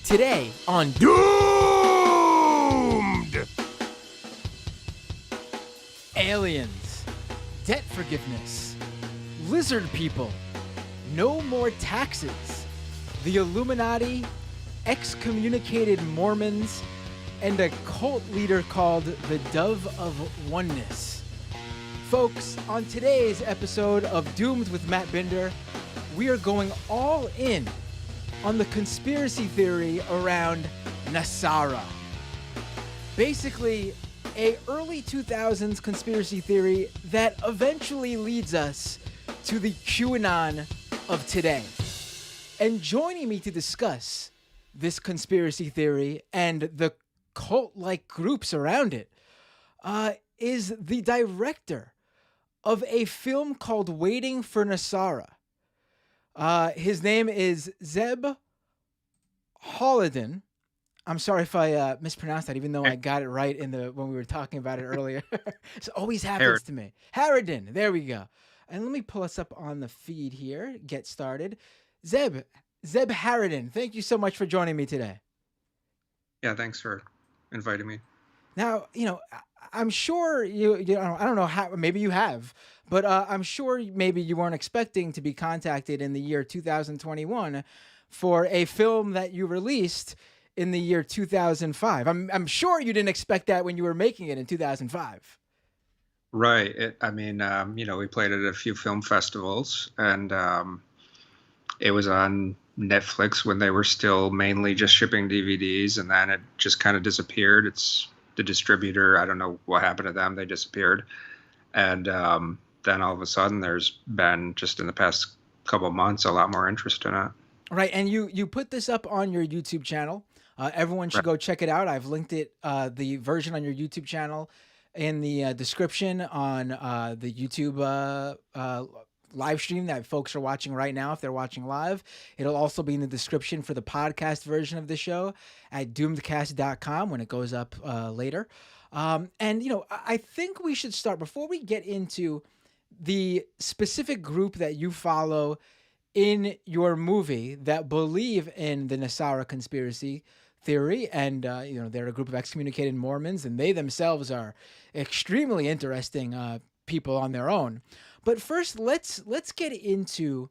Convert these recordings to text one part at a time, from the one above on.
Today on Doomed! Aliens, debt forgiveness, lizard people, no more taxes, the Illuminati, excommunicated Mormons, and a cult leader called the Dove of Oneness. Folks, on today's episode of Doomed with Matt Binder, we are going all in on the conspiracy theory around NESARA. Basically, a early 2000s conspiracy theory that eventually leads us to the QAnon of today. And joining me to discuss this conspiracy theory and the cult-like groups around it is the director of a film called Waiting for Nasara. His name is Zeb Haradon. I'm sorry if I mispronounced that, even though I got it right when we were talking about it earlier. It always happens to me. Haradon, there we go. And let me pull us up on the feed here, get started. Zeb Haradon, thank you so much for joining me today. Yeah, thanks for inviting me. Now, I'm sure I don't know how, maybe you have, but I'm sure maybe you weren't expecting to be contacted in the year 2021 for a film that you released in the year 2005. I'm sure you didn't expect that when you were making it in 2005. Right. We played at a few film festivals, and it was on Netflix when they were still mainly just shipping DVDs, and then it just kind of disappeared. It's the distributor, I don't know what happened to them. They disappeared. And then all of a sudden there's been, just in the past couple of months, a lot more interest in it. Right. And you put this up on your YouTube channel. Everyone should go check it out. I've linked it, the version on your YouTube channel, in the description on the YouTube live stream that folks are watching right now. If they're watching live, it'll also be in the description for the podcast version of the show at doomedcast.com when it goes up later. I think we should start, before we get into the specific group that you follow in your movie that believe in the NESARA conspiracy theory, and they're a group of excommunicated Mormons, and they themselves are extremely interesting people on their own. But first, let's get into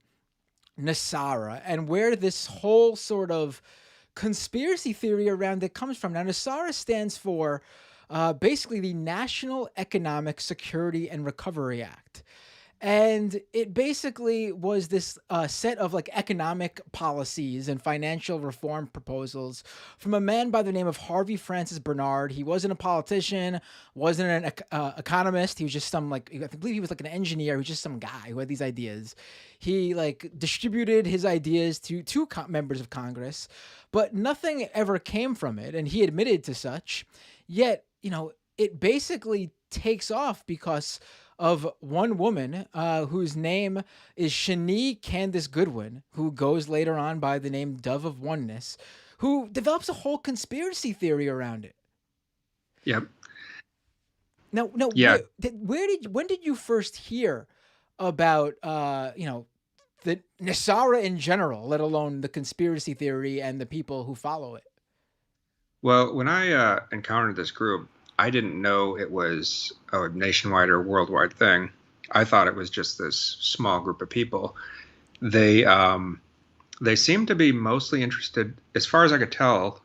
NESARA and where this whole sort of conspiracy theory around it comes from. Now, NESARA stands for basically the National Economic Security and Recovery Act. And it basically was this set of economic policies and financial reform proposals from a man by the name of Harvey Francis Bernard. He wasn't a politician, wasn't an economist. He was just I believe he was an engineer. He was just some guy who had these ideas. He distributed his ideas to two members of Congress, but nothing ever came from it. And he admitted to such. Yet, it basically takes off because of one woman whose name is Shani Candace Goodwin, who goes later on by the name Dove of Oneness, who develops a whole conspiracy theory around it. Yep. Now, yeah. When did you first hear about the NESARA in general, let alone the conspiracy theory and the people who follow it? Well, when I encountered this group, I didn't know it was a nationwide or worldwide thing. I thought it was just this small group of people. They seemed to be mostly interested, as far as I could tell.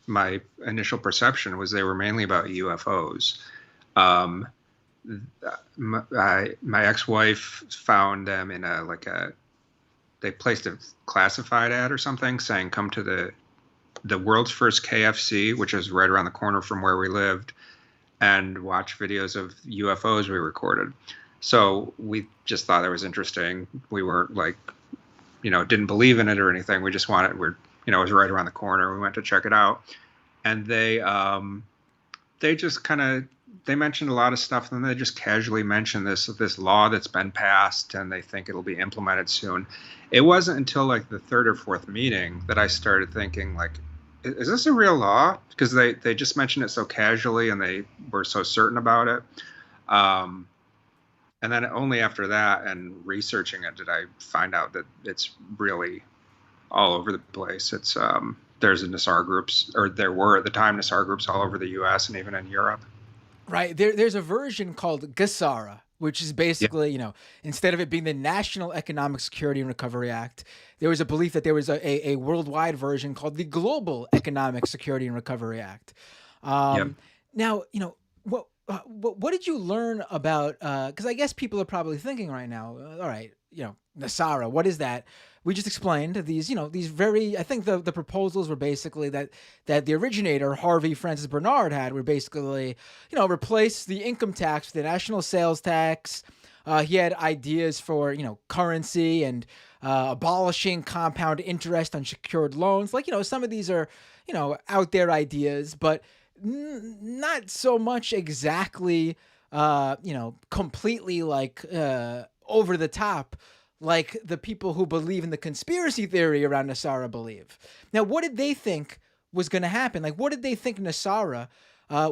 My initial perception was they were mainly about UFOs. My ex-wife found them in they placed a classified ad or something saying, "Come to the world's first KFC," which is right around the corner from where we lived, and watch videos of UFOs we recorded. So we just thought it was interesting. We weren't didn't believe in it or anything. We just wanted, it was right around the corner. We went to check it out. And they just they mentioned a lot of stuff, and then they just casually mentioned this law that's been passed, and they think it'll be implemented soon. It wasn't until the third or fourth meeting that I started thinking, is this a real law? Because they just mentioned it so casually, and they were so certain about it. And then only after that and researching it did I find out that it's really all over the place. It's there's a NESARA groups, or there were at the time NESARA groups all over the U.S. and even in Europe. Right. There's a version called GASARA, which is Yeah. basically, instead of it being the National Economic Security and Recovery Act, there was a belief that there was a worldwide version called the Global Economic Security and Recovery Act. Yep. Now, what did you learn about? Because I guess people are probably thinking right now, all right, NESARA, what is that? We just explained these very. I think the proposals were basically that the originator Harvey Francis Bernard had were basically, replace the income tax with the national sales tax. He had ideas for currency and abolishing compound interest on secured loans. Like some of these are out there ideas, but not so much exactly completely like over the top like the people who believe in the conspiracy theory around NESARA believe. Now, what did they think was going to happen? Like, what did they think NESARA,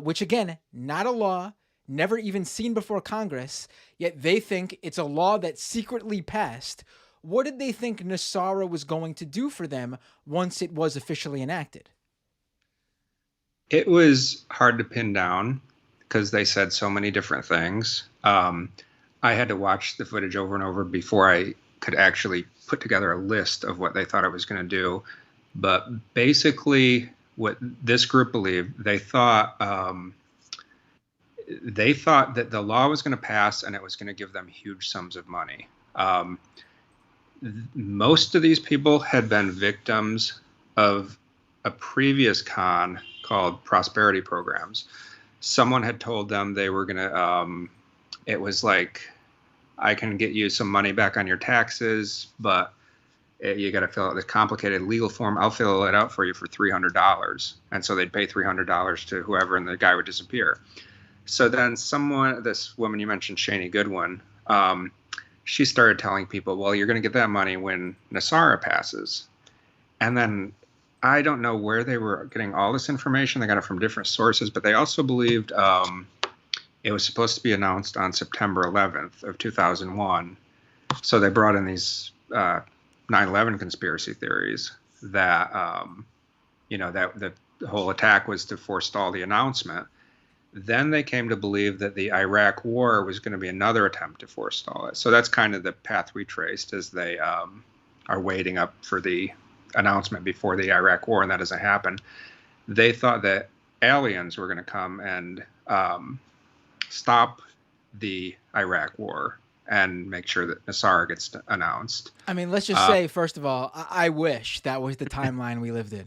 which again, not a law, never even seen before Congress, yet they think it's a law that secretly passed. What did they think NESARA was going to do for them once it was officially enacted? It was hard to pin down because they said so many different things. I had to watch the footage over and over before I could actually put together a list of what they thought it was going to do. But basically, what this group believed, they thought that the law was going to pass and it was going to give them huge sums of money. Most of these people had been victims of a previous con called prosperity programs. Someone had told them they were going to, it was like, I can get you some money back on your taxes, but you got to fill out this complicated legal form. I'll fill it out for you for $300. And so they'd pay $300 to whoever, and the guy would disappear. So then this woman you mentioned, Shani Goodwin, she started telling people, well, you're going to get that money when NESARA passes. And then I don't know where they were getting all this information. They got it from different sources, but they also believed it was supposed to be announced on September 11th of 2001. So they brought in these 9/11 conspiracy theories that, that the whole attack was to forestall the announcement. Then they came to believe that the Iraq War was going to be another attempt to forestall it. So that's kind of the path we traced as they are waiting up for the announcement before the Iraq War, and that doesn't happen. They thought that aliens were going to come and stop the Iraq War and make sure that NESARA gets announced. I mean, let's just say, first of all, I wish that was the timeline we lived in.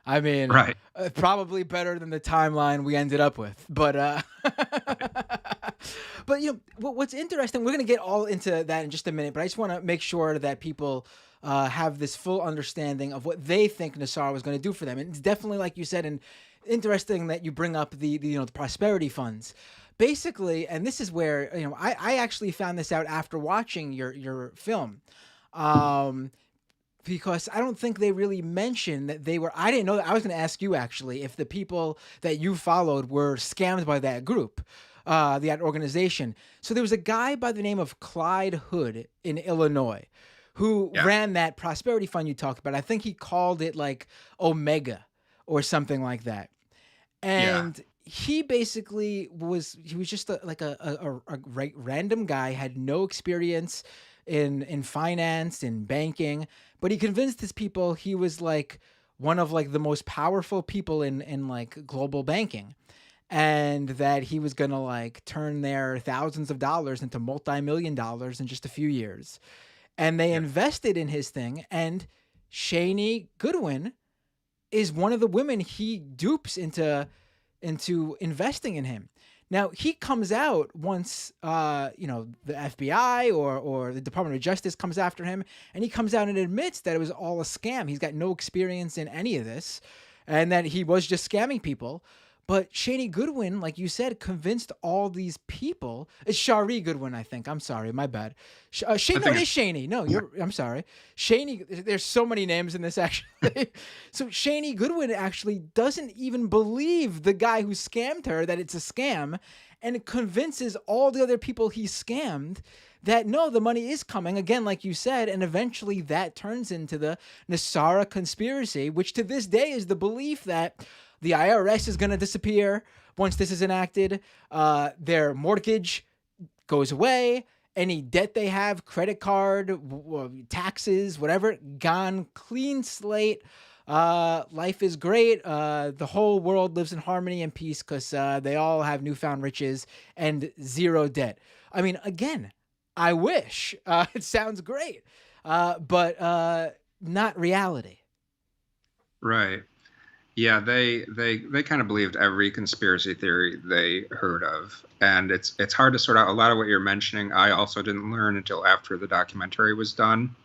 I mean, right. Probably better than the timeline we ended up with. But but what's interesting, we're going to get all into that in just a minute, but I just want to make sure that people have this full understanding of what they think NESARA was going to do for them. And it's definitely, like you said, and interesting that you bring up the prosperity funds. Basically, and this is where I actually found this out after watching your film, because I don't think they really mentioned that they were. I didn't know that. I was going to ask you actually if the people that you followed were scammed by that group, that organization. So there was a guy by the name of Clyde Hood in Illinois who ran that prosperity fund you talked about. I think he called it like Omega or something like that, and he basically was just a random guy, had no experience in finance, in banking, but he convinced his people he was like one of like the most powerful people in like global banking, and that he was going to like turn their thousands of dollars into multi-million dollars in just a few years. And they invested in his thing, and Shani Goodwin is one of the women he dupes into investing in him. Now, he comes out once, the FBI or the Department of Justice comes after him, and he comes out and admits that it was all a scam. He's got no experience in any of this, and that he was just scamming people. But Shaney Goodwin, like you said, convinced all these people. It's Shari Goodwin, I think. I'm sorry, my bad. I No, think it is it's Shaney. No, I'm sorry. Shaney. There's so many names in this actually. So Shaney Goodwin actually doesn't even believe the guy who scammed her that it's a scam, and convinces all the other people he scammed that no, the money is coming again, like you said, and eventually that turns into the NESARA conspiracy, which to this day is the belief that the IRS is going to disappear once this is enacted. Their mortgage goes away. Any debt they have, credit card, taxes, whatever, gone, clean slate. Life is great. The whole world lives in harmony and peace because they all have newfound riches and zero debt. I mean, again, I wish. It sounds great, but not reality. right. Yeah, they kind of believed every conspiracy theory they heard of, and it's hard to sort out a lot of what you're mentioning. I also didn't learn until after the documentary was done.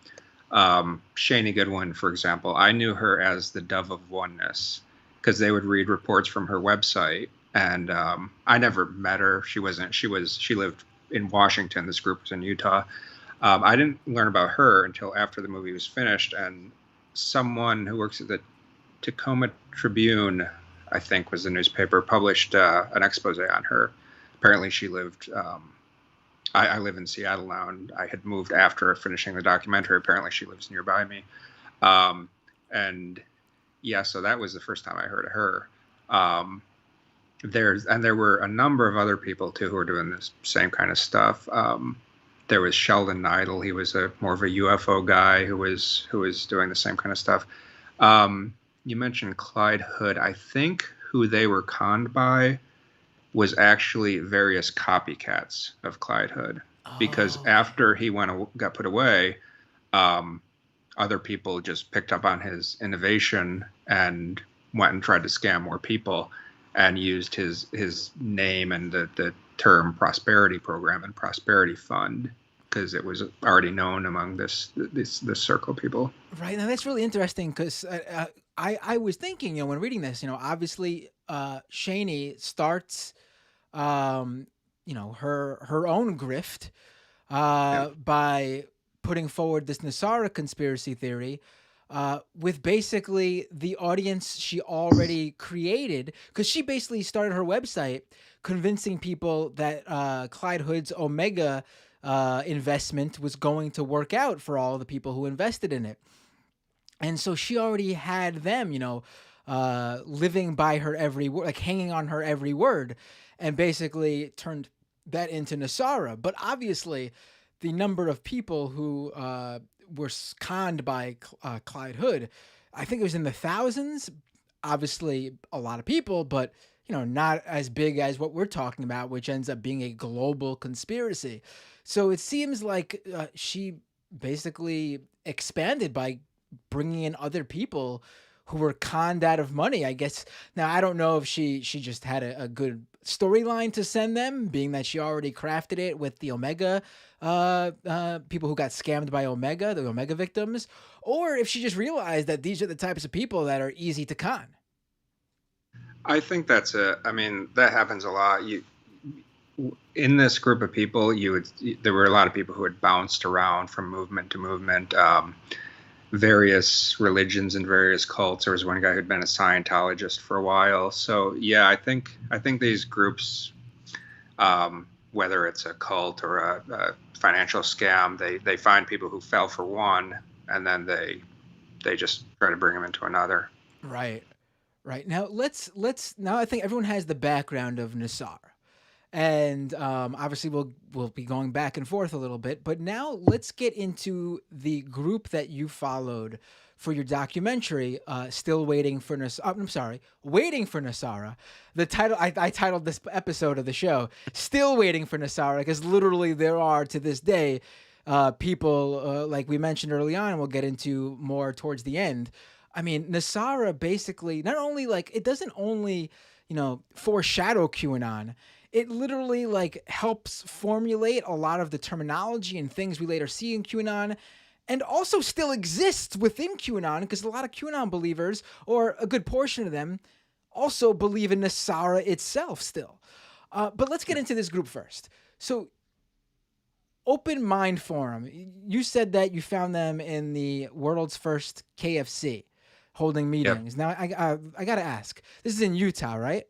Shaney Goodwin, for example, I knew her as the Dove of Oneness because they would read reports from her website, and I never met her. She lived in Washington. This group was in Utah. I didn't learn about her until after the movie was finished, and someone who works at the Tacoma Tribune, I think was the newspaper, published an expose on her. Apparently she lived, I live in Seattle now, and I had moved after finishing the documentary. Apparently she lives nearby me. And yeah, so that was the first time I heard of her. There were a number of other people too who were doing this same kind of stuff. There was Sheldon Neidl. He was more of a UFO guy who was doing the same kind of stuff. You mentioned Clyde Hood. I think who they were conned by was actually various copycats of Clyde Hood, because after he got put away, other people just picked up on his innovation and went and tried to scam more people, and used his name and the term prosperity program and prosperity fund because it was already known among this circle of people. Right. Now that's really interesting because I was thinking, when reading this, obviously Shaney starts, her own grift Yeah. by putting forward this NESARA conspiracy theory with basically the audience she already created, because she basically started her website convincing people that Clyde Hood's Omega investment was going to work out for all the people who invested in it. And so she already had them, living by her every word, like hanging on her every word, and basically turned that into NESARA. But obviously, the number of people who were conned by Clyde Hood, I think it was in the thousands. Obviously, a lot of people, but not as big as what we're talking about, which ends up being a global conspiracy. So it seems like she basically expanded by bringing in other people who were conned out of money, I guess. Now, I don't know if she just had a good storyline to send them, being that she already crafted it with the Omega people who got scammed by Omega, the Omega victims, or if she just realized that these are the types of people that are easy to con. I think that happens a lot. In this group of people, there were a lot of people who had bounced around from movement to movement, various religions and various cults. There was one guy who'd been a Scientologist for a while. So yeah, I think these groups, whether it's a cult or a financial scam, they find people who fell for one, and then they just try to bring them into another. Right. Right. Now now I think everyone has the background of NESARA. And obviously we'll be going back and forth a little bit, but now let's get into the group that you followed for your documentary, Still Waiting for NESARA. I'm sorry, Waiting for NESARA. The title, I titled this episode of the show, Still Waiting for NESARA, because literally there are, to this day, people, like we mentioned early on, and we'll get into more towards the end. I mean, NESARA basically, not only, it doesn't only, foreshadow QAnon, it literally helps formulate a lot of the terminology and things we later see in QAnon, and also still exists within QAnon, because a lot of QAnon believers, or a good portion of them, also believe in NESARA itself still. But let's get into this group first. So, Open Mind Forum. You said that you found them in the world's first KFC, holding Yep. meetings. Now, I gotta ask. This is in Utah, right?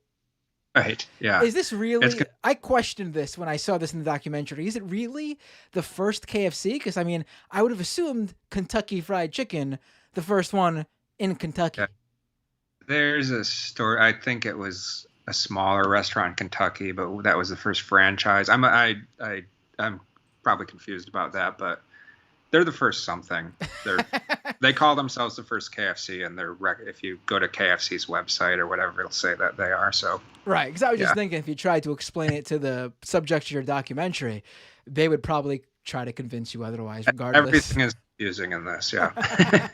Right. Yeah. Is this It's really? I questioned this when I saw this in the documentary. Is it really the first KFC? Because I mean, I would have assumed Kentucky Fried Chicken, the first one in yeah. Kentucky. There's a story. I think it was a smaller restaurant in Kentucky, but that was the first franchise. I'm probably confused about that, but they're the first something. They call themselves the first KFC, and if you go to KFC's website or whatever, it'll say that they are. So Right, because I was just yeah, thinking if you tried to explain it to the subject of your documentary, they would probably try to convince you otherwise, regardless. everything is confusing in this. Yeah.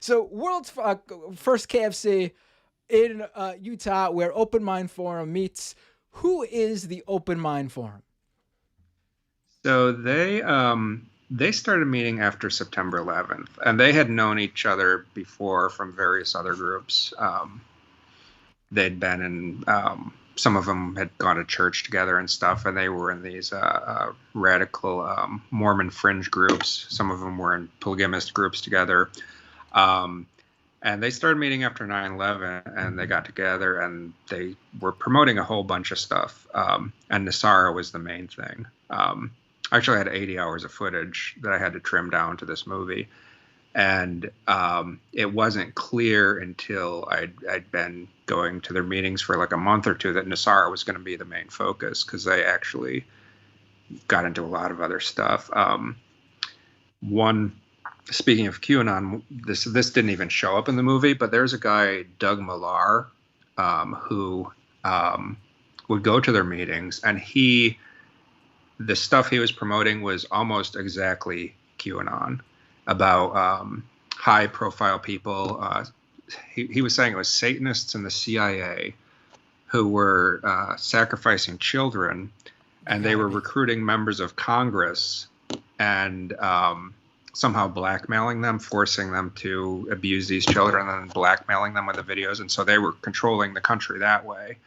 So, world's first KFC in Utah, where Open Mind Forum meets. Who is the Open Mind Forum? So they started meeting after September 11th, and they had known each other before from various other groups. They'd been in some of them had gone to church together and stuff, and they were in these radical Mormon fringe groups. Some of them were in polygamist groups together. And they started meeting after 9/11, and they got together and they were promoting a whole bunch of stuff. And NESARA was the main thing. I actually had 80 hours of footage that I had to trim down to this movie. And it wasn't clear until I'd been going to their meetings for like a month or two that NESARA was going to be the main focus, because they actually got into a lot of other stuff. Speaking of QAnon, this didn't even show up in the movie, but there's a guy, Doug Milar, who would go to their meetings, and the stuff he was promoting was almost exactly QAnon, about high-profile people. He was saying it was Satanists in the CIA who were sacrificing children, and they were recruiting members of Congress and somehow blackmailing them, forcing them to abuse these children, and then blackmailing them with the videos. And so they were controlling the country that way.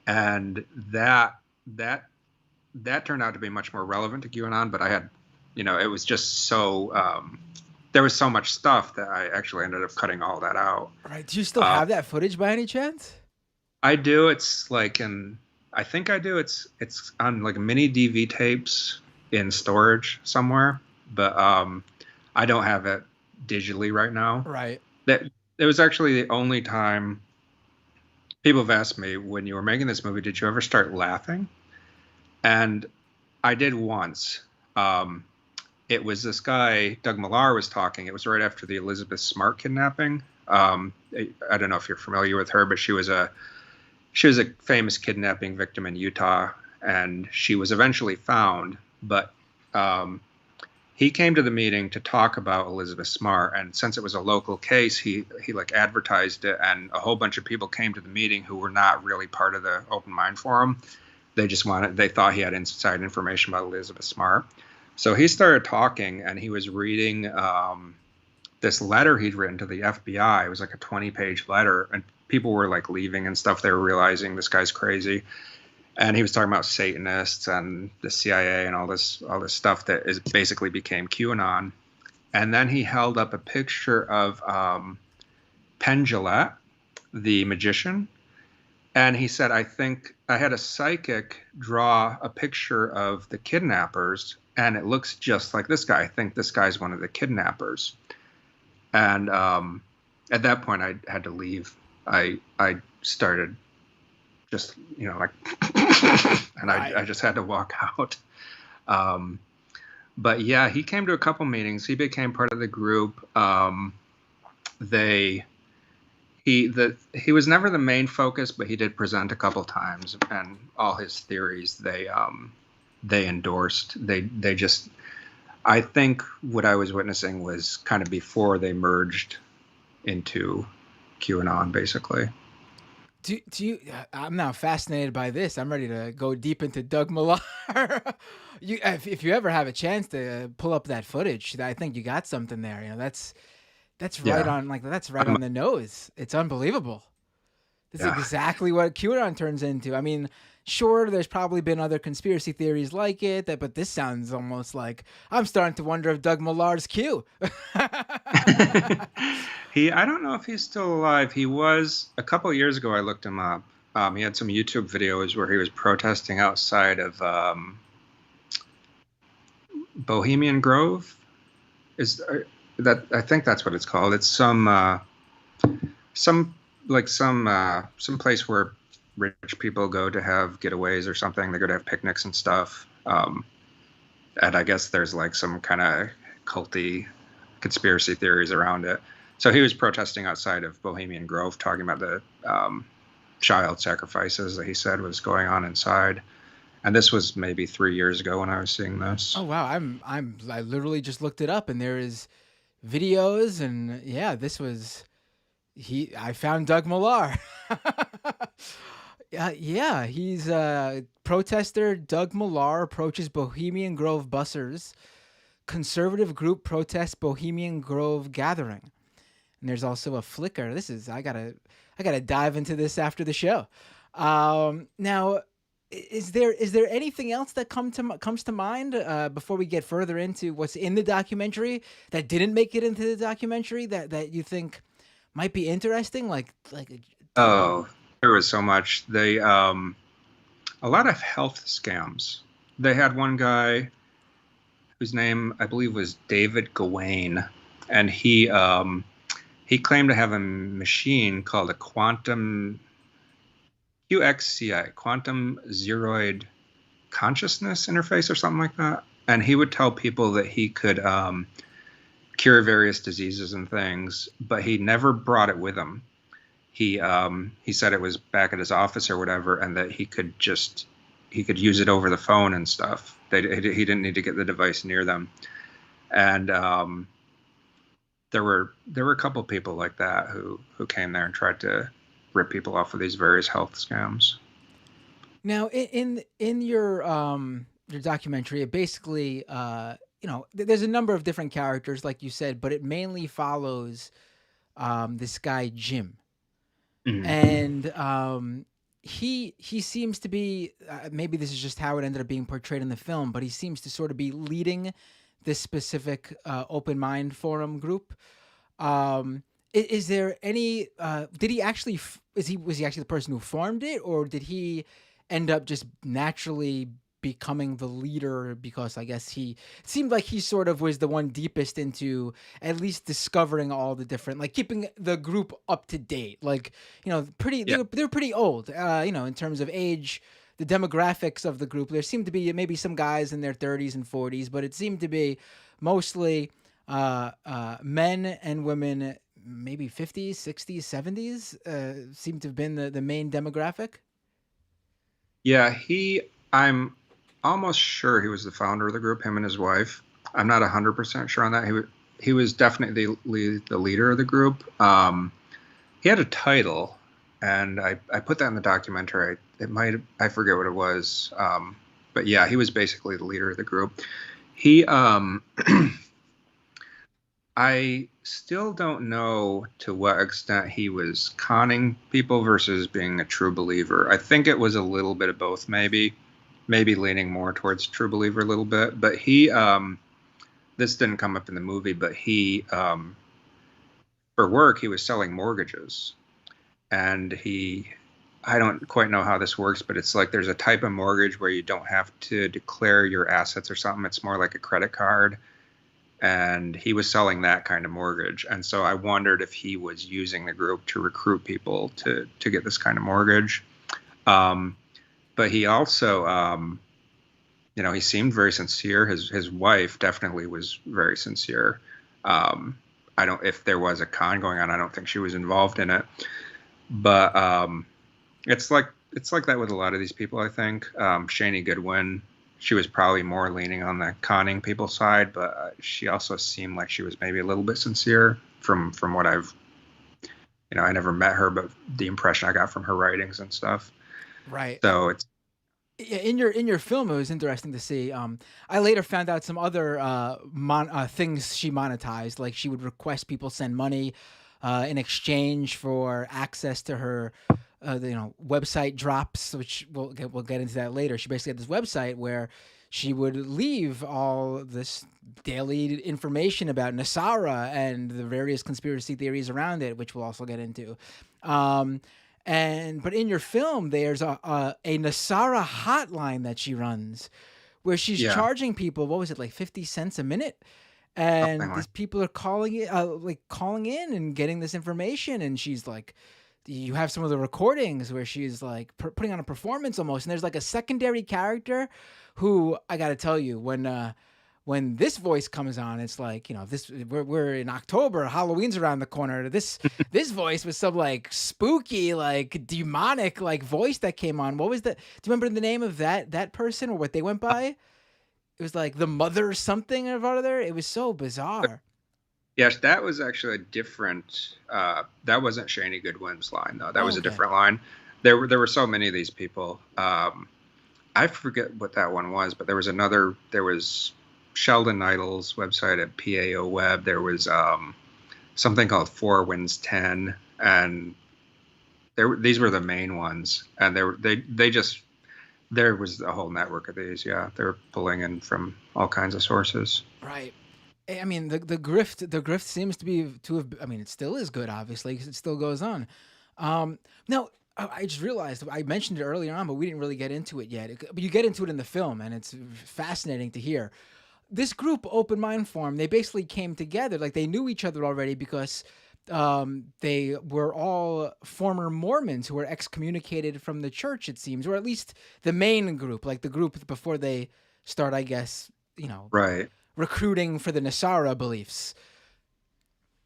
And that turned out to be much more relevant to QAnon, but I had, it was just so, there was so much stuff that I actually ended up cutting all that out. Right. Do you still have that footage by any chance? I do. It's like I think I do. It's on like mini DV tapes in storage somewhere, but I don't have it digitally right now. Right. That it was actually the only time people have asked me, when you were making this movie, did you ever start laughing? And I did once. It was this guy, Doug Milar, was talking. It was right after the Elizabeth Smart kidnapping. I don't know if you're familiar with her, but she was a famous kidnapping victim in Utah, and she was eventually found. But he came to the meeting to talk about Elizabeth Smart, and since it was a local case, he like advertised it, and a whole bunch of people came to the meeting who were not really part of the Open Mind Forum. They thought he had inside information about Elizabeth Smart. So he started talking, and he was reading this letter he'd written to the FBI. It was like a 20-page letter, and people were like leaving and stuff. They were realizing this guy's crazy. And he was talking about Satanists and the CIA and all this stuff that basically became QAnon. And then he held up a picture of Penn Jillette, the magician. And he said, I think I had a psychic draw a picture of the kidnappers, and it looks just like this guy. I think this guy's one of the kidnappers. And at that point, I had to leave. I started just, like, and I just had to walk out. But yeah, he came to a couple meetings. He became part of the group. He was never the main focus, but he did present a couple times, and all his theories they endorsed. They just, I think what I was witnessing was kind of before they merged into QAnon, basically. Do you? I'm now fascinated by this. I'm ready to go deep into Doug Milar. If you ever have a chance to pull up that footage, I think you got something there. That's right on. Like, that's right on the nose. It's unbelievable. That's Yeah. exactly what QAnon turns into. I mean, sure, there's probably been other conspiracy theories like it, but this sounds almost like I'm starting to wonder if Doug Millar's Q. I don't know if he's still alive. He was a couple of years ago. I looked him up. He had some YouTube videos where he was protesting outside of Bohemian Grove. Is that I think that's what it's called. It's some some place where rich people go to have getaways or something. They go to have picnics and stuff. And I guess there's like some kind of culty conspiracy theories around it. So he was protesting outside of Bohemian Grove, talking about the child sacrifices that he said was going on inside. And this was maybe 3 years ago when I was seeing this. Oh wow, I literally just looked it up and there is videos and yeah, this was I found Doug Millar. Yeah, he's protester Doug Millar approaches Bohemian Grove bussers. Conservative group protests Bohemian Grove gathering. And there's also a Flickr. I gotta dive into this after the show. Now, is there anything else that comes to mind before we get further into what's in the documentary that didn't make it into the documentary that you think might be interesting? Like Oh, there was so much. A lot of health scams. They had one guy whose name I believe was David Gawain, and he claimed to have a machine called a quantum QXCI, quantum zeroid consciousness interface or something like that. And he would tell people that he could cure various diseases and things, but he never brought it with him. He said it was back at his office or whatever, and that he could use it over the phone and stuff. He didn't need to get the device near them. And there were a couple people like that who came there and tried to rip people off of these various health scams. now in your documentary, it basically there's a number of different characters like you said, but it mainly follows this guy Jim. Mm-hmm. And he seems to be maybe this is just how it ended up being portrayed in the film, but he seems to sort of be leading this specific open mind forum group. Is there any did he actually was he actually the person who formed it, or did he end up just naturally becoming the leader because I guess it seemed like he sort of was the one deepest into at least discovering all the different, like keeping the group up to date, like pretty they're pretty old in terms of age, the demographics of the group. There seemed to be maybe some guys in their 30s and 40s, but it seemed to be mostly men and women, maybe 50s, 60s, 70s seemed to have been the main demographic. Yeah, I'm almost sure he was the founder of the group, him and his wife. I'm not 100% sure on that. He was definitely the leader of the group. He had a title, and I put that in the documentary. I forget what it was. But yeah, he was basically the leader of the group. I still don't know to what extent he was conning people versus being a true believer. I think it was a little bit of both, maybe leaning more towards true believer a little bit. But this didn't come up in the movie, but for work, he was selling mortgages. And I don't quite know how this works, but it's like there's a type of mortgage where you don't have to declare your assets or something. It's more like a credit card. And he was selling that kind of mortgage. And so I wondered if he was using the group to recruit people to get this kind of mortgage. But he also, he seemed very sincere. His wife definitely was very sincere. If there was a con going on, I don't think she was involved in it. But it's like that with a lot of these people, I think. Shani Goodwin, she was probably more leaning on the conning people side, but she also seemed like she was maybe a little bit sincere from what I've, I never met her, but the impression I got from her writings and stuff. Right. So it's in your film. It was interesting to see. I later found out some other things she monetized, like she would request people send money in exchange for access to her website drops, which we'll get into that later. She basically had this website where she would leave all this daily information about NESARA and the various conspiracy theories around it, which we'll also get into. But in your film, there's a NESARA hotline that she runs, where she's Yeah, charging people. What was it, like 50 cents a minute? something And like. these people are calling in and getting this information, and she's like, you have some of the recordings where she's like putting on a performance almost, and there's like a secondary character who, I gotta tell you, when this voice comes on, it's like, we're in October, Halloween's around the corner. This voice was some like spooky, like demonic like voice that came on. What was that? Do you remember the name of that person or what they went by? It was like the mother something or other. It was so bizarre. Yes, that was actually a different. That wasn't Shani Goodwin's line though. That Oh, was a okay. different line. There were so many of these people. I forget what that one was, but there was another. There was Sheldon Idle's website at PAO Web. There was something called Four Winds 10, and these were the main ones. And they just there was a whole network of these. Yeah, they were pulling in from all kinds of sources. Right. I mean, the grift seems to have. I mean, it still is good, obviously, because it still goes on. Now, I just realized I mentioned it earlier on, but we didn't really get into it yet. But you get into it in the film, and it's fascinating to hear. This group, Open Mind Forum, they basically came together, like they knew each other already because they were all former Mormons who were excommunicated from the church, it seems, or at least the main group, like the group before they start, I guess, Right. recruiting for the NESARA beliefs.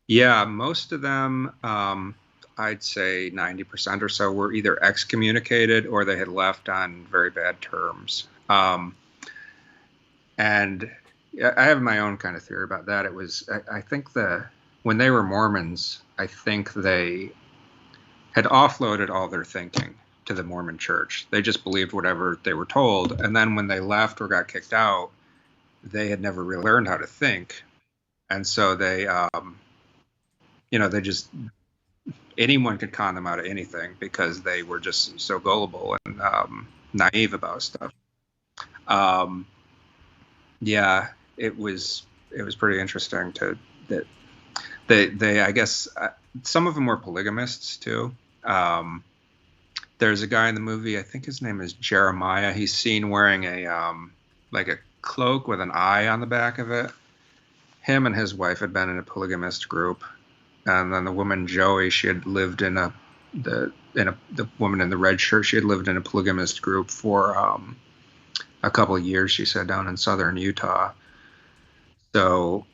Yeah, most of them, I'd say 90% or so, were either excommunicated or they had left on very bad terms. And I have my own kind of theory about that. It was, I think when they were Mormons, I think they had offloaded all their thinking to the Mormon church. They just believed whatever they were told. And then when they left or got kicked out, they had never really learned how to think. And so they just, anyone could con them out of anything because they were just so gullible and naive about stuff. Yeah, it was pretty interesting that they I guess some of them were polygamists too. There's a guy in the movie, I think his name is Jeremiah. He's seen wearing like a cloak with an eye on the back of it. Him and his wife had been in a polygamist group, and then the woman Joey, she had lived the woman in the red shirt, she had lived in a polygamist group for a couple of years, she said, down in southern Utah. So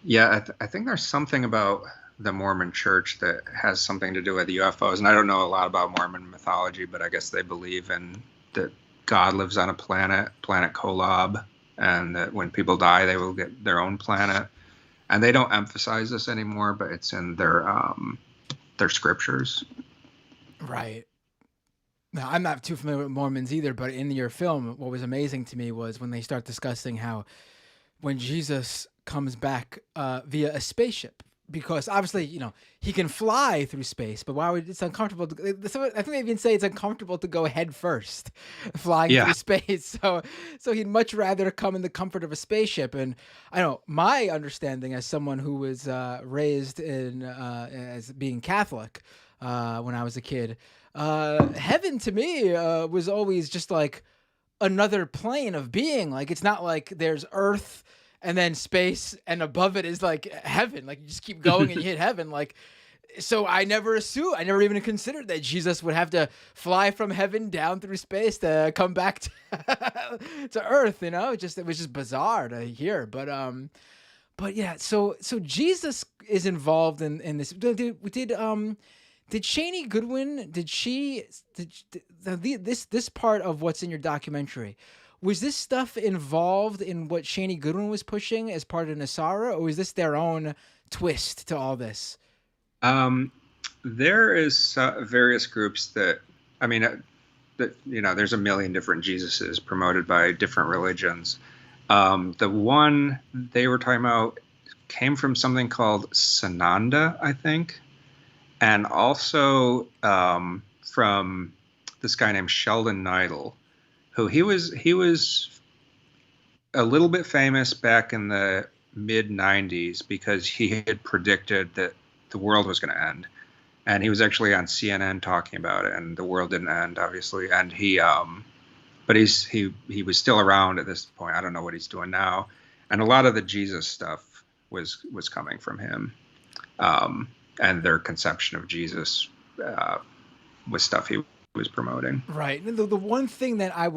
yeah, I think there's something about the Mormon church that has something to do with UFOs. And I don't know a lot about Mormon mythology, but I guess they believe in that God lives on a planet Kolob, and that when people die, they will get their own planet. And they don't emphasize this anymore, but it's in their scriptures. Right. Now, I'm not too familiar with Mormons either, but in your film, what was amazing to me was when they start discussing how when Jesus comes back via a spaceship, because obviously, he can fly through space, but why would it's uncomfortable? I think they even say it's uncomfortable to go head first, flying Yeah. through space. So he'd much rather come in the comfort of a spaceship. And I know my understanding as someone who was raised as being Catholic when I was a kid, heaven to me was always just like another plane of being. Like it's not like there's Earth and then space, and above it is like heaven. Like you just keep going and you hit heaven. Like, so I never even considered that Jesus would have to fly from heaven down through space to come back to Earth. It was just bizarre to hear. But yeah. So Jesus is involved in this. Did Shani Goodwin? This part of what's in your documentary? Was this stuff involved in what Shani Goodwin was pushing as part of NESARA, or was this their own twist to all this? There is various groups that, I mean, there's a million different Jesuses promoted by different religions. The one they were talking about came from something called Sananda, I think. and also from this guy named Sheldon Neidl, who he was a little bit famous back in the mid 90s because he had predicted that the world was going to end, and he was actually on CNN talking about it, and the world didn't end, obviously. And but he was still around at this point. I don't know what he's doing now, and a lot of the Jesus stuff was coming from him, and their conception of Jesus was stuff he was promoting. Right. And the one thing that I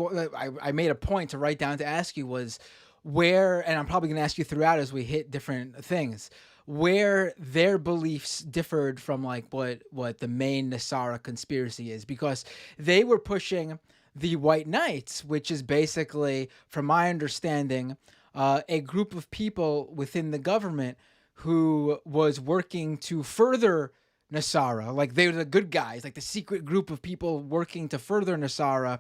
made a point to write down to ask you was where, and I'm probably going to ask you throughout as we hit different things, where their beliefs differed from like what the main NESARA conspiracy is, because they were pushing the White Knights, which is basically, from my understanding, a group of people within the government who was working to further NESARA. Like they were the good guys, like the secret group of people working to further NESARA,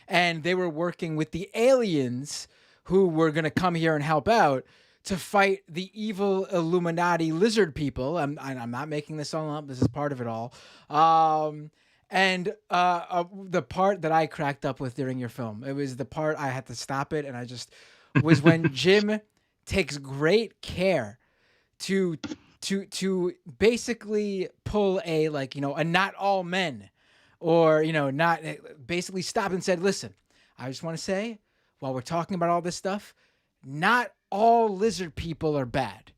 and they were working with the aliens who were going to come here and help out to fight the evil Illuminati lizard people. I'm not making this all up. This is part of it all. The part that I cracked up with during your film, it was the part I had to stop it, and I just was when Jim takes great care to basically pull a, like, a not all men, or not, basically stopped and said, listen, I just want to say, while we're talking about all this stuff, not all lizard people are bad.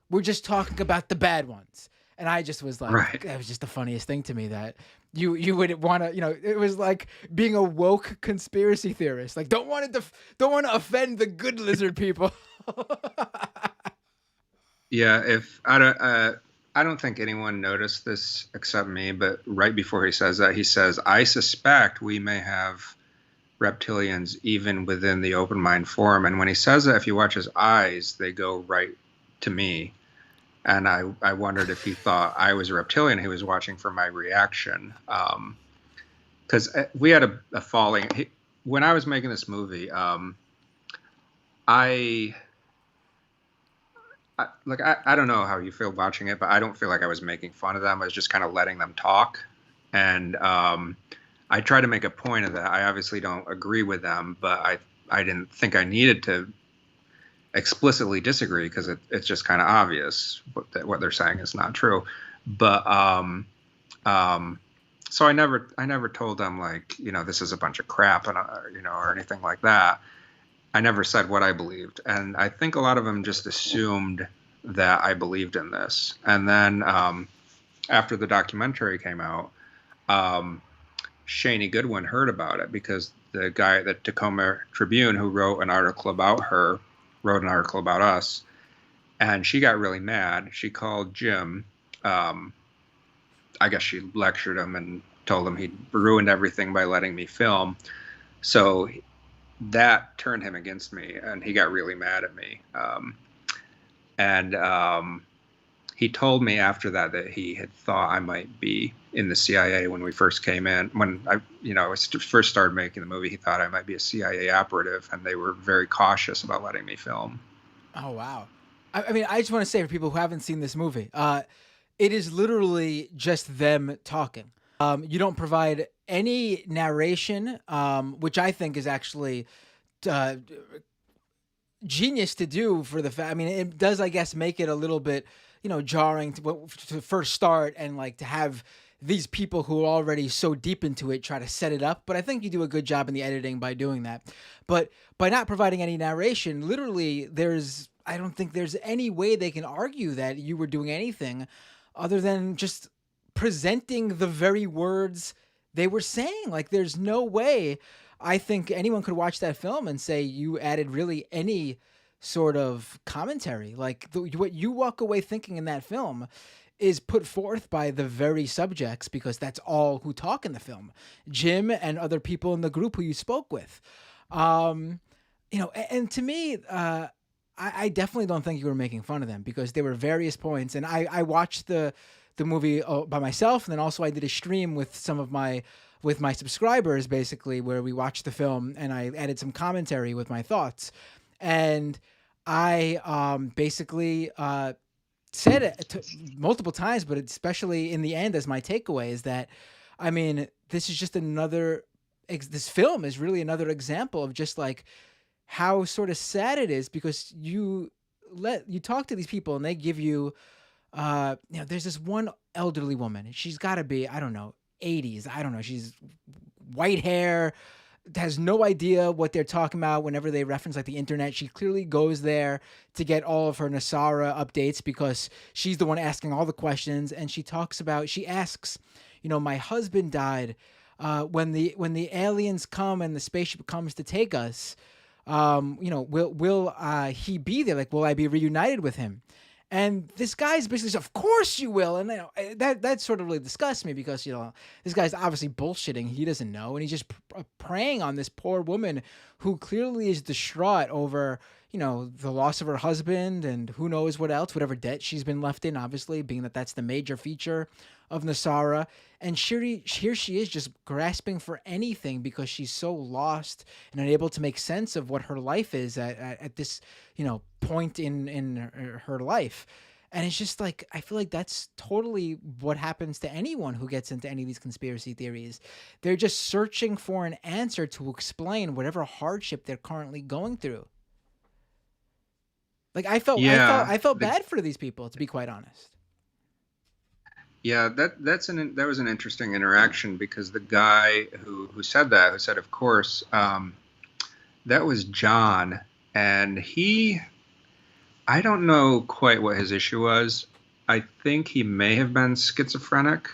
We're just talking about the bad ones. And I just was like, Right. that was just the funniest thing to me, that you would want to, it was like being a woke conspiracy theorist. Like, don't want to offend the good lizard people. Yeah, if I don't think anyone noticed this except me, but right before he says that, he says, "I suspect we may have reptilians even within the open mind forum." And when he says that, if you watch his eyes, they go right to me. And I wondered if he thought I was a reptilian. He was watching for my reaction. Because we had a falling. When I was making this movie, I don't know how you feel watching it, but I don't feel like I was making fun of them. I was just kind of letting them talk. And I try to make a point of that. I obviously don't agree with them, but I didn't think I needed to explicitly disagree, because it's just kind of obvious what they're saying is not true. But so I never told them, like, this is a bunch of crap, and or anything like that. I never said what I believed, and I think a lot of them just assumed that I believed in this. And then after the documentary came out, Shani Goodwin heard about it, because the guy at the Tacoma Tribune who wrote an article about us, and she got really mad. She called Jim. I guess she lectured him and told him he'd ruined everything by letting me film. So that turned him against me, and he got really mad at me. He told me after that he had thought I might be in the CIA when we first came in. When I first started making the movie, he thought I might be a CIA operative, and they were very cautious about letting me film. Oh, wow. I mean, I just want to say, for people who haven't seen this movie, it is literally just them talking. You don't provide any narration, which I think is actually genius to do for the fact. I mean, it does, I guess, make it a little bit, jarring to first start, and like to have these people who are already so deep into it try to set it up. But I think you do a good job in the editing by doing that. But by not providing any narration, literally, I don't think there's any way they can argue that you were doing anything other than just presenting the very words they were saying. Like, there's no way I think anyone could watch that film and say you added really any sort of commentary. Like, what you walk away thinking in that film is put forth by the very subjects, because that's all who talk in the film. Jim and other people in the group who you spoke with. And to me, I definitely don't think you were making fun of them, because there were various points, and I watched the movie by myself, and then also I did a stream with with my subscribers, basically, where we watched the film and I added some commentary with my thoughts. And I basically said it multiple times, but especially in the end, as my takeaway is that, I mean, this is just another. This film is really another example of just like how sort of sad it is, because you talk to these people and they give you, there's this one elderly woman. She's got to be, I don't know, 80s. I don't know. She's white hair, has no idea what they're talking about whenever they reference like the internet. She clearly goes there to get all of her NESARA updates because she's the one asking all the questions. And she asks, my husband died. When the aliens come and the spaceship comes to take us, will he be there? Like, will I be reunited with him? And this guy's basically says, "Of course you will." And that sort of really disgusts me, because this guy's obviously bullshitting. He doesn't know, and he's just preying on this poor woman who clearly is distraught over the loss of her husband and who knows what else, whatever debt she's been left in. Obviously, being that that's the major feature of NESARA, and here she is just grasping for anything because she's so lost and unable to make sense of what her life is at this point in her life. And it's just like, I feel like that's totally what happens to anyone who gets into any of these conspiracy theories. They're just searching for an answer to explain whatever hardship they're currently going through. Like, I felt bad for these people, to be quite honest. Yeah, that was an interesting interaction, because the guy who said, of course, that was John, and I don't know quite what his issue was. I think he may have been schizophrenic.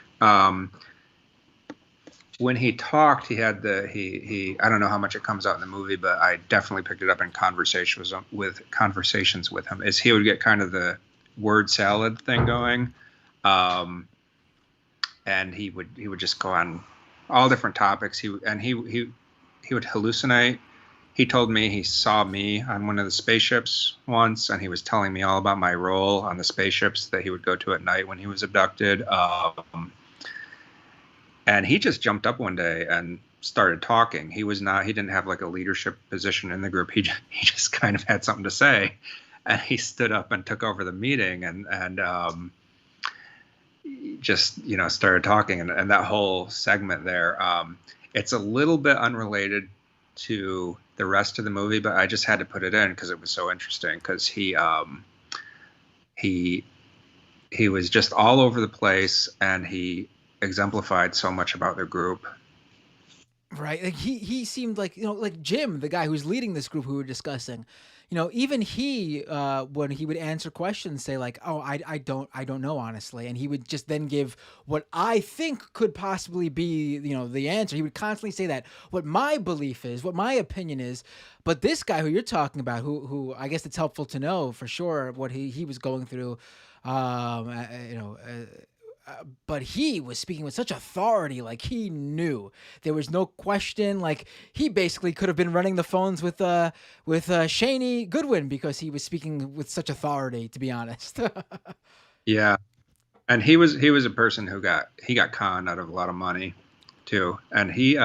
When he talked, he had I don't know how much it comes out in the movie, but I definitely picked it up in conversations with him, is he would get kind of the word salad thing going. And he would just go on all different topics. He would hallucinate. He told me he saw me on one of the spaceships once, and he was telling me all about my role on the spaceships that he would go to at night when he was abducted. And he just jumped up one day and started talking. He didn't have like a leadership position in the group. He just kind of had something to say, and he stood up and took over the meeting and just started talking, and that whole segment there. It's a little bit unrelated to the rest of the movie, but I just had to put it in because it was so interesting. Because he was just all over the place, and he exemplified so much about their group. Right. Like he seemed like, like Jim, the guy who's leading this group who we were discussing, even he, when he would answer questions, say like, "Oh, I don't know, honestly." And he would just then give what I think could possibly be, the answer. He would constantly say that, what my belief is, what my opinion is. But this guy who you're talking about, who I guess it's helpful to know for sure what he was going through, but he was speaking with such authority, like he knew there was no question. Like he basically could have been running the phones with Shaney Goodwin, because he was speaking with such authority, to be honest. Yeah, and he was a person who got conned out of a lot of money too, and he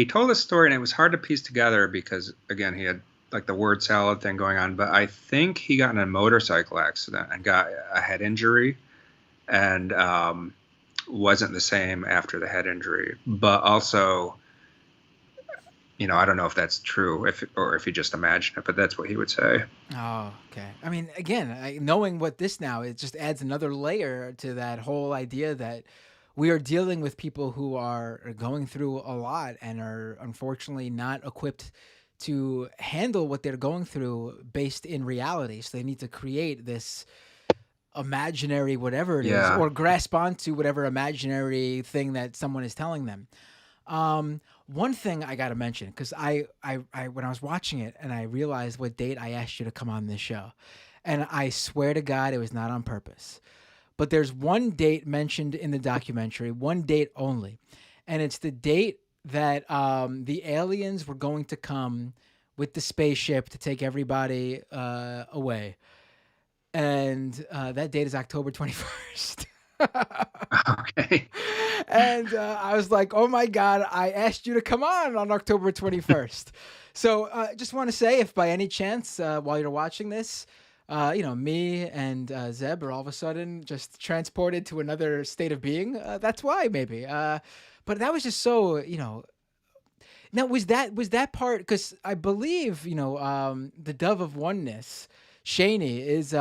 told a story, and it was hard to piece together because, again, he had like the word salad thing going on, but I think he got in a motorcycle accident and got a head injury, and wasn't the same after the head injury. But also, I don't know if that's true, or if he just imagined it, but that's what he would say. Oh, okay. I mean, again, knowing what this now, it just adds another layer to that whole idea that we are dealing with people who are going through a lot and are unfortunately not equipped to handle what they're going through based in reality. So they need to create this imaginary whatever it is, or grasp onto whatever imaginary thing that someone is telling them. One thing I gotta mention, because I when I was watching it and I realized what date I asked you to come on this show, and I swear to God it was not on purpose, but there's one date mentioned in the documentary, one date only, and it's the date that the aliens were going to come with the spaceship to take everybody away. And that date is October 21st. Okay. And I was like, oh my God, I asked you to come on October 21st. So just want to say, if by any chance, while you're watching this, me and Zeb are all of a sudden just transported to another state of being. That's why, maybe. But that was just so, Now, was that part? Because I believe, the Dove of Oneness, Shani, is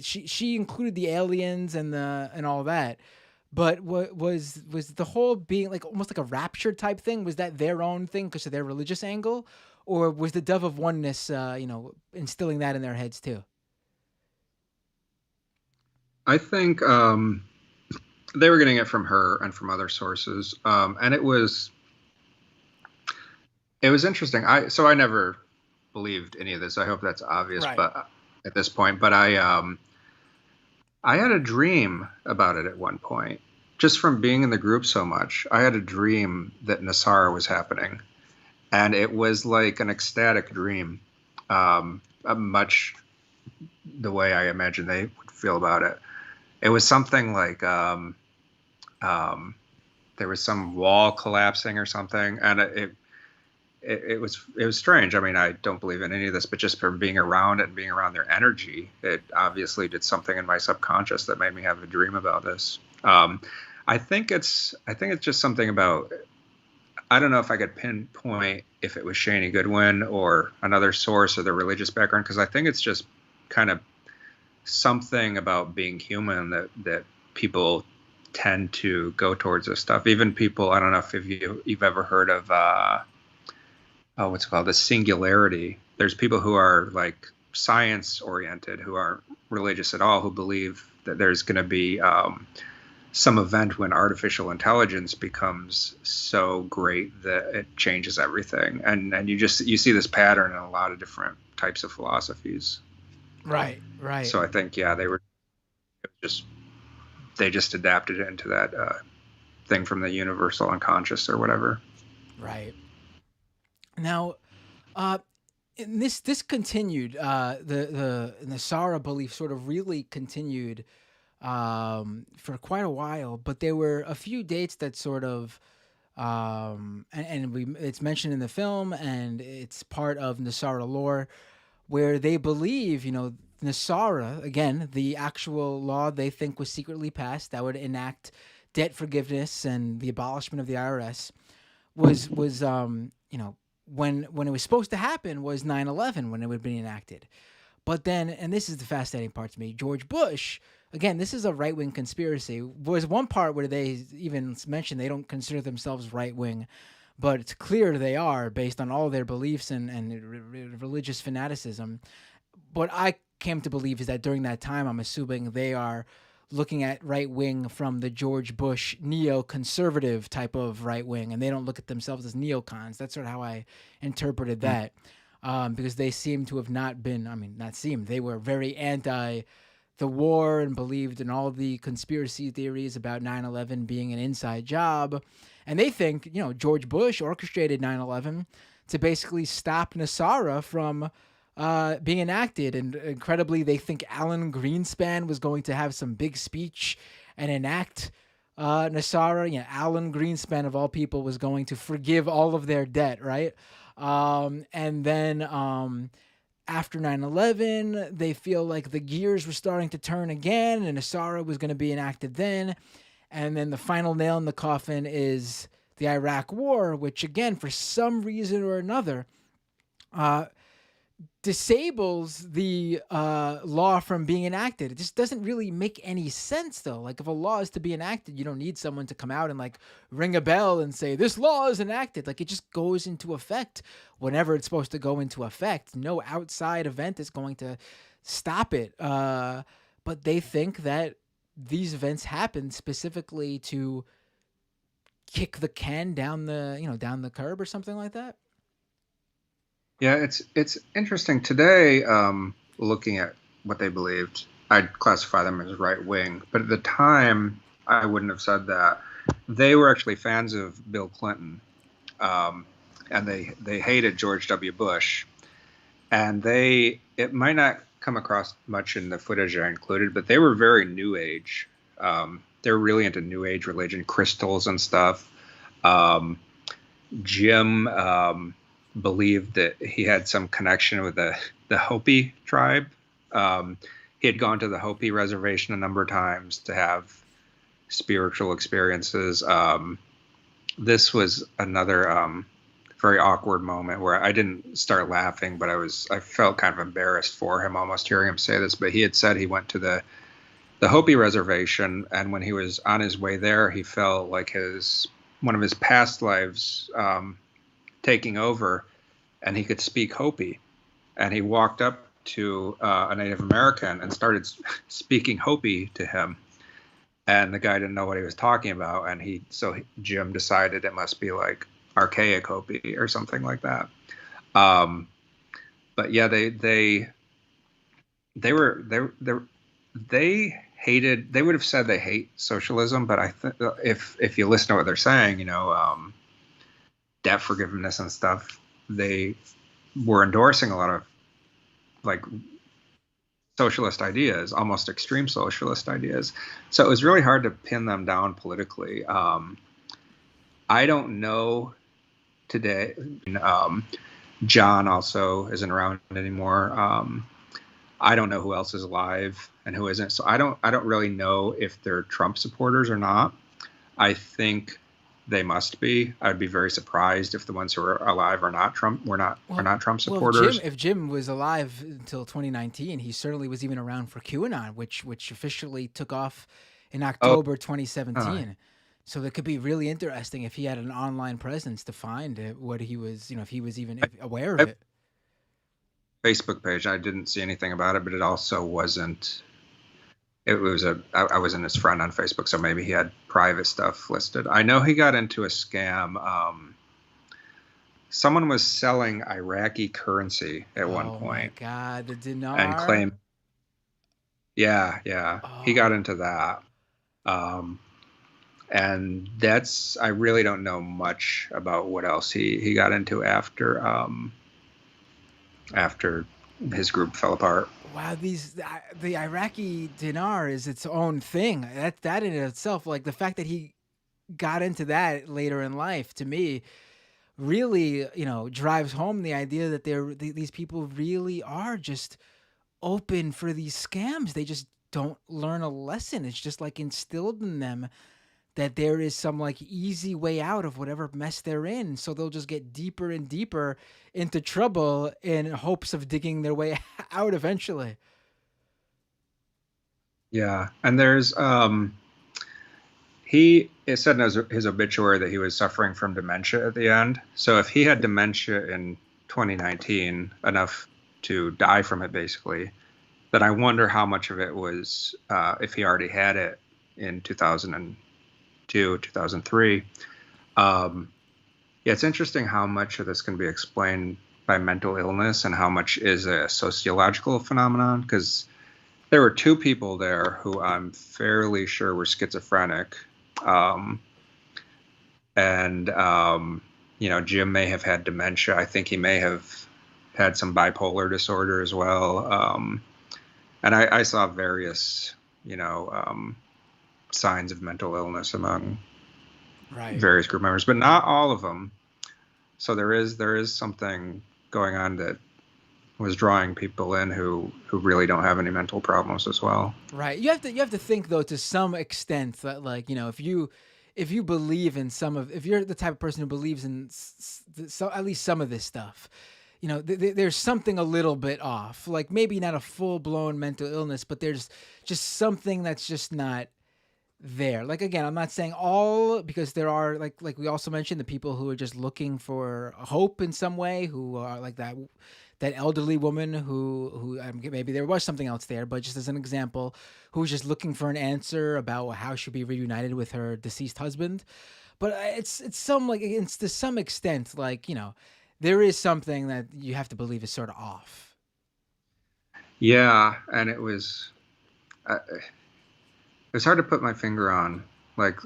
she included the aliens and all that. But what was the whole being like almost like a rapture type thing? Was that their own thing because of their religious angle, or was the Dove of Oneness, instilling that in their heads too? I think they were getting it from her and from other sources, and it was interesting. I never believed any of this. I hope that's obvious, Right. but at this point, but I had a dream about it at one point, just from being in the group so much. I had a dream that NESARA was happening, and it was like an ecstatic dream, much the way I imagine they would feel about it. It was something like um, there was some wall collapsing or something, and it was strange. I mean, I don't believe in any of this, but just from being around it and being around their energy, it obviously did something in my subconscious that made me have a dream about this. I think it's just something about. I don't know if I could pinpoint if it was Shani Goodwin or another source or the religious background, because I think it's just kind of something about being human that people tend to go towards this stuff. Even people, I don't know if you've ever heard of what's it called, the singularity. There's people who are like science oriented, who aren't religious at all, who believe that there's going to be some event when artificial intelligence becomes so great that it changes everything. And you see this pattern in a lot of different types of philosophies. Right. Right. So I think, yeah, just they just adapted it into that thing from the universal unconscious or whatever. Right. Now, uh, and this continued. The Nasara belief sort of really continued for quite a while, but there were a few dates that sort of and it's mentioned in the film, and it's part of Nasara lore, where they believe, Nasara, again, the actual law they think was secretly passed that would enact debt forgiveness and the abolishment of the IRS was when it was supposed to happen was 9/11 when it would have been enacted. But then, and this is the fascinating part to me, George Bush, again, this is a right wing conspiracy. Was one part where they even mentioned they don't consider themselves right wing, but it's clear they are based on all their beliefs and religious fanaticism. What I came to believe is that during that time, I'm assuming they are looking at right wing from the George Bush neoconservative type of right wing, and they don't look at themselves as neocons. That's sort of how I interpreted that, because they seem to have not been. I mean, not seemed. They were very anti the war and believed in all the conspiracy theories about 9/11 being an inside job. And they think, George Bush orchestrated 9/11 to basically stop NESARA from being enacted. And incredibly, they think Alan Greenspan was going to have some big speech and enact NESARA. Alan Greenspan, of all people, was going to forgive all of their debt, right? And then after 9/11, they feel like the gears were starting to turn again, and NESARA was going to be enacted then. And then the final nail in the coffin is the Iraq War, which, again, for some reason or another, disables the law from being enacted. It just doesn't really make any sense, though. Like, if a law is to be enacted, you don't need someone to come out and like ring a bell and say this law is enacted. Like, it just goes into effect whenever it's supposed to go into effect. No outside event is going to stop it. But they think that these events happen specifically to kick the can down the curb or something like that. Yeah, it's interesting today. Looking at what they believed, I'd classify them as right wing, but at the time, I wouldn't have said that. They were actually fans of Bill Clinton, and they hated George W. Bush, and it might not come across much in the footage I included, but they were very New Age. They were really into New Age religion, crystals and stuff. Jim believed that he had some connection with the Hopi tribe. He had gone to the Hopi reservation a number of times to have spiritual experiences. This was another very awkward moment where I didn't start laughing, but I felt kind of embarrassed for him almost hearing him say this. But he had said he went to the Hopi reservation, and when he was on his way there, he felt like one of his past lives taking over, and he could speak Hopi. And he walked up to a Native American and started speaking Hopi to him. And the guy didn't know what he was talking about, and so Jim decided it must be like archaic Hopi or something like that. But yeah, they hated. They would have said they hate socialism, but I think if you listen to what they're saying, debt forgiveness and stuff, they were endorsing a lot of like socialist ideas, almost extreme socialist ideas. So it was really hard to pin them down politically. I don't know today. John also isn't around anymore. I don't know who else is alive and who isn't. So I don't really know if they're Trump supporters or not. I think they must be. I'd be very surprised if the ones who are alive are not Trump. Are not Trump supporters. Well, if Jim was alive until 2019, he certainly was even around for QAnon, which officially took off in October 2017. So it could be really interesting if he had an online presence to find what he was, if he was even aware of it. Facebook page. I didn't see anything about it, but it also wasn't. It was I wasn't his friend on Facebook, so maybe he had private stuff listed. I know he got into a scam. Someone was selling Iraqi currency at one point. Oh my God, the dinar. And claimed. Yeah. Oh. He got into that. And I really don't know much about what else he got into after his group fell apart. Wow, the Iraqi dinar is its own thing. That in itself, like the fact that he got into that later in life, to me, really, drives home the idea that these people really are just open for these scams. They just don't learn a lesson. It's just like instilled in them that there is some like easy way out of whatever mess they're in. So they'll just get deeper and deeper into trouble in hopes of digging their way out eventually. Yeah. And there's, it said in his obituary that he was suffering from dementia at the end. So if he had dementia in 2019, enough to die from it basically, then I wonder how much of it was, if he already had it in 2002, 2003. Yeah, it's interesting how much of this can be explained by mental illness and how much is a sociological phenomenon, because there were two people there who I'm fairly sure were schizophrenic. Jim may have had dementia. I think he may have had some bipolar disorder as well. And I saw various, signs of mental illness among various group members, but not all of them. So there is something going on that was drawing people in who really don't have any mental problems as well. Right. You have to think though, to some extent, that if you believe in if you're the type of person who believes in at least some of this stuff, there's something a little bit off. Like maybe not a full blown mental illness, but there's just something that's just not there. Like again, I'm not saying all, because there are like we also mentioned the people who are just looking for hope in some way, who are like that elderly woman who maybe there was something else there, but just as an example, who was just looking for an answer about how she'll be reunited with her deceased husband. But it's to some extent, like, there is something that you have to believe is sort of off. Yeah, and it was hard to put my finger on. Like,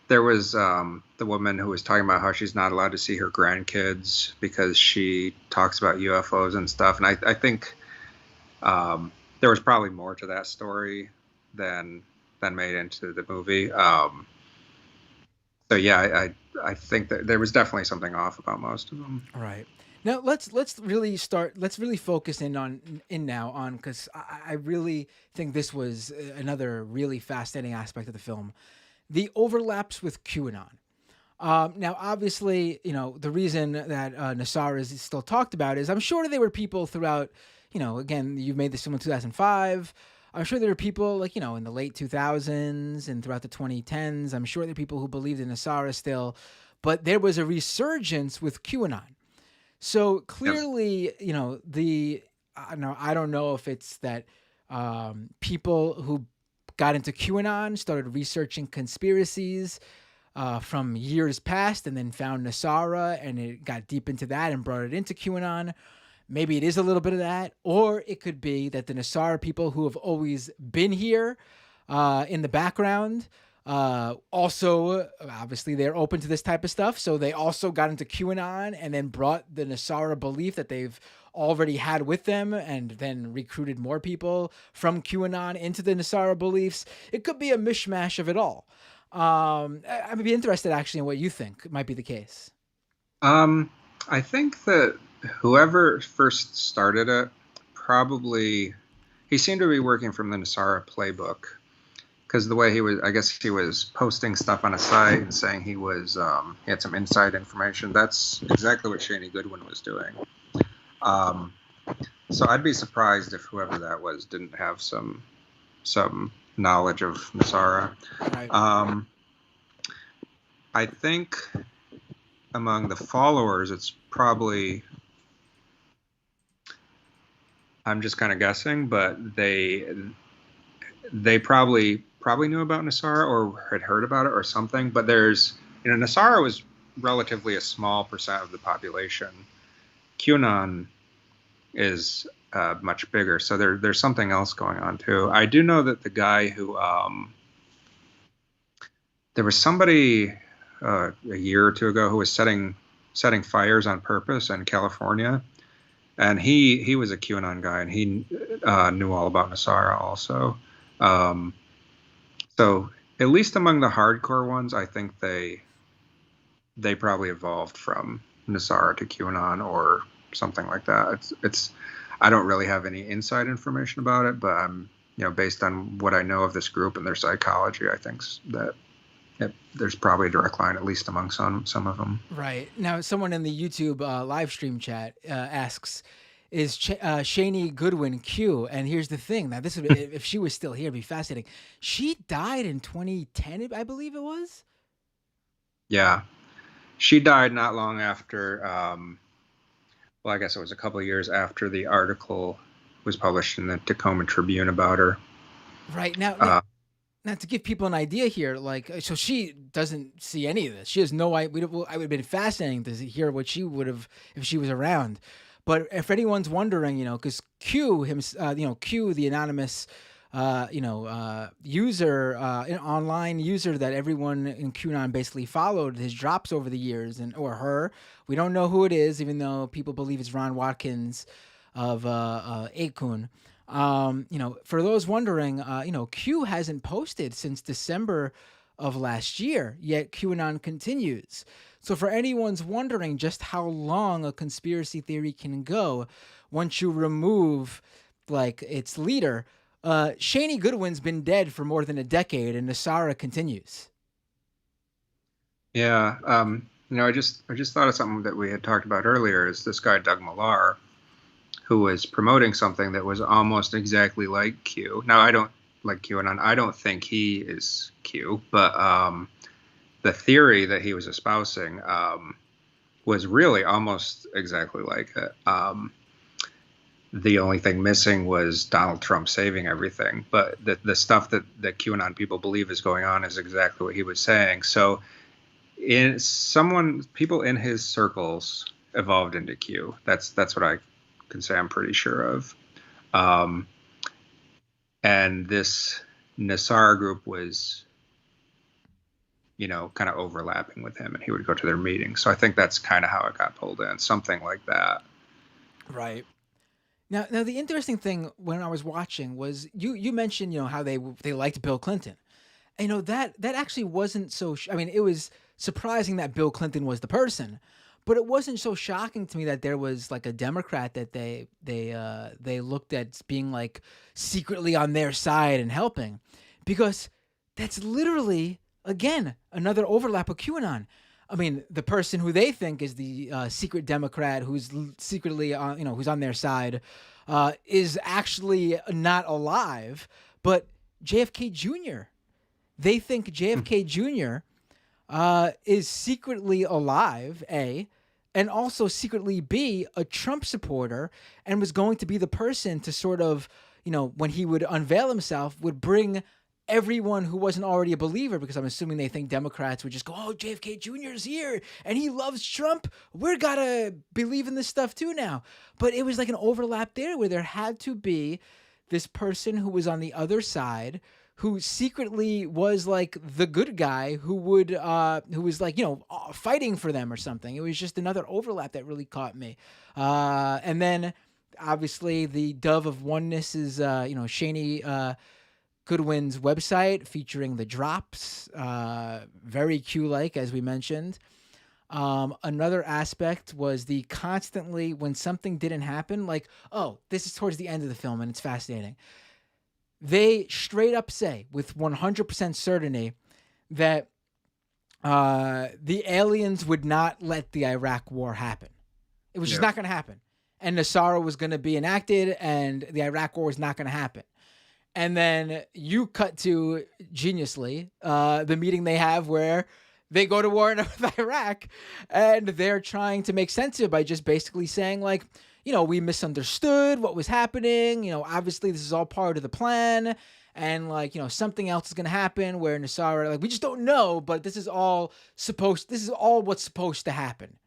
there was the woman who was talking about how she's not allowed to see her grandkids because she talks about UFOs and stuff. And I think there was probably more to that story than made into the movie. So yeah, I think that there was definitely something off about most of them. Right. Now let's really start. Let's really focus in now on, because I really think this was another really fascinating aspect of the film, the overlaps with QAnon. Now, obviously, the reason that NESARA is still talked about is I'm sure there were people throughout, again, you've made this film in 2005. I'm sure there were people like, in the late 2000s and throughout the 2010s. I'm sure there are people who believed in NESARA still, but there was a resurgence with QAnon. So Yep. clearly, I don't know if it's that people who got into QAnon started researching conspiracies from years past and then found NESARA and it got deep into that and brought it into QAnon. Maybe it is a little bit of that, or it could be that the NESARA people who have always been here in the background also, obviously, they're open to this type of stuff. So they also got into QAnon and then brought the NESARA belief that they've already had with them and then recruited more people from QAnon into the NESARA beliefs. It could be a mishmash of it all. I'd be interested actually in what you think might be the case. Um, I think that whoever first started it probably he seemed to be working from the Nasara playbook because the way he was, I guess he was posting stuff on a site and saying he had some inside information. That's exactly what Shaney Goodwin was doing. Um, so I'd be surprised if whoever that was didn't have some knowledge of Nasara. Right. Um, I think among the followers, it's probably I'm just kind of guessing, but they probably knew about Nasara or had heard about it or something. But Nasara was relatively a small percent of the population. QAnon is much bigger, so there's something else going on too. I do know that the guy who there was somebody a year or two ago who was setting fires on purpose in California, and he was a QAnon guy, and he knew all about NESARA also. Um, so at least among the hardcore ones, I think they probably evolved from NESARA to QAnon or something like that. It's I don't really have any inside information about it, but I'm based on what I know of this group and their psychology, I think that there's probably a direct line, at least among some of them. Right. Now, someone in the YouTube live stream chat asks, is Shaney Goodwin Q? And here's the thing. Now, this would if she was still here, it'd be fascinating. She died in 2010, I believe it was. Yeah, she died not long after. Well, I guess it was a couple of years after the article was published in the Tacoma Tribune about her. Right. Now, now to give people an idea here, like, so she doesn't see any of this. She has no idea. I would have been fascinating to hear what she would have if she was around. But if anyone's wondering, because Q, Q, the anonymous, user, an online user that everyone in QAnon basically followed his drops over the years, or her. We don't know who it is, even though people believe it's Ron Watkins of Akun. For those wondering, Q hasn't posted since December of last year, yet QAnon continues. So for anyone's wondering just how long a conspiracy theory can go, once you remove like its leader, Shaney Goodwin's been dead for more than a decade, and NESARA continues. Yeah, I just thought of something that we had talked about earlier. Is this guy Doug Milar, who was promoting something that was almost exactly like Q. Now, I don't like QAnon. I don't think he is Q, but the theory that he was espousing was really almost exactly like it. The only thing missing was Donald Trump saving everything. But the stuff that QAnon people believe is going on is exactly what he was saying. So people in his circles evolved into Q. That's what I can say I'm pretty sure of. And this NESARA group was, kind of overlapping with him, and he would go to their meetings. So I think that's kind of how it got pulled in, something like that. Right. Now, the interesting thing when I was watching was you mentioned how they liked Bill Clinton. And, that actually wasn't so. I mean, it was surprising that Bill Clinton was the person. But it wasn't so shocking to me that there was like a Democrat that they looked at being like secretly on their side and helping, because that's literally again another overlap with QAnon. I mean, the person who they think is the secret Democrat who's secretly on, who's on their side, is actually not alive, but JFK Jr. They think JFK Jr. Is secretly alive, A, and also secretly B, a Trump supporter, and was going to be the person to sort of, when he would unveil himself, would bring everyone who wasn't already a believer, because I'm assuming they think Democrats would just go, oh, JFK Jr. is here and he loves Trump. We're gotta believe in this stuff too now. But it was like an overlap there where there had to be this person who was on the other side who secretly was like the good guy who was like, fighting for them or something. It was just another overlap that really caught me. And then obviously the dove of oneness is, Shaney, Goodwin's website featuring the drops, very Q-like, as we mentioned. Another aspect was the constantly, when something didn't happen, like, oh, this is towards the end of the film and it's fascinating. They straight up say with 100% certainty that the aliens would not let the Iraq war happen. It was just not going to happen. And NESARA was going to be enacted and the Iraq war was not going to happen. And then you cut to, geniusly, the meeting they have where they go to war with Iraq, and they're trying to make sense of it by just basically saying, like, we misunderstood what was happening. Obviously this is all part of the plan. And, like, something else is going to happen where NESARA, like, we just don't know, but this is all what's supposed to happen.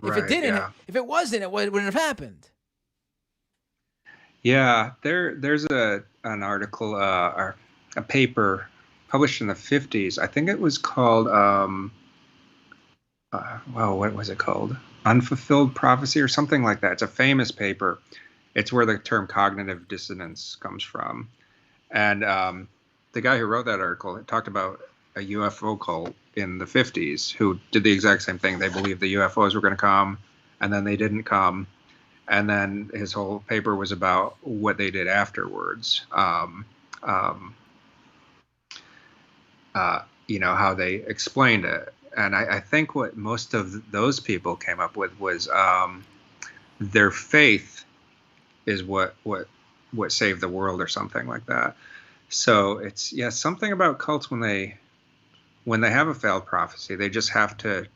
If it didn't, if it wasn't, it wouldn't have happened. Yeah, there's an article, or a paper published in the 50s. I think it was called, what was it called? Unfulfilled Prophecy or something like that. It's a famous paper. It's where the term cognitive dissonance comes from. And the guy who wrote that article talked about a UFO cult in the 50s who did the exact same thing. They believed the UFOs were going to come, and then they didn't come. And then his whole paper was about what they did afterwards. How they explained it. And I think what most of those people came up with was their faith is what saved the world or something like that. So it's, something about cults when they have a failed prophecy, they just have to,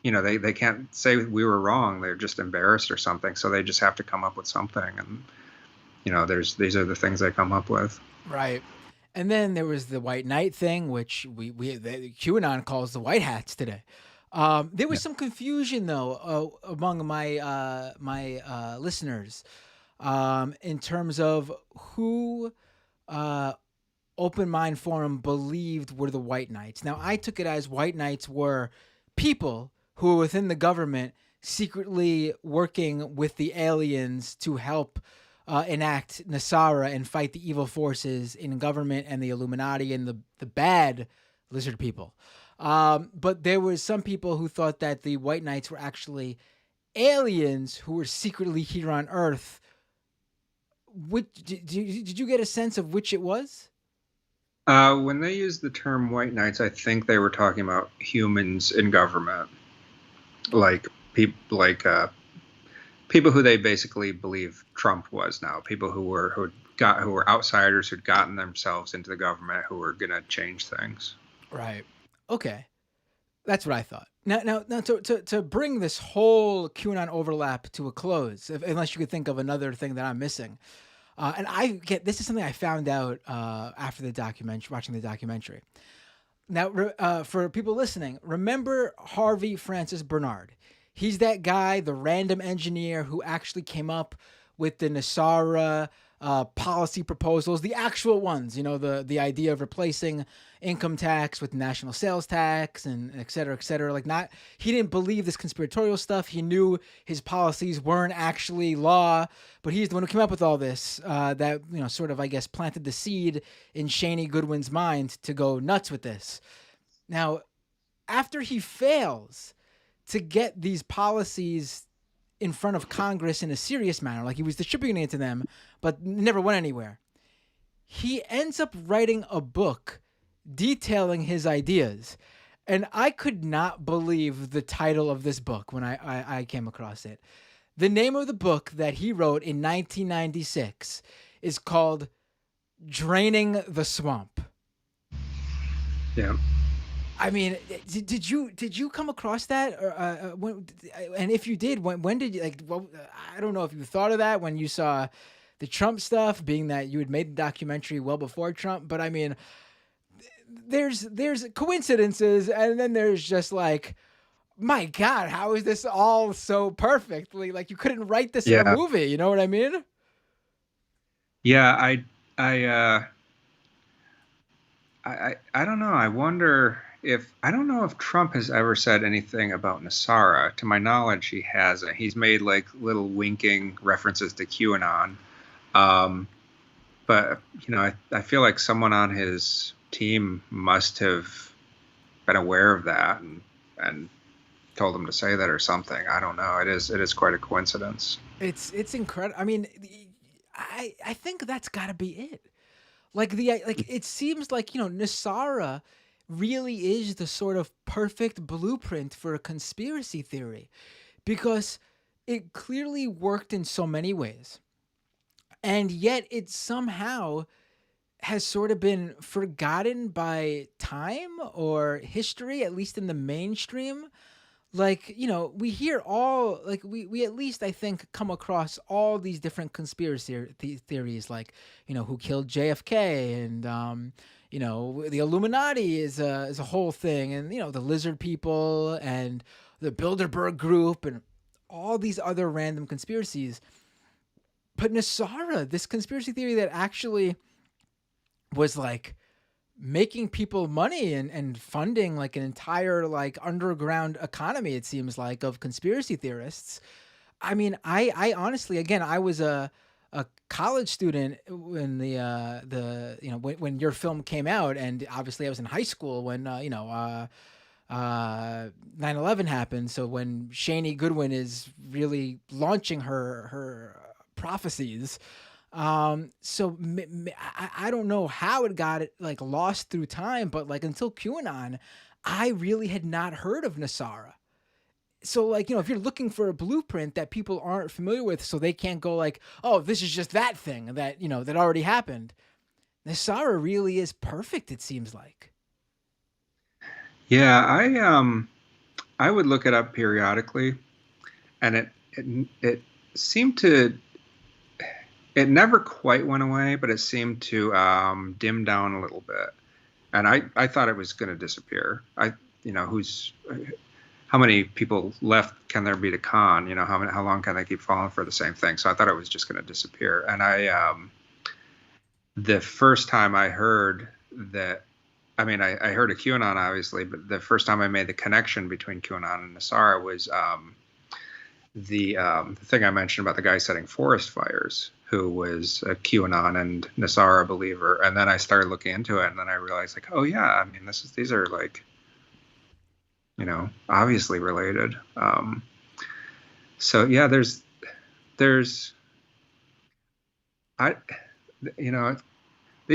they can't say we were wrong. They're just embarrassed or something. So they just have to come up with something. And, these are the things they come up with. Right. And then there was the White Knight thing, which the QAnon calls the White Hats today. There was some confusion though among my listeners in terms of who Open Mind Forum believed were the White Knights. Now, I took it as White Knights were people who were within the government secretly working with the aliens to help enact NESARA and fight the evil forces in government and the Illuminati and the bad lizard people. But there was some people who thought that the White Knights were actually aliens who were secretly here on Earth. Did you get a sense of which it was? When they used the term White Knights, I think they were talking about humans in government, like people who they basically believe Trump was now, people who were outsiders who'd gotten themselves into the government who were going to change things. Right. Okay. That's what I thought. Now, to bring this whole QAnon overlap to a close, unless you could think of another thing that I'm missing, and this is something I found out after the documentary, watching the documentary. Now, for people listening, remember Harvey Francis Bernard. He's that guy, the random engineer who actually came up with the NESARA policy proposals, the actual ones, the idea of replacing income tax with national sales tax and et cetera, et cetera. He didn't believe this conspiratorial stuff. He knew his policies weren't actually law, but he's the one who came up with all this, that, sort of, I guess, planted the seed in Shaney Goodwin's mind to go nuts with this. Now, after he fails to get these policies in front of Congress in a serious manner, like he was distributing it to them, but never went anywhere, he ends up writing a book detailing his ideas. And I could not believe the title of this book when I came across it. The name of the book that he wrote in 1996 is called Draining the Swamp. Yeah. I mean, did you come across that? Or, and if you did, when did you, like? Well, I don't know if you thought of that when you saw the Trump stuff, being that you had made the documentary well before Trump. But I mean, there's coincidences, and then there's just like, my God, how is this all so perfectly? Like, you couldn't write this in a Yeah. movie. You know what I mean? Yeah. I don't know. I wonder if I don't know if Trump has ever said anything about NESARA. To my knowledge, he hasn't. He's made like little winking references to QAnon. Um, but I feel like someone on his team must have been aware of that and told him to say that or something. I don't know. It is quite a coincidence. It's incredible. I mean, I think that's got to be it. Like it seems like, NESARA really is the sort of perfect blueprint for a conspiracy theory, because it clearly worked in so many ways. And yet it somehow has sort of been forgotten by time or history, at least in the mainstream. Like, we hear all, like, we at least, I think, come across all these different conspiracy theories, like, who killed JFK, and the Illuminati is a whole thing, and the lizard people and the Bilderberg group and all these other random conspiracies. But NESARA, this conspiracy theory that actually was like making people money and funding like an entire like underground economy, it seems like, of conspiracy theorists. I mean, I honestly, again, I was a college student when when your film came out, and obviously I was in high school when 9/11 happened. So when Shani Goodwin is really launching her prophecies. So I don't know how it got like lost through time, but like until QAnon, I really had not heard of NESARA. So like, if you're looking for a blueprint that people aren't familiar with, so they can't go like, oh, this is just that thing that, that already happened. NESARA really is perfect, it seems like. Yeah, I would look it up periodically, and it seemed to it never quite went away, but it seemed to dim down a little bit. And I thought it was going to disappear. How many people left can there be to con? How long can they keep falling for the same thing? So I thought it was just going to disappear. And the first time I heard that, I mean, I heard of QAnon obviously, but the first time I made the connection between QAnon and NESARA was the thing I mentioned about the guy setting forest fires, who was a QAnon and NESARA believer. And then I started looking into it, and then I realized, like, oh yeah, I mean, these are like, obviously related. So yeah, these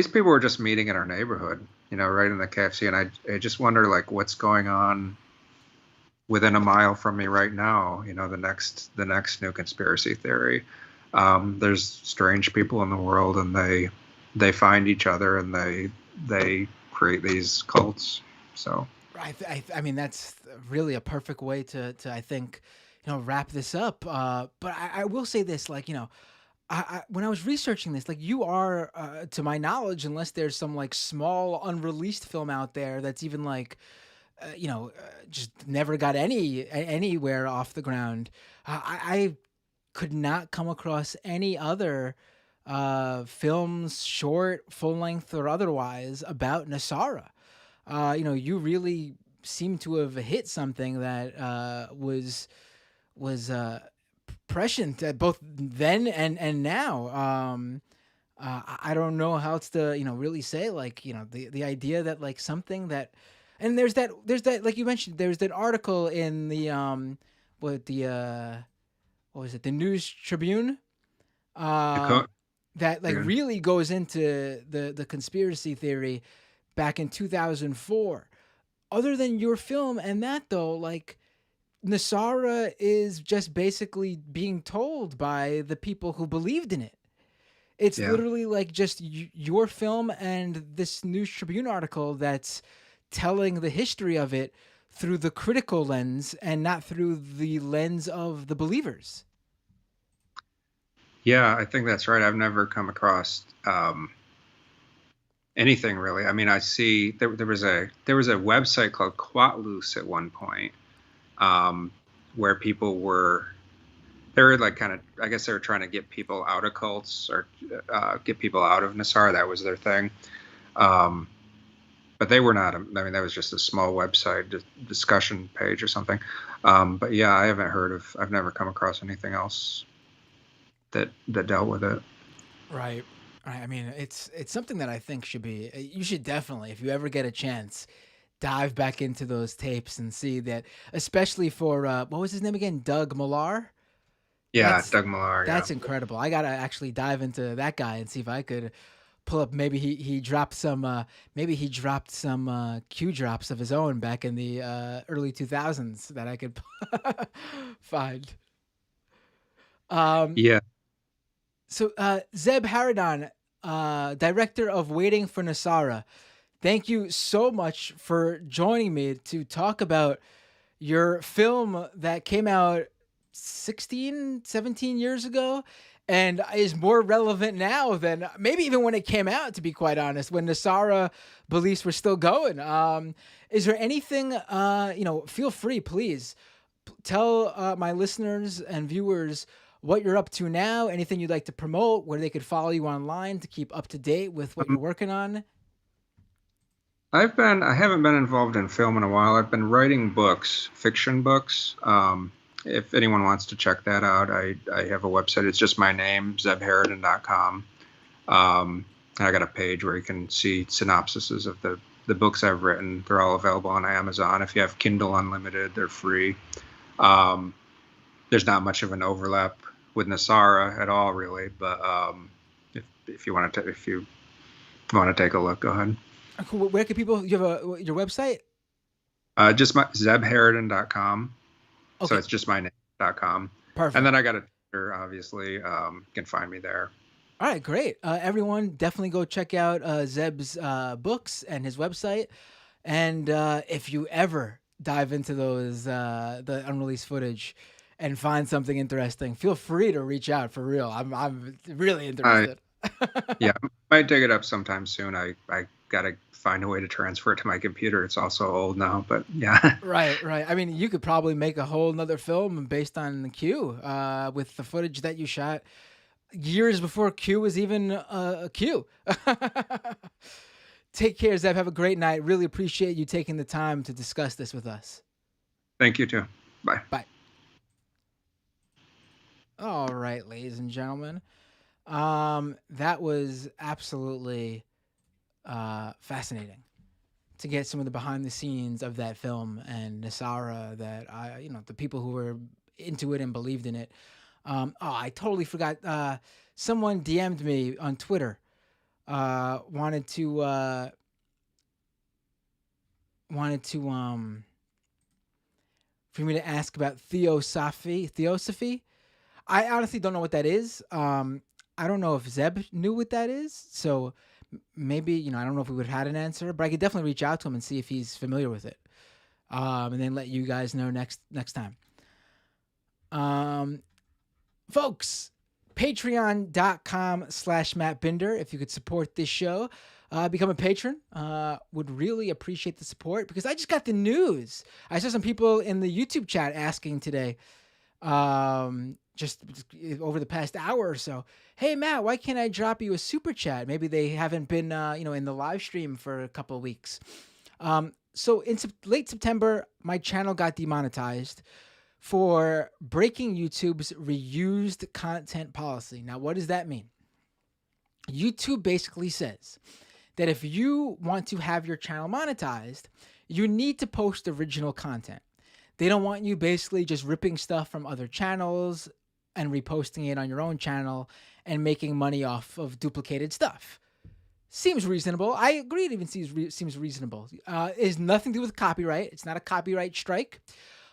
people were just meeting in our neighborhood, right in the KFC, and I just wonder, like, what's going on within a mile from me right now. The next new conspiracy theory. There's strange people in the world, and they find each other, and they create these cults. So I mean, that's really a perfect way to I think, wrap this up. But I will say this, like, when I was researching this, like, you are, to my knowledge, unless there's some like small unreleased film out there that's even like, just never got anywhere off the ground. I could not come across any other films, short, full length, or otherwise, about NESARA. You really seem to have hit something that was prescient both then and now. I don't know how else to really say, like, the idea that like something that, And there's that like you mentioned, there's that article in the what was it, the News Tribune, The uh, co- that like Tribune. really goes into the conspiracy theory back in 2004. Other than your film and that though, like Nasara is just basically being told by the people who believed in it. It's Yeah. literally like just your film and this News Tribune article that's telling the history of it through the critical lens and not through the lens of the believers. Yeah, I think that's right. I've never come across anything really. I mean, I see there was a website called Quatloose at one point, um, where people were like kind of, I guess they were trying to get people out of cults or get people out of Nasara. That was their thing. Um, but they were not. I mean, that was just a small website discussion page or something. But yeah, I've never come across anything else that dealt with it. Right. I mean, it's something that I think should be. You should definitely, if you ever get a chance, dive back into those tapes and see that, especially for what was his name again, Doug Milar. Yeah, That's Doug Milar. Yeah. that's incredible. I gotta actually dive into that guy and see if I could pull up. Maybe he dropped some. Maybe he dropped some Q drops of his own back in the early 2000s that I could find. Um, Yeah. so Zeb Haradon, director of Waiting for Nasara, thank you so much for joining me to talk about your film that came out 16, 17 years ago and is more relevant now than maybe even when it came out, to be quite honest, when Nasara beliefs were still going. Is there anything, feel free, please tell my listeners and viewers what you're up to now, anything you'd like to promote, where they could follow you online to keep up to date with what Um, you're working on. I haven't been involved in film in a while. I've been writing books, fiction books. If anyone wants to check that out, I have a website. It's just my name, zebharadon.com. And I got a page where you can see synopsises of the books I've written. They're all available on Amazon. If you have Kindle Unlimited, they're free. Um, there's not much of an overlap with Nasara at all, really. But if you want to take a look, go ahead. Cool. Where can people? You have your website? Just my zebharadon.com. So Okay, it's just my name.com. And perfect. then I got a Twitter, obviously. You can find me there. All right, great. Everyone, definitely go check out Zeb's books and his website. And if you ever dive into the unreleased footage and find something interesting, feel free to reach out for real. I'm really I interested. Yeah, I might dig it up sometime soon. I gotta find a way to transfer it to my computer. It's also old now, but yeah. Right, right. I mean, you could probably make a whole nother film based on the Q, with the footage that you shot years before Q was even a Q. Take care, Zeb. Have a great night. Really appreciate you taking the time to discuss this with us. Thank you too. Bye. Bye. All right, ladies and gentlemen. That was absolutely fascinating to get some of the behind the scenes of that film and Nasara, that the people who were into it and believed in it. I totally forgot. Someone DM'd me on Twitter. Wanted to for me to ask about theosophy. Theosophy. I honestly don't know what that is. I don't know if Zeb knew what that is. So maybe, I don't know if we would have had an answer, but I could definitely reach out to him and see if he's familiar with it. And then let you guys know next time. Folks, patreon.com/Matt Binder. If you could support this show, become a patron. Would really appreciate the support, because I just got the news. I saw some people in the YouTube chat asking today, just over the past hour or so, hey Matt, why can't I drop you a super chat? Maybe they haven't been in the live stream for a couple of weeks. So in late September, my channel got demonetized for breaking YouTube's reused content policy. Now, what does that mean? YouTube basically says that if you want to have your channel monetized, you need to post original content. They don't want you basically just ripping stuff from other channels and reposting it on your own channel and making money off of duplicated stuff. Seems reasonable. I agree. It even seems reasonable. It has nothing to do with copyright. It's not a copyright strike.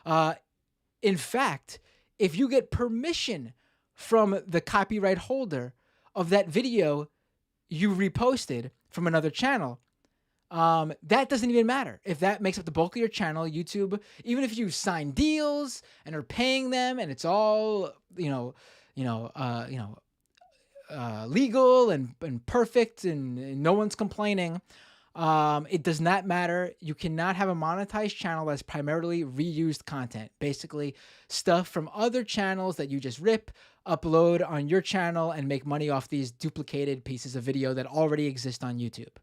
In fact, if you get permission from the copyright holder of that video you reposted from another channel, that doesn't even matter. If that makes up the bulk of your channel, YouTube, even if you sign deals and are paying them and it's all, legal and perfect and no one's complaining, it does not matter. You cannot have a monetized channel that's primarily reused content. Basically, stuff from other channels that you just rip, upload on your channel, and make money off these duplicated pieces of video that already exist on YouTube.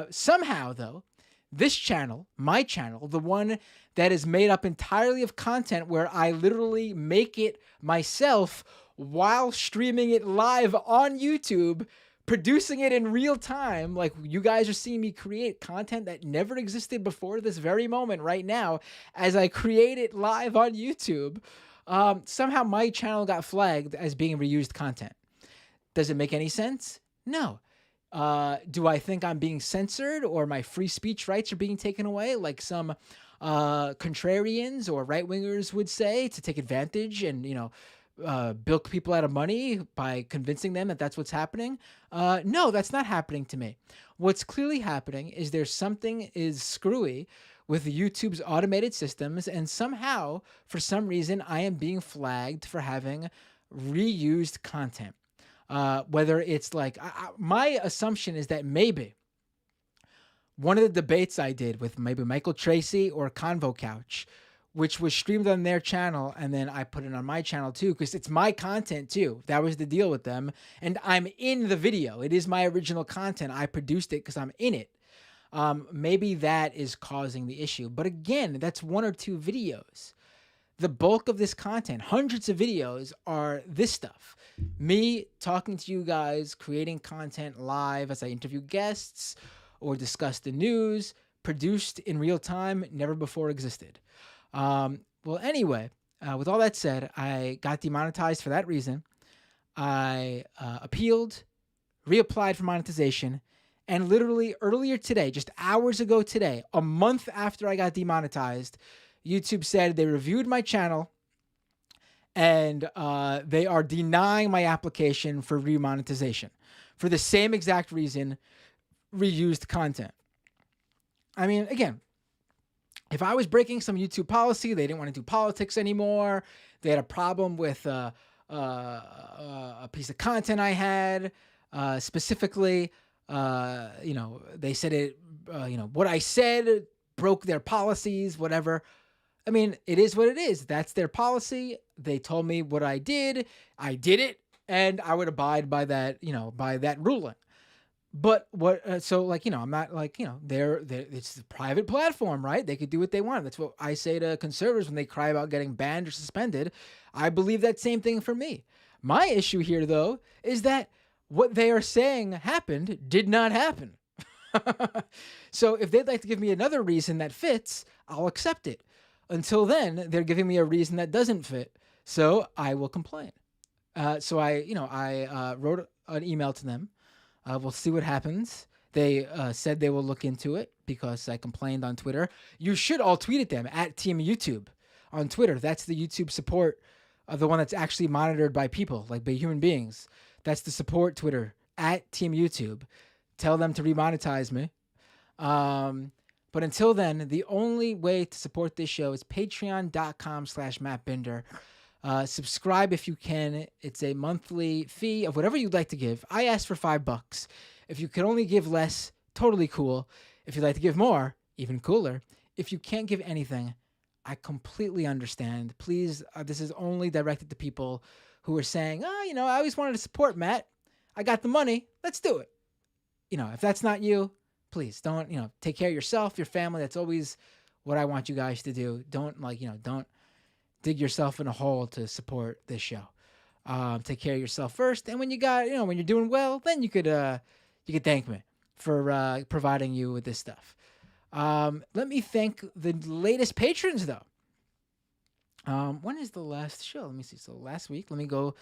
Somehow, though, this channel, my channel, the one that is made up entirely of content where I literally make it myself while streaming it live on YouTube, producing it in real time, like you guys are seeing me create content that never existed before this very moment right now as I create it live on YouTube. Somehow my channel got flagged as being reused content. Does it make any sense? No. Do I think I'm being censored or my free speech rights are being taken away like some contrarians or right-wingers would say, to take advantage and, bilk people out of money by convincing them that that's what's happening? No, that's not happening to me. What's clearly happening is there's something is screwy with YouTube's automated systems, and somehow, for some reason, I am being flagged for having reused content. Whether it's like, my assumption is that maybe one of the debates I did with maybe Michael Tracy or Convo Couch, which was streamed on their channel, and then I put it on my channel too, because it's my content too. That was the deal with them. And I'm in the video. It is my original content. I produced it because I'm in it. Maybe that is causing the issue. But again, that's one or two videos. The bulk of this content, hundreds of videos, are this stuff. Me talking to you guys, creating content live as I interview guests or discuss the news, produced in real time, never before existed. Well, anyway, with all that said, I got demonetized for that reason. I appealed, reapplied for monetization, and literally earlier today, just hours ago today, a month after I got demonetized, YouTube said they reviewed my channel and they are denying my application for remonetization for the same exact reason, reused content. I mean, again, if I was breaking some YouTube policy, they didn't want to do politics anymore, they had a problem with a piece of content I had, specifically, they said it, what I said broke their policies, whatever. I mean, it is what it is. That's their policy. They told me what I did it, and I would abide by that, by that ruling. But I'm not like, they're it's a private platform, right? They could do what they want. That's what I say to conservatives when they cry about getting banned or suspended. I believe that same thing for me. My issue here, though, is that what they are saying happened did not happen. So if they'd like to give me another reason that fits, I'll accept it. Until then, they're giving me a reason that doesn't fit, so I will complain. So I wrote an email to them. We'll see what happens. They said they will look into it because I complained on Twitter. You should all tweet at them at Team YouTube on Twitter. That's the YouTube support, the one that's actually monitored by people, like by human beings. That's the support Twitter at Team YouTube. Tell them to remonetize me. But until then, the only way to support this show is patreon.com/MattBinder. Subscribe if you can. It's a monthly fee of whatever you'd like to give. I asked for $5. If you could only give less, totally cool. If you'd like to give more, even cooler. If you can't give anything, I completely understand. Please, this is only directed to people who are saying, I always wanted to support Matt. I got the money. Let's do it. If that's not you, please don't, take care of yourself, your family. That's always what I want you guys to do. Don't don't dig yourself in a hole to support this show. Take care of yourself first. And when you got, when you're doing well, then you could thank me for providing you with this stuff. Let me thank the latest patrons, though. When is the last show? Let me see. So last week, let me go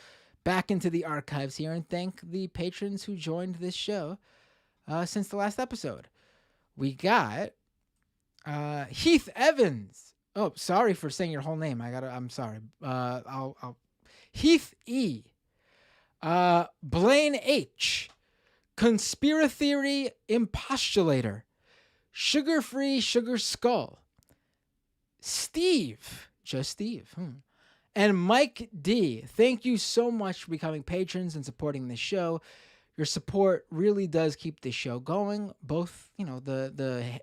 back into the archives here and thank the patrons who joined this show since the last episode. We got Heath Evans. Oh, sorry for saying your whole name. I'm sorry. I'll Heath E. Blaine H. Conspiratheory Impostulator. Sugar-free Sugar Skull. Steve. Just Steve. And Mike D. Thank you so much for becoming patrons and supporting this show. Your support really does keep this show going. Both, the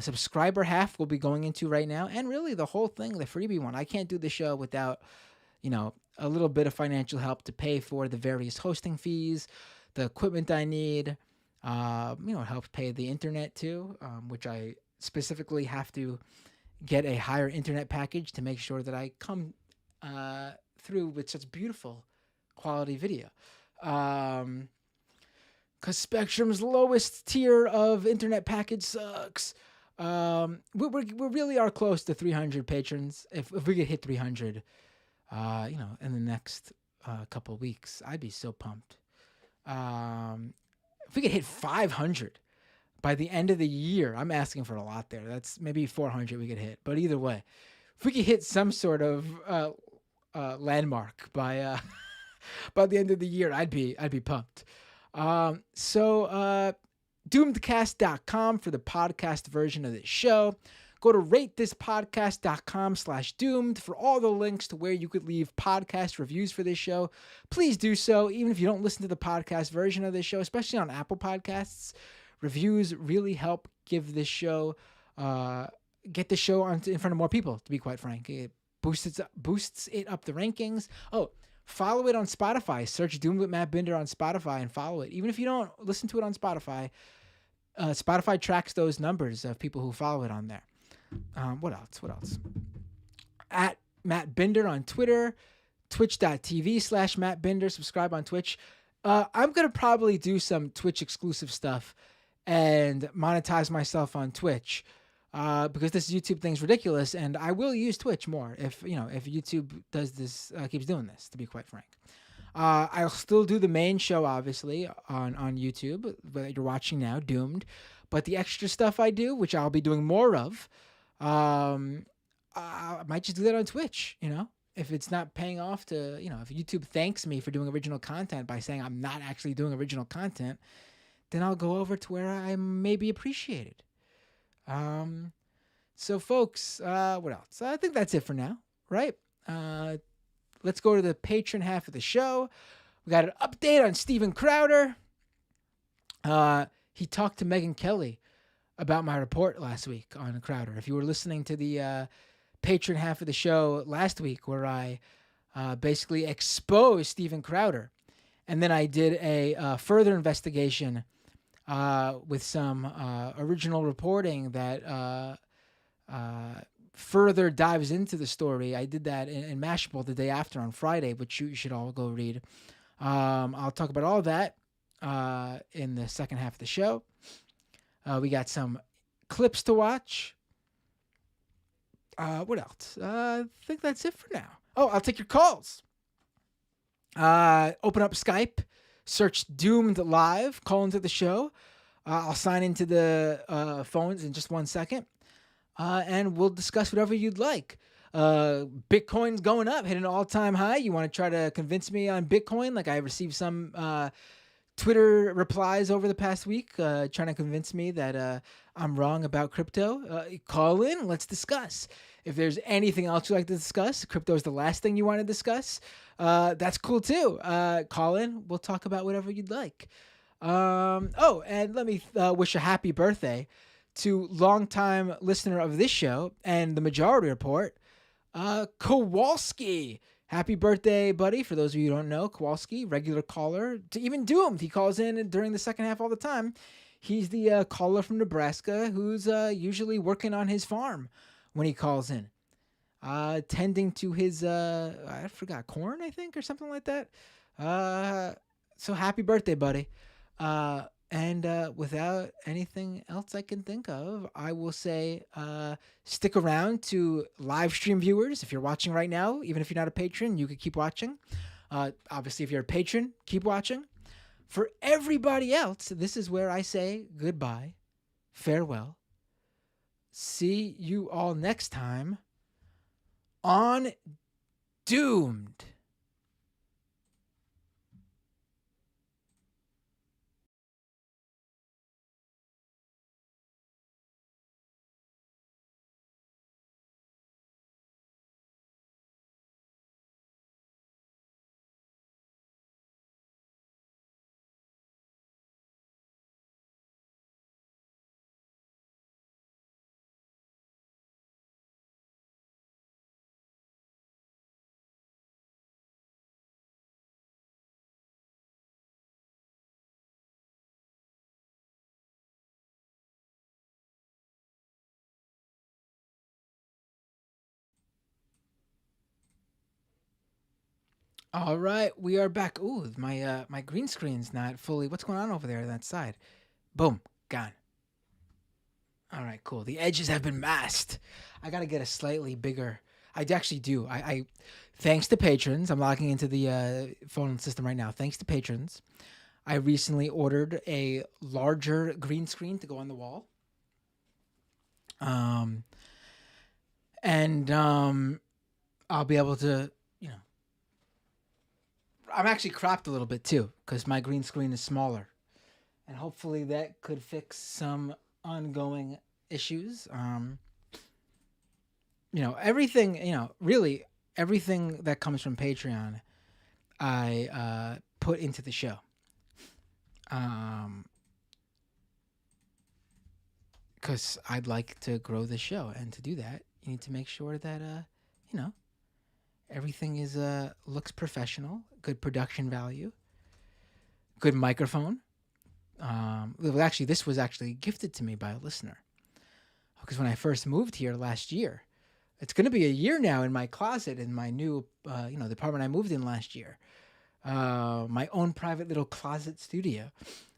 subscriber half will be going into right now, and really the whole thing, the freebie one. I can't do the show without, a little bit of financial help to pay for the various hosting fees, the equipment I need. It helps pay the internet too, which I specifically have to get a higher internet package to make sure that I come through with such beautiful quality video. Because Spectrum's lowest tier of internet package sucks. We really are close to 300 patrons. If we could hit 300, in the next couple of weeks, I'd be so pumped. If we could hit 500 by the end of the year, I'm asking for a lot there. That's maybe 400 we could hit. But either way, if we could hit some sort of landmark by the end of the year, I'd be pumped. So doomedcast.com for the podcast version of this show. Go to ratethispodcast.com/doomed for all the links to where you could leave podcast reviews for this show. Please do so, even if you don't listen to the podcast version of this show, especially on Apple Podcasts. Reviews really help give this show, get the show in front of more people, to be quite frank. It boosts it up the rankings. Oh, follow it on Spotify. Search Doomed with Matt Binder on Spotify and follow it. Even if you don't listen to it on Spotify, Spotify tracks those numbers of people who follow it on there. What else? At Matt Binder on Twitter, twitch.tv/Matt Binder. Subscribe on Twitch. I'm going to probably do some Twitch exclusive stuff and monetize myself on Twitch because this YouTube thing's ridiculous, and I will use Twitch more if YouTube does this, keeps doing this, to be quite frank. I'll still do the main show, obviously, on YouTube that you're watching now, Doomed, but the extra stuff I do, which I'll be doing more of, I might just do that on Twitch, If it's not paying off to, if YouTube thanks me for doing original content by saying I'm not actually doing original content, then I'll go over to where I may be appreciated. So folks, what else? I think that's it for now, right? Let's go to the patron half of the show. We got an update on Steven Crowder. He talked to Megyn Kelly about my report last week on Crowder. If you were listening to the patron half of the show last week, where I basically exposed Steven Crowder, and then I did a further investigation with some original reporting that further dives into the story. I did that in Mashable the day after on Friday, which you should all go read. I'll talk about all that in the second half of the show. We got some clips to watch. What else? I think that's it for now. Oh, I'll take your calls. Open up Skype, search Doomed Live, call into the show. I'll sign into the phones in just 1 second, and we'll discuss whatever you'd like. Bitcoin's going up, hitting an all-time high. You want to try to convince me on Bitcoin? Like I received some Twitter replies over the past week trying to convince me that I'm wrong about crypto. Call in. Let's discuss. If there's anything else you'd like to discuss, crypto is the last thing you want to discuss, that's cool too. Call in. We'll talk about whatever you'd like. Oh, and let me wish a happy birthday to longtime listener of this show and the Majority Report, Kowalski. Happy birthday, buddy. For those of you who don't know, Kowalski, regular caller to even Doomed. He calls in during the second half all the time. He's the caller from Nebraska who's usually working on his farm when he calls in. Tending to his, I forgot, corn, I think, or something like that. So happy birthday, buddy. And without anything else I can think of, I will say stick around to live stream viewers. If you're watching right now, even if you're not a patron, you could keep watching. Obviously, if you're a patron, keep watching. For everybody else, this is where I say goodbye, farewell. See you all next time on Doomed. All right, we are back. Ooh, my green screen's not fully. What's going on over there on that side? Boom, gone. All right, cool. The edges have been masked. I gotta get a slightly bigger. I actually do. Thanks to patrons, I'm logging into the phone system right now. Thanks to patrons, I recently ordered a larger green screen to go on the wall. And I'll be able to, I'm actually cropped a little bit too because my green screen is smaller, and hopefully that could fix some ongoing issues. Everything, really everything that comes from Patreon, I put into the show. Because I'd like to grow the show, and to do that, you need to make sure that everything is looks professional, good production value, good microphone. Actually, this was actually gifted to me by a listener. Because when I first moved here last year, it's going to be a year now in my closet in my new, the apartment I moved in last year. My own private little closet studio.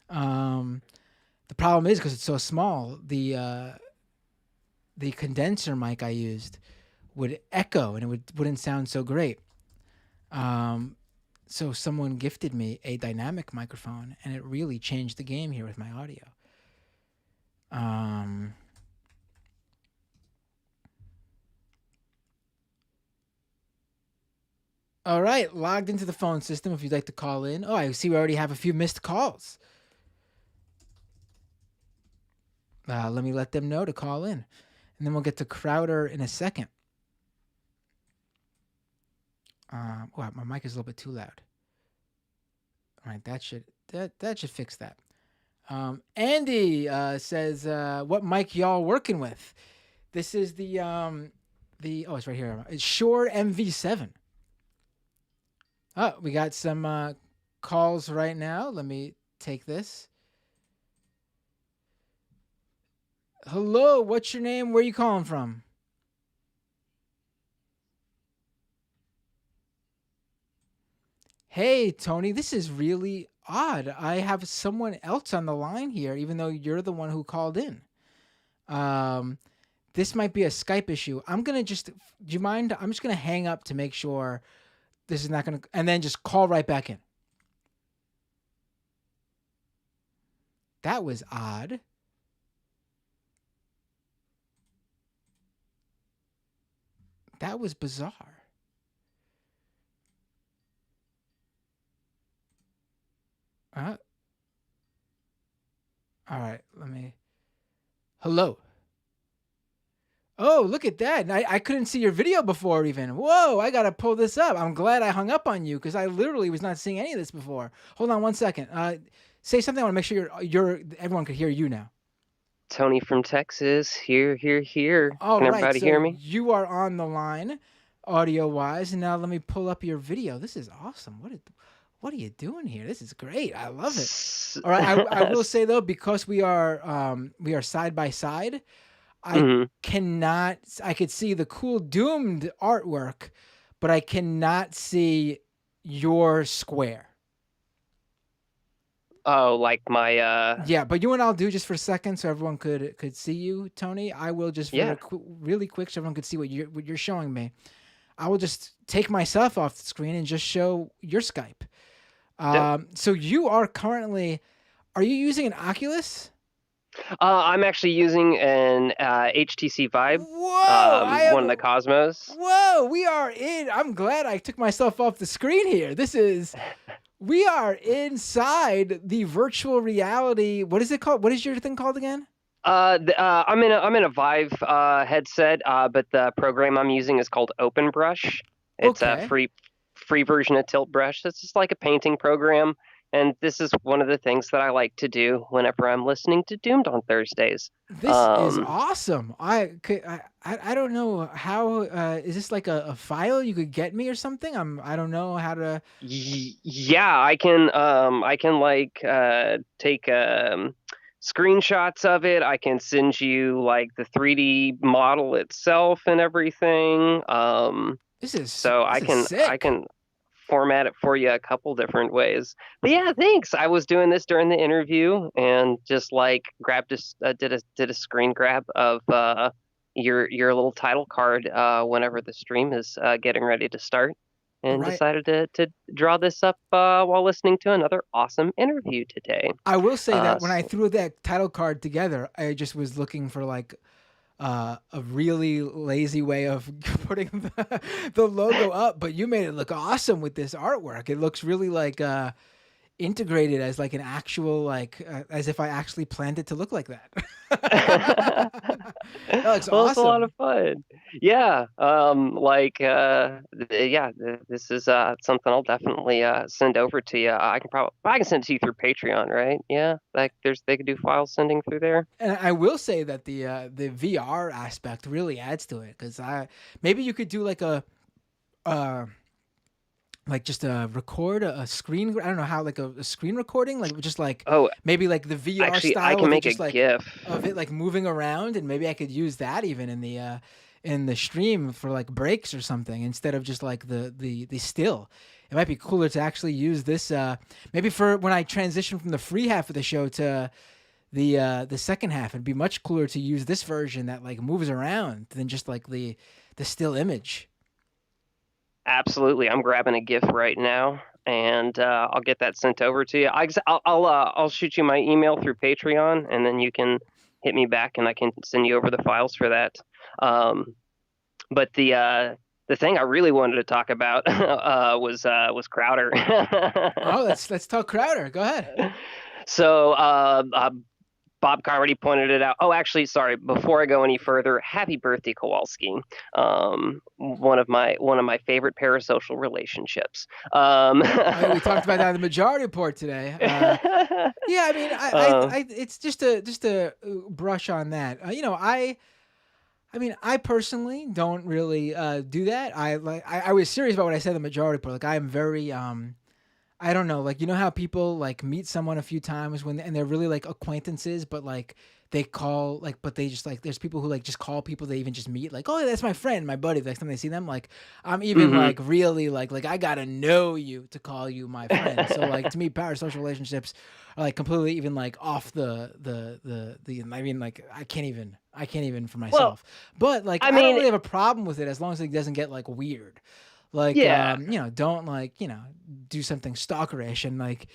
The problem is because it's so small, the condenser mic I used would echo and it wouldn't sound so great. So someone gifted me a dynamic microphone, and it really changed the game here with my audio. All right, logged into the phone system if you'd like to call in. Oh, I see we already have a few missed calls. Let me let them know to call in. And then we'll get to Crowder in a second. My mic is a little bit too loud. All right, that should fix that. Andy says, "What mic y'all working with?" This is the it's right here. It's Shure MV7. Oh, we got some calls right now. Let me take this. Hello, what's your name? Where are you calling from? Hey, Tony, this is really odd. I have someone else on the line here, even though you're the one who called in. This might be a Skype issue. Do you mind? I'm just going to hang up to make sure this is not going to, and then just call right back in. That was odd. That was bizarre. All right, hello. Oh, look at that. I couldn't see your video before even. Whoa, I got to pull this up. I'm glad I hung up on you because I literally was not seeing any of this before. Hold on one second. Say something. I want to make sure everyone could hear you now. Tony from Texas, here. All Can right, everybody so hear me? you are on the line, audio-wise, and now let me pull up your video. This is awesome. What are you doing here? This is great. I love it. All right, I will say though, because we are side by side, I could see the cool Doomed artwork, but I cannot see your square. Oh, like my Yeah, but you know what I'll do just for a second, so everyone could see you, Tony. I will just yeah. really quick, so everyone could see what you're showing me. I will just take myself off the screen and just show your Skype. Dope. So you are currently, are you using an Oculus? I'm actually using an HTC Vive, Whoa! one of the Cosmos. Whoa! We are in. I'm glad I took myself off the screen here. We are inside the virtual reality. What is it called? What is your thing called again? I'm in a Vive headset, but the program I'm using is called OpenBrush. It's Okay. a free version of Tilt Brush. It's just like a painting program, and this is one of the things that I like to do whenever I'm listening to Doomed on Thursdays. This is awesome. I don't know how. Is this like a file you could get me or something? I don't know how to. Yeah, I can like take screenshots of it. I can send you like the 3D model itself and everything. So I can format it for you a couple different ways. But yeah, thanks. I was doing this during the interview and just like did a screen grab of your little title card whenever the stream is getting ready to start, and decided to draw this up while listening to another awesome interview today. I will say that when I threw that title card together, I just was looking for like a really lazy way of putting the logo up, but you made it look awesome with this artwork. It looks really like integrated as like an actual as if I actually planned it to look like that. That looks Well, awesome. it's a lot of fun. Yeah. This is something I'll definitely send over to you. I can send it to you through Patreon, right? Yeah. Like they could do file sending through there. And I will say that the VR aspect really adds to it, because maybe you could do like just record a screen. I don't know how, like a screen recording, like just like maybe like the VR actually, style. I can make just a like GIF of it like moving around, and maybe I could use that even in the stream for like breaks or something, instead of just like the still. It might be cooler to actually use this maybe for when I transition from the free half of the show to the second half. It'd be much cooler to use this version that like moves around than just like the still image. Absolutely. I'm grabbing a GIF right now, and I'll get that sent over to you. I'll shoot you my email through Patreon, and then you can hit me back, and I can send you over the files for that. But the thing I really wanted to talk about was Crowder. Oh, let's talk Crowder. Go ahead. So Bob already pointed it out. Oh, actually, sorry. Before I go any further, happy birthday, Kowalski. One of my favorite parasocial relationships. We talked about that in the Majority Report today. Yeah, I mean, I it's just a brush on that. I mean, I personally don't really do that. I was serious about what I said in the Majority Report. Like, I am very I don't know, like, you know how people like meet someone a few times and they're really like acquaintances, but like they call like, but they just like, there's people who like just call people they even just meet, like, oh, that's my friend, my buddy. The next time they see them, like, I'm even like really like I gotta know you to call you my friend. So like to me, parasocial relationships are like completely even like off the I mean, like I can't even for myself. But like I don't really have a problem with it as long as it doesn't get like weird. Like, don't like, do something stalkerish, and like,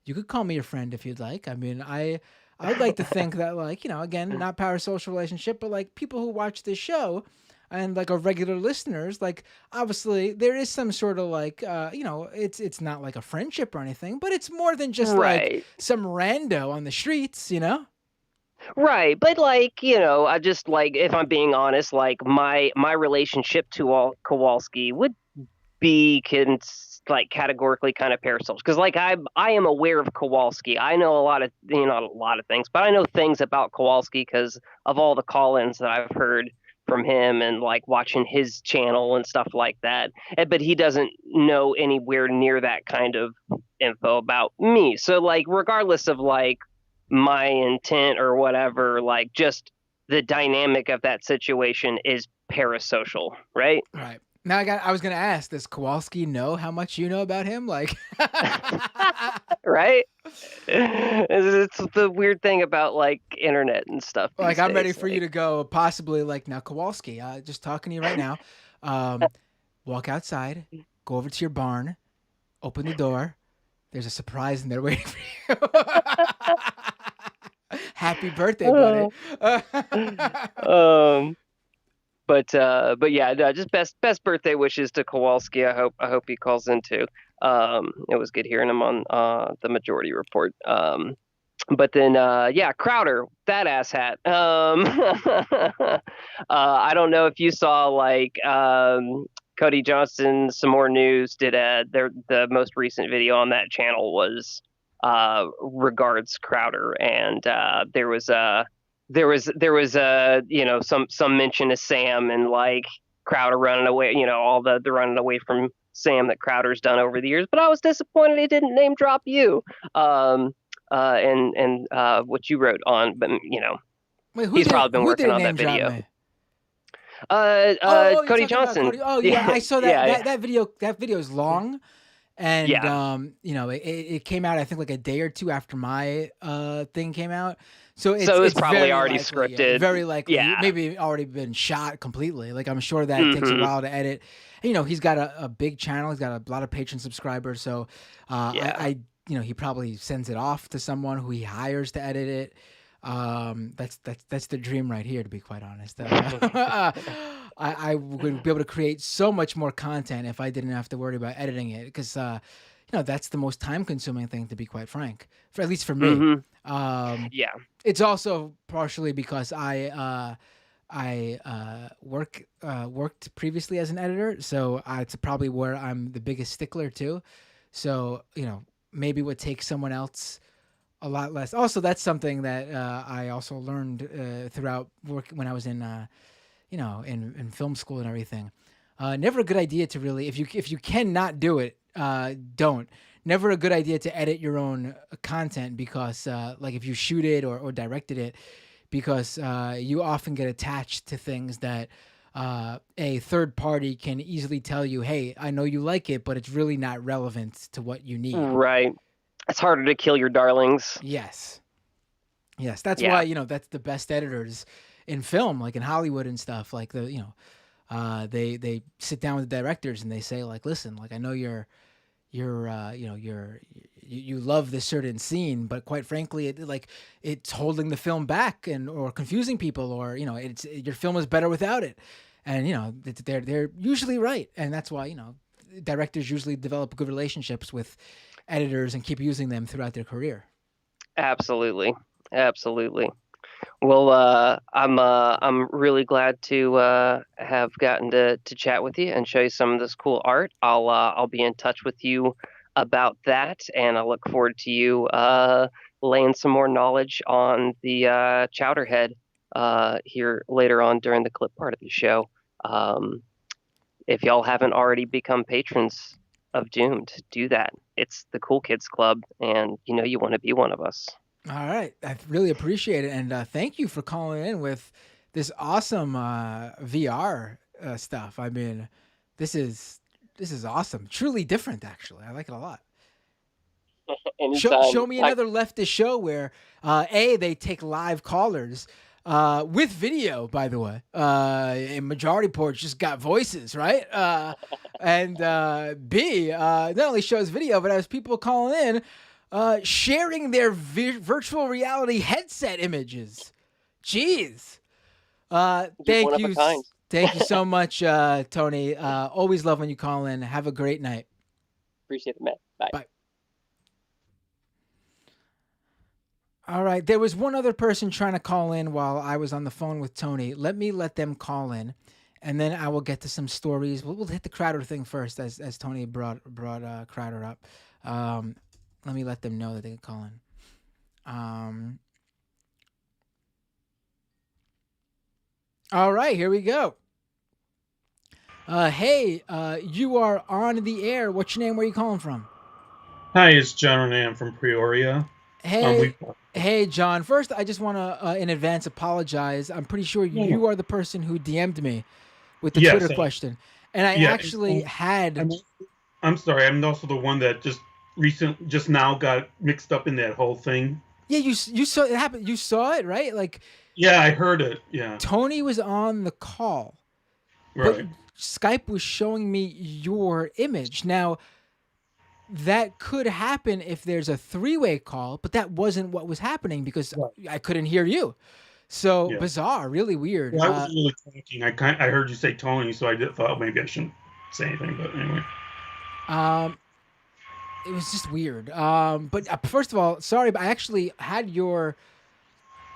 you could call me your friend if you'd like. I mean, I would like to think that, like, again, not parasocial relationship, but like people who watch this show and like are regular listeners, like obviously there is some sort of like, it's not like a friendship or anything, but it's more than just like some rando on the streets, Right, but like, I just like, if I'm being honest, like my relationship to Kowalski would be like categorically kind of parasocial, because like I am aware of Kowalski. I know a lot of not a lot of things, but I know things about Kowalski because of all the call-ins that I've heard from him and like watching his channel and stuff like that. But he doesn't know anywhere near that kind of info about me. So like, regardless of like my intent or whatever, like just the dynamic of that situation is parasocial, right? Right. Now I was gonna ask, does Kowalski know how much you know about him? Like, Right? It's the weird thing about like internet and stuff these like I'm ready days. for you to go possibly like now Kowalski. Just talking to you right now. Um, walk outside, go over to your barn, open the door. There's a surprise in there waiting for you. Happy birthday, buddy. um, but yeah, no, just best birthday wishes to Kowalski. I hope he calls in too. It was good hearing him on the Majority Report. But then yeah, Crowder, that asshat. I don't know if you saw like Cody Johnson, some more news did the most recent video on that channel was regards Crowder, and there was some mention of Sam and like Crowder running away, all the running away from Sam that Crowder's done over the years. But I was disappointed he didn't name drop you. And what you wrote on, but Wait, he's probably been working on that video. Cody Johnson. Cody. Oh yeah, I saw that. Yeah, that video. That video is long, and Yeah. it came out I think like a day or two after my thing came out. So So it was it's probably very already likely, scripted. very likely, Yeah. maybe already been shot completely. Like I'm sure that it takes a Mhm. while to edit. And, he's got a big channel. He's got a lot of patron subscribers. So Yeah. I he probably sends it off to someone who he hires to edit it. That's the dream right here, to be quite honest. I would be able to create so much more content if I didn't have to worry about editing it, because that's the most time consuming thing, to be quite frank, at least for me. Mhm. Yeah. Yeah. It's also partially because I worked previously as an editor, so it's probably where I'm the biggest stickler too. So maybe would take someone else a lot less. Also, that's something that I also learned throughout work when I was in in film school and everything. Never a good idea to really, if you cannot do it, don't. Never a good idea to edit your own content, because like if you shoot it or directed it, because you often get attached to things that a third party can easily tell you, hey, I know you like it, but it's really not relevant to what you need. Right. It's harder to kill your darlings. Yes. That's Yeah. why, that's the best editors in film, like in Hollywood and stuff. Like they sit down with the directors and they say, like, listen, like I know you love this certain scene, but quite frankly, it's holding the film back or confusing people, or your film is better without it. And they're usually right, and that's why directors usually develop good relationships with editors and keep using them throughout their career. Absolutely. Well, I'm really glad to have gotten to chat with you and show you some of this cool art. I'll be in touch with you about that, and I look forward to you laying some more knowledge on the Chowderhead here later on during the clip part of the show. If y'all haven't already become patrons of Doomed, do that. It's the Cool Kids Club, and you want to be one of us. All right. I really appreciate it. And thank you for calling in with this awesome VR stuff. I mean, this is awesome. Truly different, actually. I like it a lot. Show me another leftist show where they take live callers with video, by the way. And Majority Report just got voices, right? And B, not only shows video, but has people calling in sharing their virtual reality headset images. Jeez. Thank you. Thank you so much, Tony. Always love when you call in. Have a great night. Appreciate it, man. Bye. Bye. All right. There was one other person trying to call in while I was on the phone with Tony. Let them call in, and then I will get to some stories. We'll hit the Crowder thing first, as Tony brought Crowder up. Let me let them know that they can call in. All right, here we go. Hey, you are on the air. What's your name? Where are you calling from? Hi, it's John and I'm from Peoria. Hey, John. First, I just want to, in advance, apologize. I'm pretty sure you are the person who DM'd me with the Twitter question. And I Yeah, actually had. I'm sorry. I'm also the one that just now got mixed up in that whole thing. Yeah, you saw it happen. You saw it, right? Like Yeah, I heard it. Yeah, Tony was on the call, but right. Skype was showing me your image. Now, that could happen if there's a three-way call, but that wasn't what was happening because Right. I couldn't hear you. So Yeah. bizarre, really weird. Well, I wasn't really talking. I heard you say Tony, so thought maybe I shouldn't say anything. But anyway. It was just weird. But first of all, sorry, but I actually had your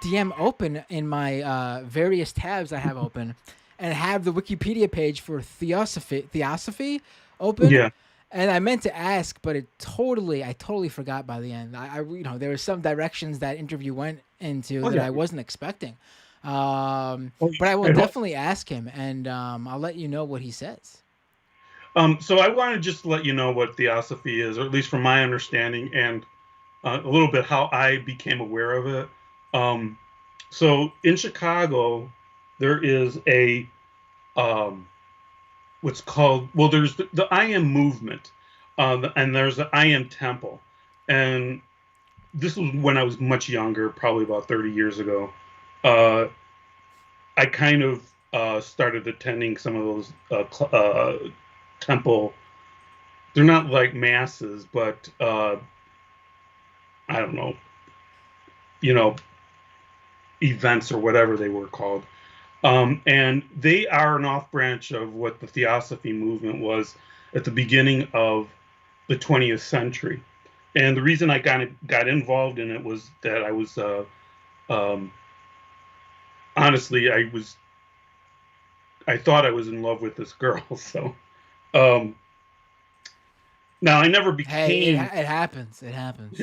DM open in my various tabs I have open, and have the Wikipedia page for Theosophy open. Yeah. And I meant to ask, but I totally forgot by the end. There were some directions that interview went into that I wasn't expecting. But I will definitely ask him, and I'll let you know what he says. So I want to just let you know what Theosophy is, or at least from my understanding, and a little bit how I became aware of it. So in Chicago, there is a what's called, well, there's the I Am movement, and there's the I Am temple, and this was when I was much younger, probably about 30 years ago. I kind of started attending some of those temple. They're not like masses, but I don't know, events or whatever they were called. And they are an off branch of what the Theosophy movement was at the beginning of the 20th century. And the reason I got involved in it was that I was, honestly, I thought I was in love with this girl. So, now I never became. Hey, it happens. It happens.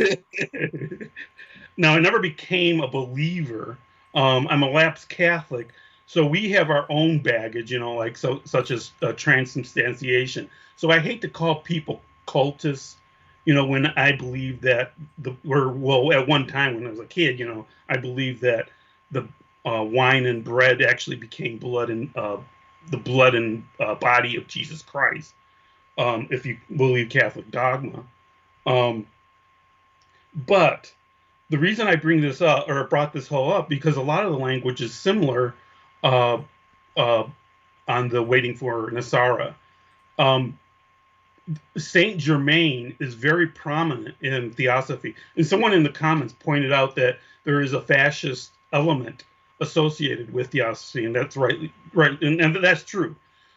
Now I never became a believer. I'm a lapsed Catholic, so we have our own baggage, such as transubstantiation. So I hate to call people cultists, when I believe that at one time when I was a kid, I believed that the wine and bread actually became blood and the blood and body of Jesus Christ, if you believe Catholic dogma. But the reason I bring this up, or brought this whole up, because a lot of the language is similar on the Waiting for NESARA. Saint Germain is very prominent in Theosophy, and someone in the comments pointed out that there is a fascist element associated with Theosophy, and that's right, and that's true.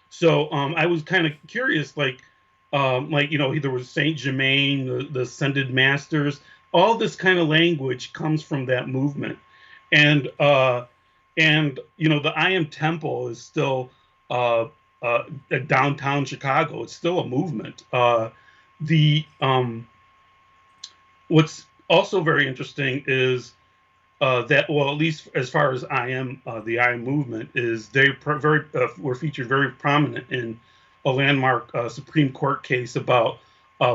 So I was kind of curious, there was Saint Germain, the Ascended Masters. All this kind of language comes from that movement, and the I Am Temple is still downtown Chicago. It's still a movement. What's also very interesting is that, well, at least as far as the I Am movement is, they were featured very prominent in a landmark Supreme Court case about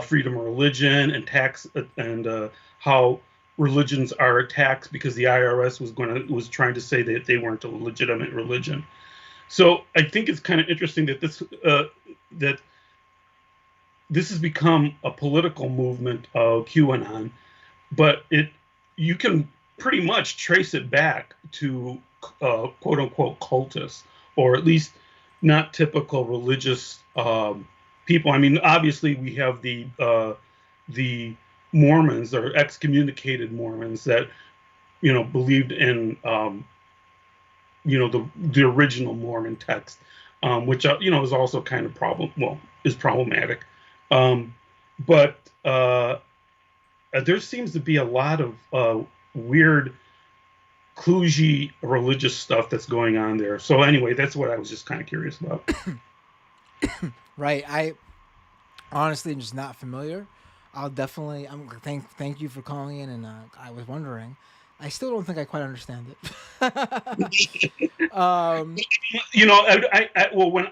freedom of religion and tax and how religions are attacked because the IRS was trying to say that they weren't a legitimate religion. So I think it's kind of interesting that this has become a political movement of QAnon, but you can pretty much trace it back to quote unquote cultists, or at least not typical religious people. I mean, obviously we have the Mormons, or excommunicated Mormons, that believed in the original Mormon text, which is also kind of problematic. But there seems to be a lot of weird kludgy religious stuff that's going on there. So anyway, that's what I was just kind of curious about. Right. I honestly am just not familiar. Thank you for calling in, and I was wondering. I still don't think I quite understand it. When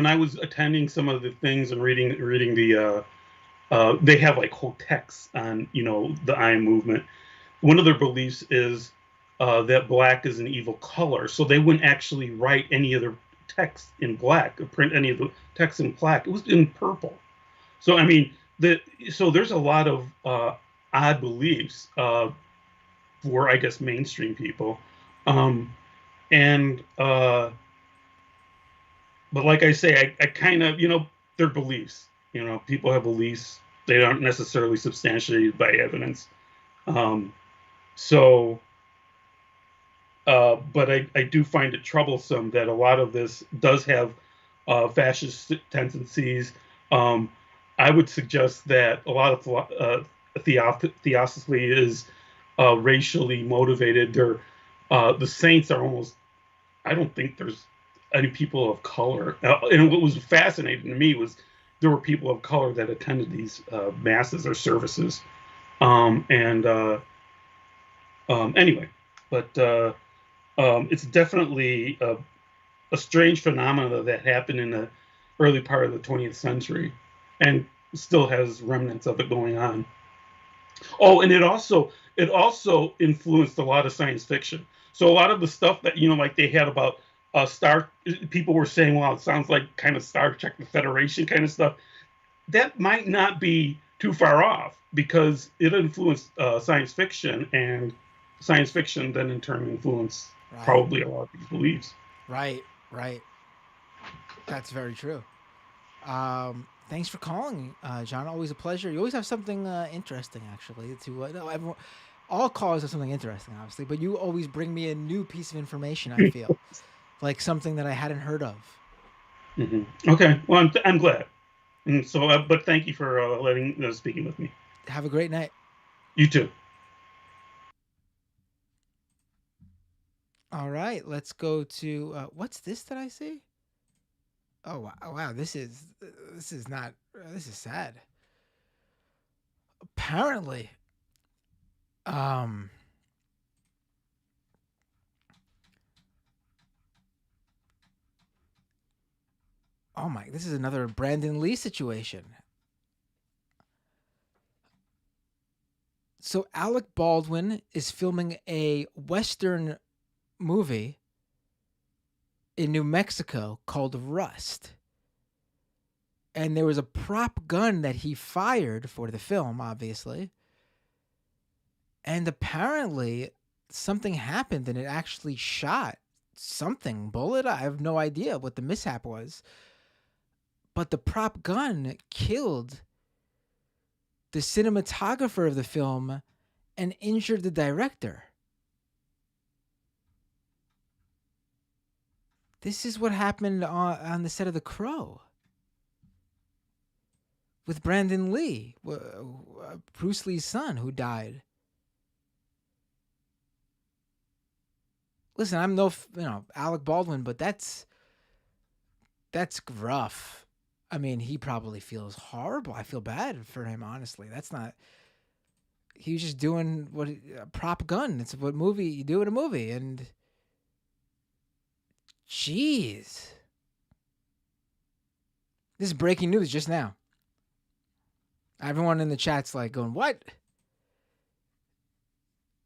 I was attending some of the things and reading the they have like whole texts on the I Am movement. One of their beliefs is that black is an evil color, so they wouldn't actually write any other text in black, or print any of the text in black. It was in purple. So I mean, so there's a lot of odd beliefs for, I guess, mainstream people, and but like I say, I kind of, they're beliefs. People have beliefs. They aren't necessarily substantiated by evidence. So, but I do find it troublesome that a lot of this does have fascist tendencies. I would suggest that a lot of theosophy is racially motivated. The saints are almost, I don't think there's any people of color. And what was fascinating to me was there were people of color that attended these masses or services. Anyway, but it's definitely a strange phenomenon that happened in the early part of the 20th century and still has remnants of it going on. Oh, and it also influenced a lot of science fiction. So a lot of the stuff that, like they had about people were saying, well, it sounds like kind of Star Trek, the Federation kind of stuff. That might not be too far off because it influenced science fiction, and science fiction then in turn influenced probably a lot of these beliefs. Right. That's very true. Thanks for calling, John. Always a pleasure. You always have something interesting, actually. Everyone, all callers have something interesting, obviously, but you always bring me a new piece of information. I feel like something that I hadn't heard of. Mm-hmm. Okay, well, I'm glad, and so, but thank you for speaking with me. Have a great night. You too. All right, let's go to what's this that I see? Oh wow, this is sad. Apparently, oh my, this is another Brandon Lee situation. So Alec Baldwin is filming a Western movie in New Mexico called Rust. And there was a prop gun that he fired for the film, obviously. And apparently something happened and it actually shot something, bullet. I have no idea what the mishap was. But the prop gun killed the cinematographer of the film and injured the director. This is what happened on the set of The Crow with Brandon Lee, Bruce Lee's son, who died. Listen, I'm no, Alec Baldwin, but that's rough. I mean, he probably feels horrible. I feel bad for him, honestly. That's not. He was just doing a prop gun. It's what movie you do in a movie, and jeez, this is breaking news just now. Everyone in the chat's like going, "What?"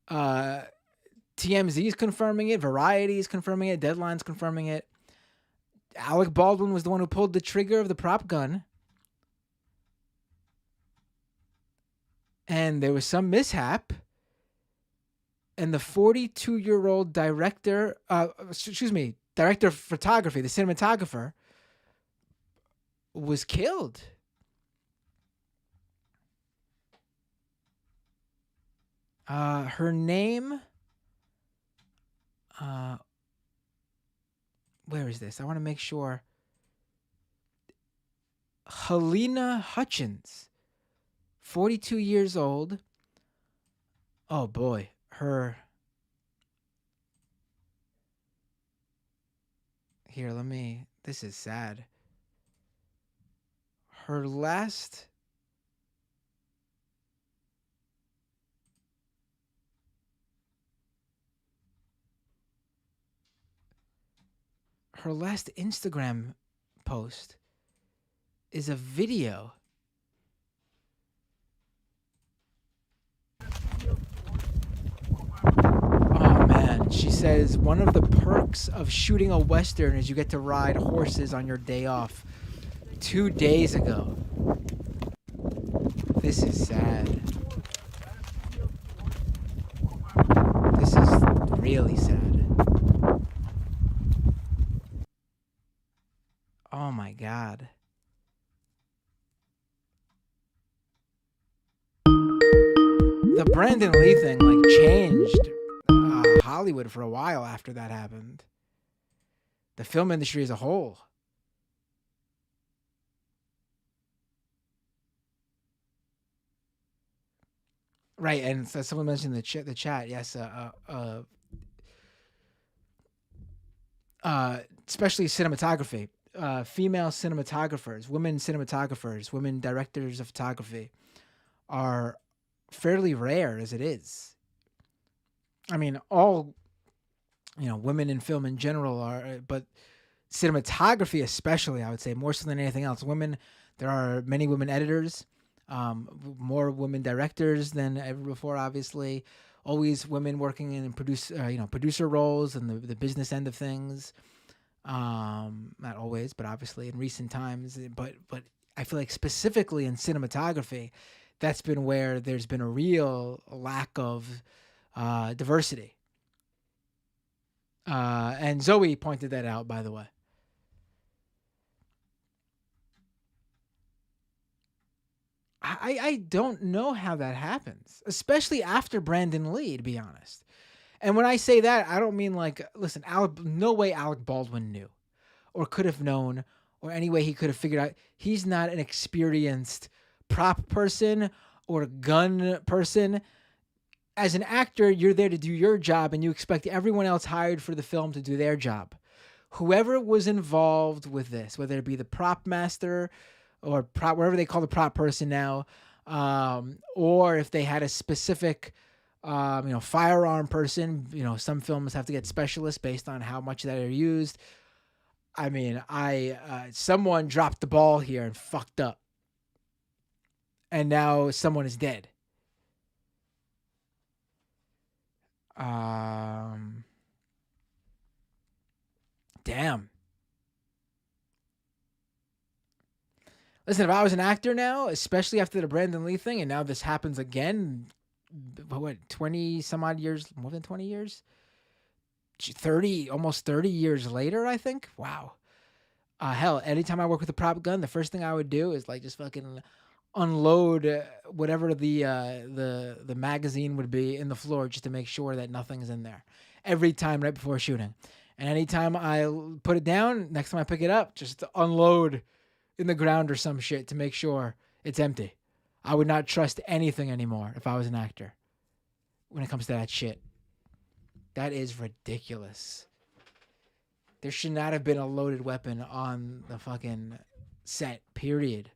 TMZ is confirming it. Variety is confirming it. Deadline's confirming it. Alec Baldwin was the one who pulled the trigger of the prop gun. And there was some mishap. And the 42-year-old director of photography, the cinematographer, was killed. Her name... where is this? I want to make sure. Helena Hutchins, 42 years old. Oh boy, this is sad. Her last Instagram post is a video. Oh man, she said says one of the perks of shooting a Western is you get to ride horses on your day off. 2 days ago. This is sad. This is really sad. Oh my God. The Brandon Lee thing like changed Hollywood for a while after that happened. The film industry as a whole. Right, and so someone mentioned the chat. Yes, especially cinematography. Female cinematographers, women directors of photography are fairly rare as it is. I mean, all, women in film in general are, but cinematography especially, I would say, more so than anything else. There are many women editors, more women directors than ever before, obviously. Always women working in producer roles and the business end of things. Not always, but obviously in recent times. But I feel like specifically in cinematography, that's been where there's been a real lack of diversity. And Zoe pointed that out, by the way. I don't know how that happens, especially after Brandon Lee, to be honest. And when I say that, I don't mean like, listen, no way Alec Baldwin knew or could have known or any way he could have figured out. He's not an experienced prop person or gun person. As an actor, you're there to do your job and you expect everyone else hired for the film to do their job. Whoever was involved with this, whether it be the prop master or whatever they call the prop person now, or if they had a specific firearm person, some films have to get specialists based on how much that are used. I mean, someone dropped the ball here and fucked up. And now someone is dead. Damn. Listen, if I was an actor now, especially after the Brandon Lee thing, and now this happens again, 20 some odd years, more than 20 years? almost 30 years later, I think. Wow. Hell, anytime I work with a prop gun, the first thing I would do is like just fucking unload whatever the magazine would be in the floor just to make sure that nothing's in there. Every time right before shooting. And anytime I put it down, next time I pick it up, just to unload in the ground or some shit to make sure it's empty. I would not trust anything anymore if I was an actor when it comes to that shit. That is ridiculous. There should not have been a loaded weapon on the fucking set, period.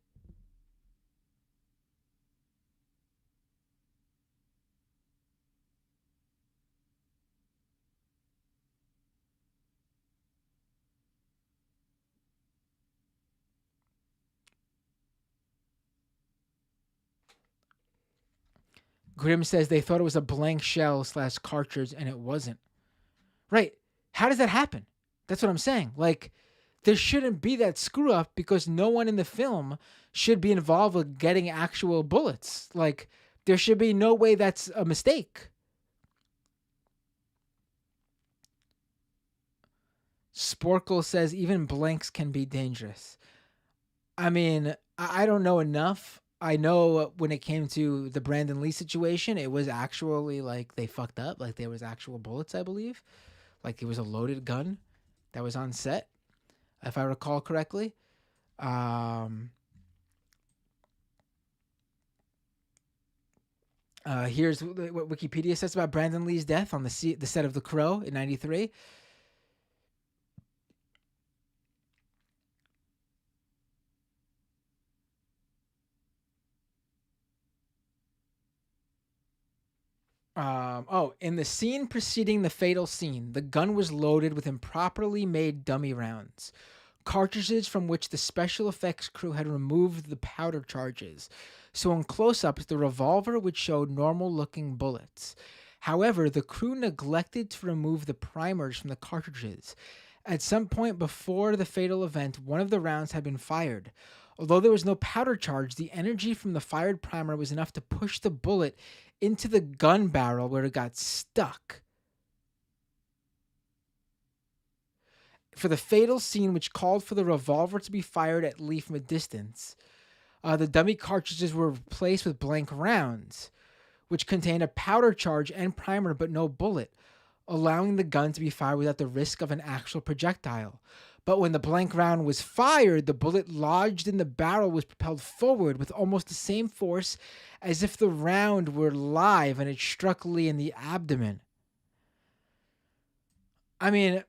Grim says they thought it was a blank shell / cartridge and it wasn't. Right. How does that happen? That's what I'm saying. Like, there shouldn't be that screw up because no one in the film should be involved with getting actual bullets. Like, there should be no way that's a mistake. Sporkle says even blanks can be dangerous. I mean, I don't know enough. I know when it came to the Brandon Lee situation, it was actually like they fucked up. Like there was actual bullets, I believe. Like it was a loaded gun that was on set, if I recall correctly. Here's what Wikipedia says about Brandon Lee's death on the set of The Crow in '93. In the scene preceding the fatal scene, the gun was loaded with improperly made dummy rounds, cartridges from which the special effects crew had removed the powder charges. So in close-ups, the revolver would show normal-looking bullets. However, the crew neglected to remove the primers from the cartridges. At some point before the fatal event, one of the rounds had been fired. Although there was no powder charge, the energy from the fired primer was enough to push the bullet into the gun barrel where it got stuck. For the fatal scene, which called for the revolver to be fired at Lee from a distance, the dummy cartridges were replaced with blank rounds, which contained a powder charge and primer but no bullet, allowing the gun to be fired without the risk of an actual projectile. But when the blank round was fired, the bullet lodged in the barrel was propelled forward with almost the same force as if the round were live and it struck Lee in the abdomen. I mean,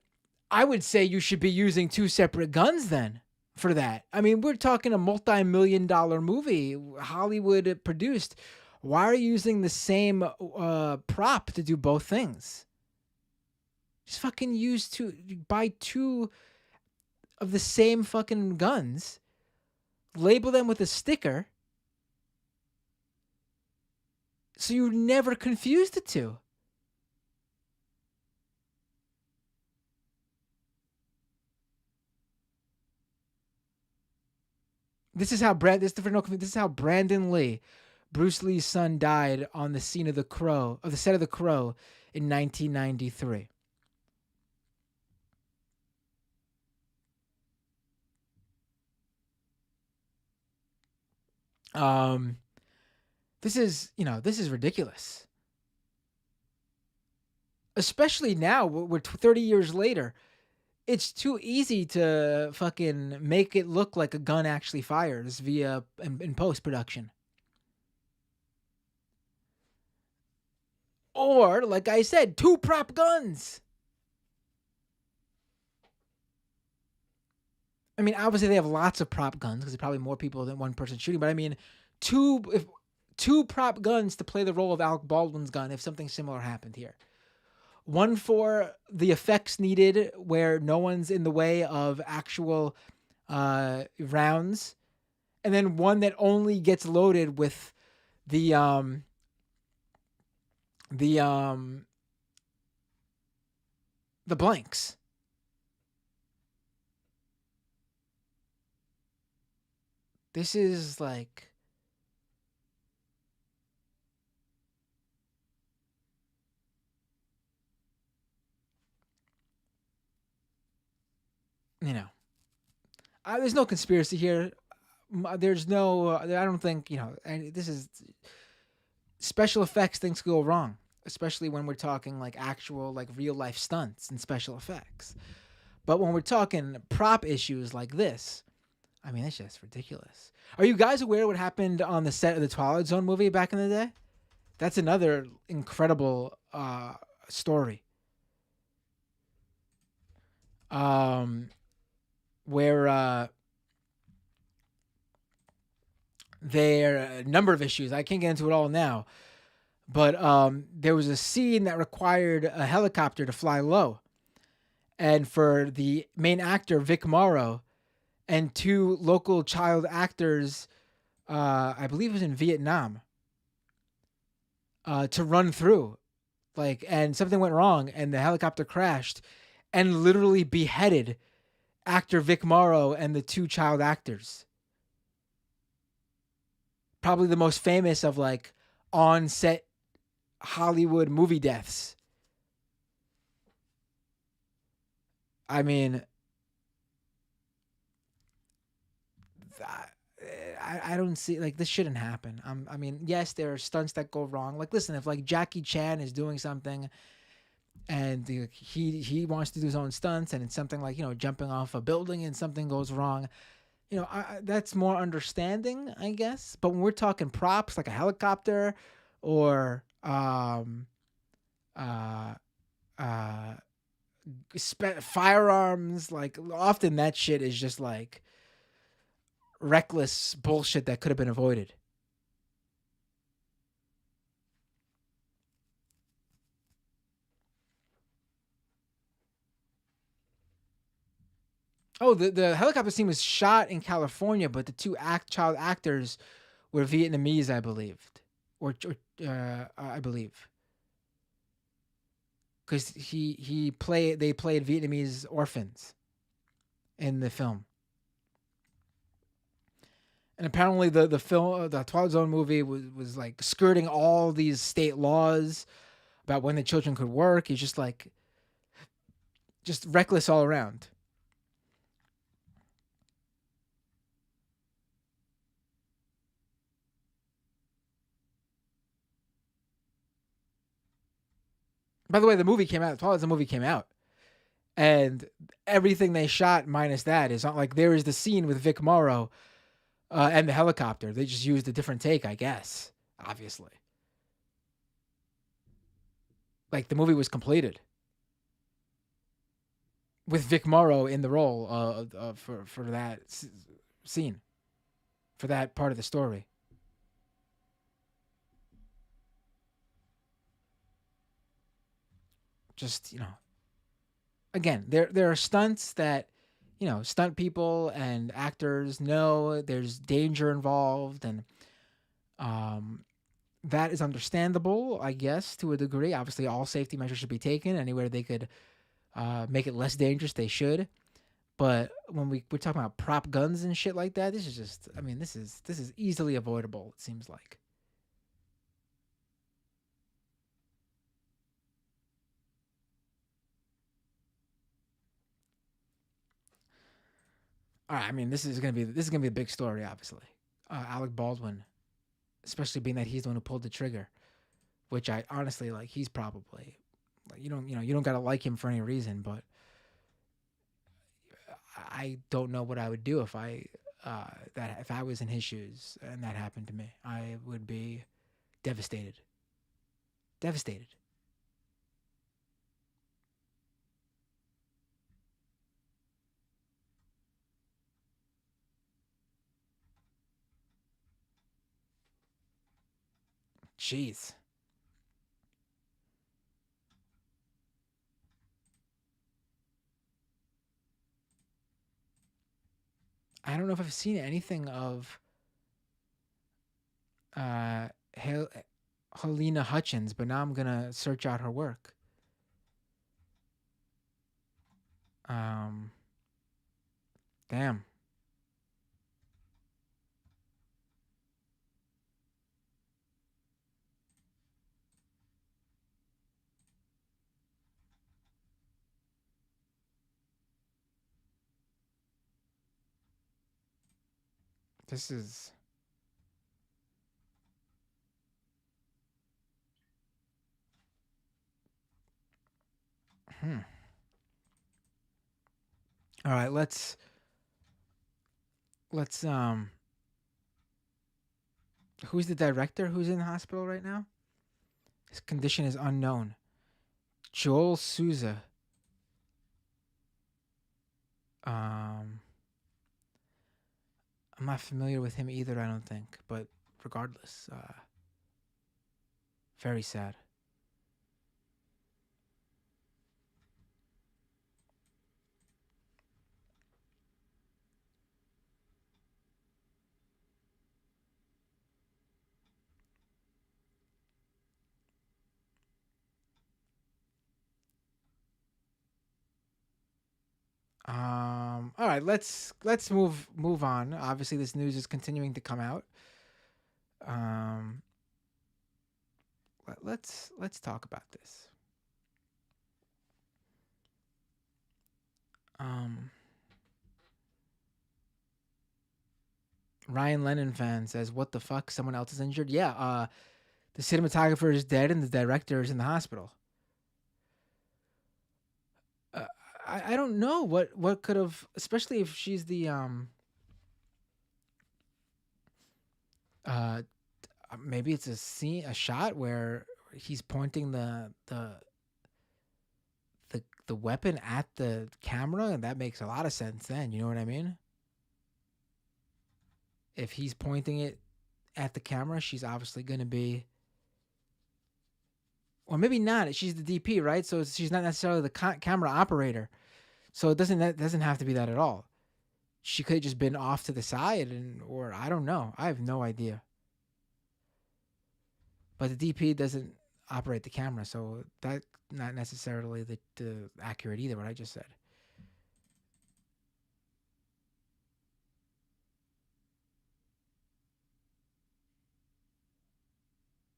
I would say you should be using 2 separate guns then for that. I mean, we're talking a multi-million-dollar movie Hollywood produced. Why are you using the same prop to do both things? Just fucking buy 2 of the same fucking guns, label them with a sticker, so you never confuse the 2. This is how Brandon Lee, Bruce Lee's son, died on the scene of the set of The Crow in 1993. This is ridiculous. Especially now, we're 30 years later. It's too easy to fucking make it look like a gun actually fires in post-production. Or, like I said, 2 prop guns. I mean, obviously they have lots of prop guns because there's probably more people than one person shooting. But I mean, two prop guns to play the role of Alec Baldwin's gun if something similar happened here. One for the effects needed where no one's in the way of actual rounds. And then one that only gets loaded with the blanks. This is like... there's no conspiracy here. There's no, I don't think, this is special effects. Things go wrong, especially when we're talking like actual, like real life stunts and special effects. But when we're talking prop issues like this, I mean, it's just ridiculous. Are you guys aware of what happened on the set of the Twilight Zone movie back in the day? That's another incredible story. Where there are a number of issues. I can't get into it all now. But there was a scene that required a helicopter to fly low. And for the main actor, Vic Morrow, and 2 local child actors, I believe it was in Vietnam, to run through. And something went wrong, and the helicopter crashed and literally beheaded actor Vic Morrow and the 2 child actors. Probably the most famous of on-set Hollywood movie deaths. I mean, I don't see, this shouldn't happen. I mean, yes, there are stunts that go wrong. Listen, if Jackie Chan is doing something and he wants to do his own stunts and it's something jumping off a building and something goes wrong, that's more understanding, I guess. But when we're talking props like a helicopter or firearms, often that shit is just reckless bullshit that could have been avoided. Oh, the helicopter scene was shot in California, but the 2 child actors were Vietnamese, I believed, or I believe. because they played Vietnamese orphans in the film. And apparently the film, the Twilight Zone movie was like skirting all these state laws about when the children could work. He's just like, just reckless all around. By the way, the movie came out. Twilight Zone movie came out. And everything they shot minus that is not like there is the scene with Vic Morrow and the helicopter. They just used a different take, I guess, obviously. Like the movie was completed with Vic Morrow in the role for that scene, for that part of the story. Just, again, there are stunts that, stunt people and actors know there's danger involved, and that is understandable, I guess, to a degree. Obviously, all safety measures should be taken. Anywhere they could make it less dangerous, they should. But when we're talking about prop guns and shit like that, this is just, this is easily avoidable, it seems like. All right, this is gonna be a big story, obviously. Alec Baldwin, especially being that he's the one who pulled the trigger, which I honestly like. He's probably like, you don't gotta like him for any reason, but I don't know what I would do if I was in his shoes and that happened to me. I would be devastated. Devastated. Jeez. I don't know if I've seen anything of Helena Hutchins, but now I'm gonna search out her work. Damn. This is... All right, let's who's the director who's in the hospital right now? His condition is unknown. Joel Souza. I'm not familiar with him either, I don't think, but regardless, very sad. All right, let's move on. Obviously, this news is continuing to come out. Let's talk about this. Ryan Lennon fan says, "What the fuck? Someone else is injured." Yeah. The cinematographer is dead and the director is in the hospital. I don't know what could have, especially if she's the maybe it's a shot where he's pointing the weapon at the camera, and that makes a lot of sense then, you know what I mean? If he's pointing it at the camera, she's obviously going to be, or maybe not. She's the DP, right? So she's not necessarily the camera operator. So that doesn't have to be that at all. She could have just been off to the side, or I don't know. I have no idea. But the DP doesn't. operate the camera, so that's not necessarily the accurate either, what I just said.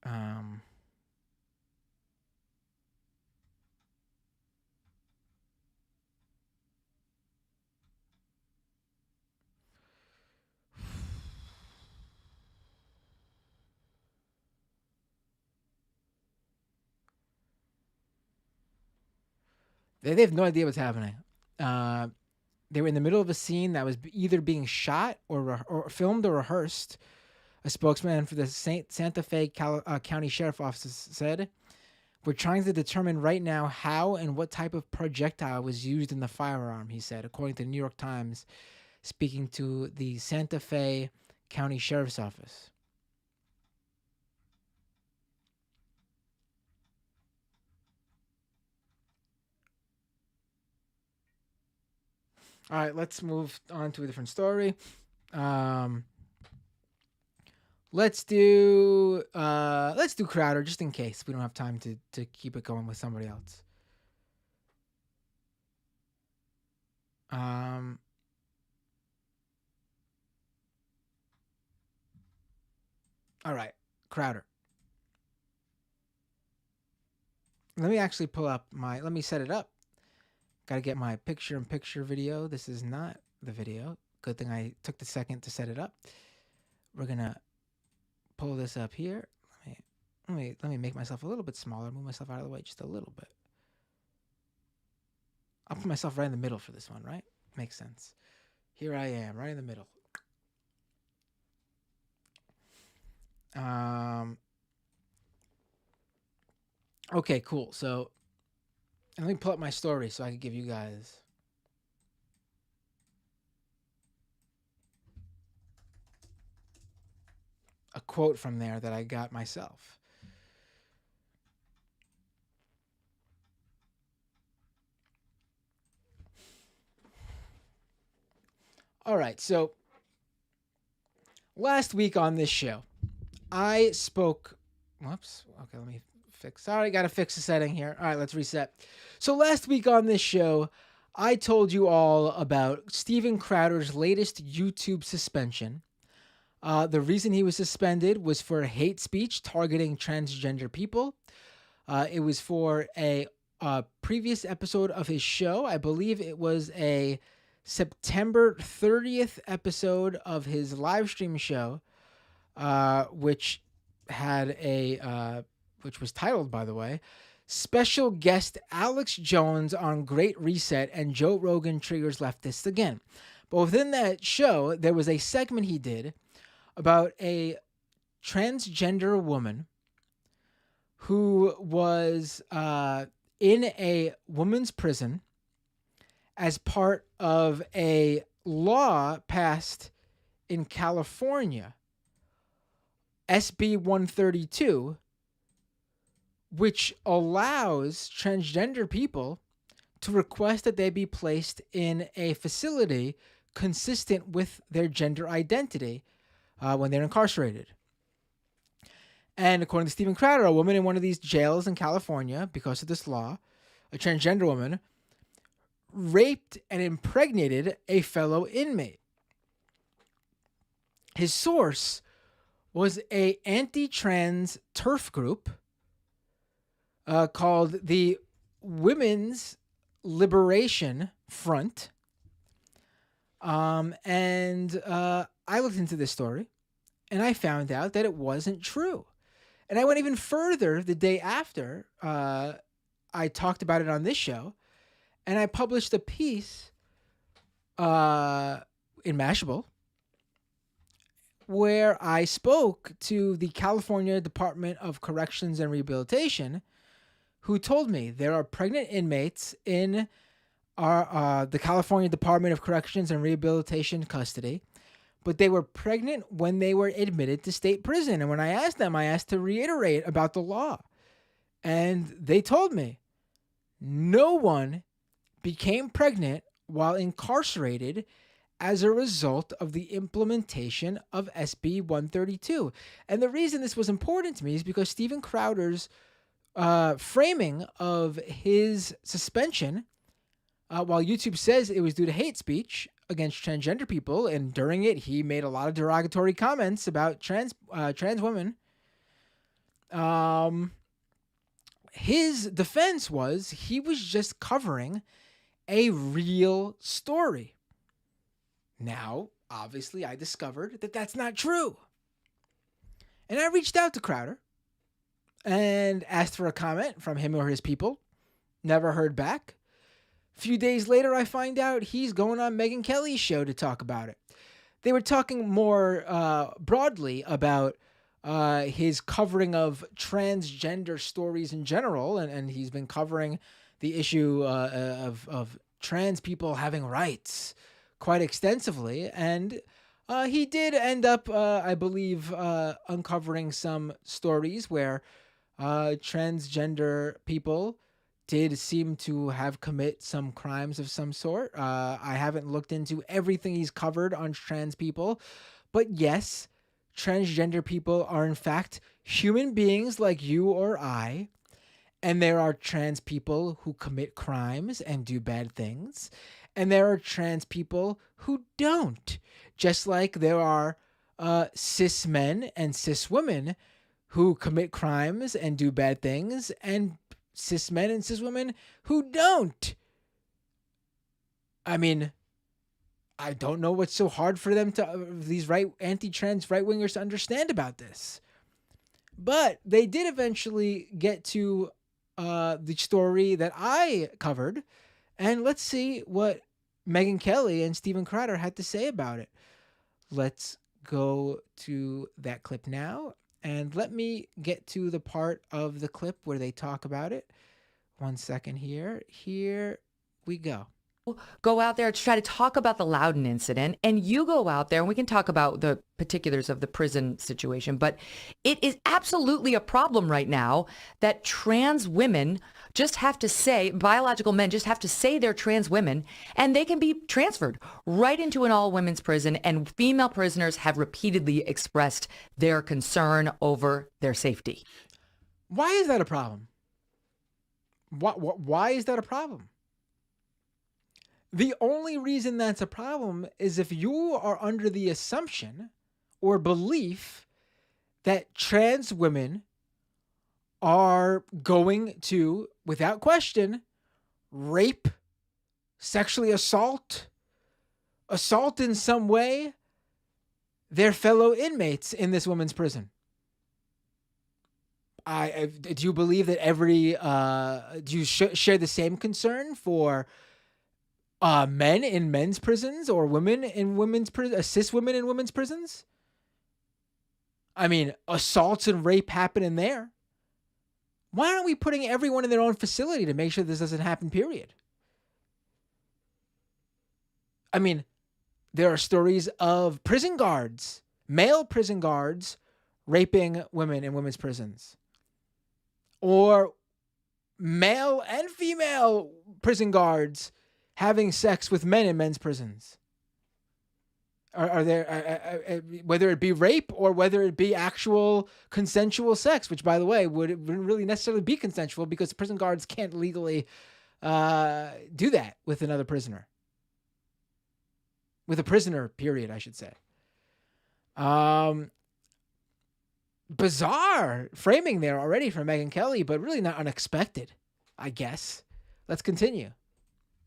Um, they have no idea what's happening. They were in the middle of a scene that was either being shot or filmed or rehearsed. A spokesman for the Santa Fe County Sheriff Office said, "We're trying to determine right now how and what type of projectile was used in the firearm," he said, according to the New York Times, speaking to the Santa Fe County Sheriff's Office. All right, let's move on to a different story. Let's do Crowder, just in case we don't have time to keep it going with somebody else. All right, Crowder. Let me actually let me set it up. Got to get my picture-in-picture video. This is not the video. Good thing I took the second to set it up. We're going to pull this up here. Let me make myself a little bit smaller, move myself out of the way just a little bit. I'll put myself right in the middle for this one, right? Makes sense. Here I am, right in the middle. Okay, cool. So let me pull up my story so I can give you guys a quote from there that I got myself. All right, so last week on this show, I spoke. Whoops. Okay, let me fix. Sorry, got to fix the setting here. All right, let's reset. So last week on this show, I told you all about Steven Crowder's latest YouTube suspension. The reason he was suspended was for hate speech targeting transgender people. It was for a previous episode of his show. I believe it was a September 30th episode of his live stream show, which had which was titled, by the way, "Special Guest Alex Jones on Great Reset and Joe Rogan Triggers Leftists Again." But within that show, there was a segment he did about a transgender woman who was in a women's prison as part of a law passed in California, SB 132, which allows transgender people to request that they be placed in a facility consistent with their gender identity when they're incarcerated. And according to Steven Crowder, a woman in one of these jails in California, because of this law, a transgender woman, raped and impregnated a fellow inmate. His source was a anti-trans turf group called the Women's Liberation Front. And I looked into this story, and I found out that it wasn't true. And I went even further the day after I talked about it on this show, and I published a piece in Mashable where I spoke to the California Department of Corrections and Rehabilitation, who told me there are pregnant inmates in the California Department of Corrections and Rehabilitation custody, but they were pregnant when they were admitted to state prison. And when I asked them, I asked to reiterate about the law. And they told me no one became pregnant while incarcerated as a result of the implementation of SB 132. And the reason this was important to me is because Steven Crowder's framing of his suspension, while YouTube says it was due to hate speech against transgender people, and during it he made a lot of derogatory comments about trans women. His defense was he was just covering a real story. Now, obviously, I discovered that that's not true. And I reached out to Crowder and asked for a comment from him or his people. Never heard back. A few days later, I find out he's going on Megyn Kelly's show to talk about it. They were talking more broadly about his covering of transgender stories in general, and he's been covering the issue of trans people having rights quite extensively. And he did end up, I believe, uncovering some stories where transgender people did seem to have commit some crimes of some sort. I haven't looked into everything he's covered on trans people, but yes, transgender people are in fact human beings like you or I, and there are trans people who commit crimes and do bad things, and there are trans people who don't, just like there are cis men and cis women who commit crimes and do bad things, and cis men and cis women who don't. I mean, I don't know what's so hard for them to, these anti-trans right-wingers, to understand about this. But they did eventually get to the story that I covered, and let's see what Megyn Kelly and Steven Crowder had to say about it. Let's go to that clip now, and let me get to the part of the clip where they talk about it. 1 second here. Here we go. Go out there to try to talk about the Loudon incident, and you go out there and we can talk about the particulars of the prison situation, but it is absolutely a problem right now that trans women just have to say, biological men just have to say they're trans women, and they can be transferred right into an all-women's prison, and female prisoners have repeatedly expressed their concern over their safety. Why is that a problem? Why is that a problem? The only reason that's a problem is if you are under the assumption or belief that trans women are going to, without question, rape, sexually assault in some way their fellow inmates in this women's prison. Do you believe that do you share the same concern for men in men's prisons, or women in women's cis women in women's prisons? I mean, assaults and rape happen in there. Why aren't we putting everyone in their own facility to make sure this doesn't happen, period? I mean, there are stories of prison guards, male prison guards, raping women in women's prisons. Or male and female prison guards having sex with men in men's prisons. Are there, whether it be rape or whether it be actual consensual sex, which, by the way, wouldn't really necessarily be consensual because prison guards can't legally do that with another prisoner. With a prisoner, period, I should say. Bizarre framing there already from Megyn Kelly, but really not unexpected, I guess. Let's continue.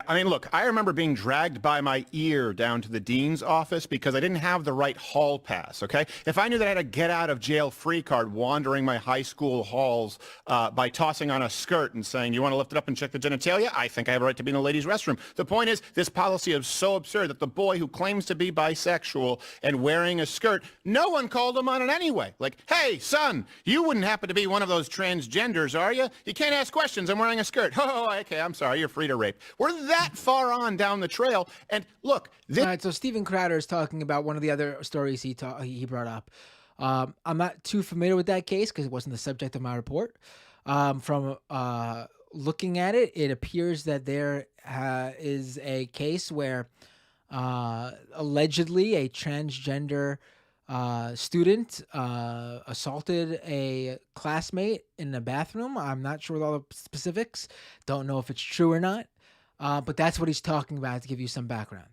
I mean, look, I remember being dragged by my ear down to the dean's office because I didn't have the right hall pass, okay? If I knew that I had a get-out-of-jail-free card wandering my high school halls by tossing on a skirt and saying, you want to lift it up and check the genitalia? I think I have a right to be in the ladies' restroom. The point is, this policy is so absurd that the boy who claims to be bisexual and wearing a skirt, no one called him on it anyway. Like, hey, son, you wouldn't happen to be one of those transgenders, are you? You can't ask questions. I'm wearing a skirt. Oh, okay, I'm sorry. You're free to rape. We're that far on down the trail, and look. All right, so Steven Crowder is talking about one of the other stories he brought up. I'm not too familiar with that case because it wasn't the subject of my report. From looking at it, it appears that there is a case where allegedly a transgender student assaulted a classmate in the bathroom. I'm not sure with all the specifics. Don't know if it's true or not. But that's what he's talking about to give you some background.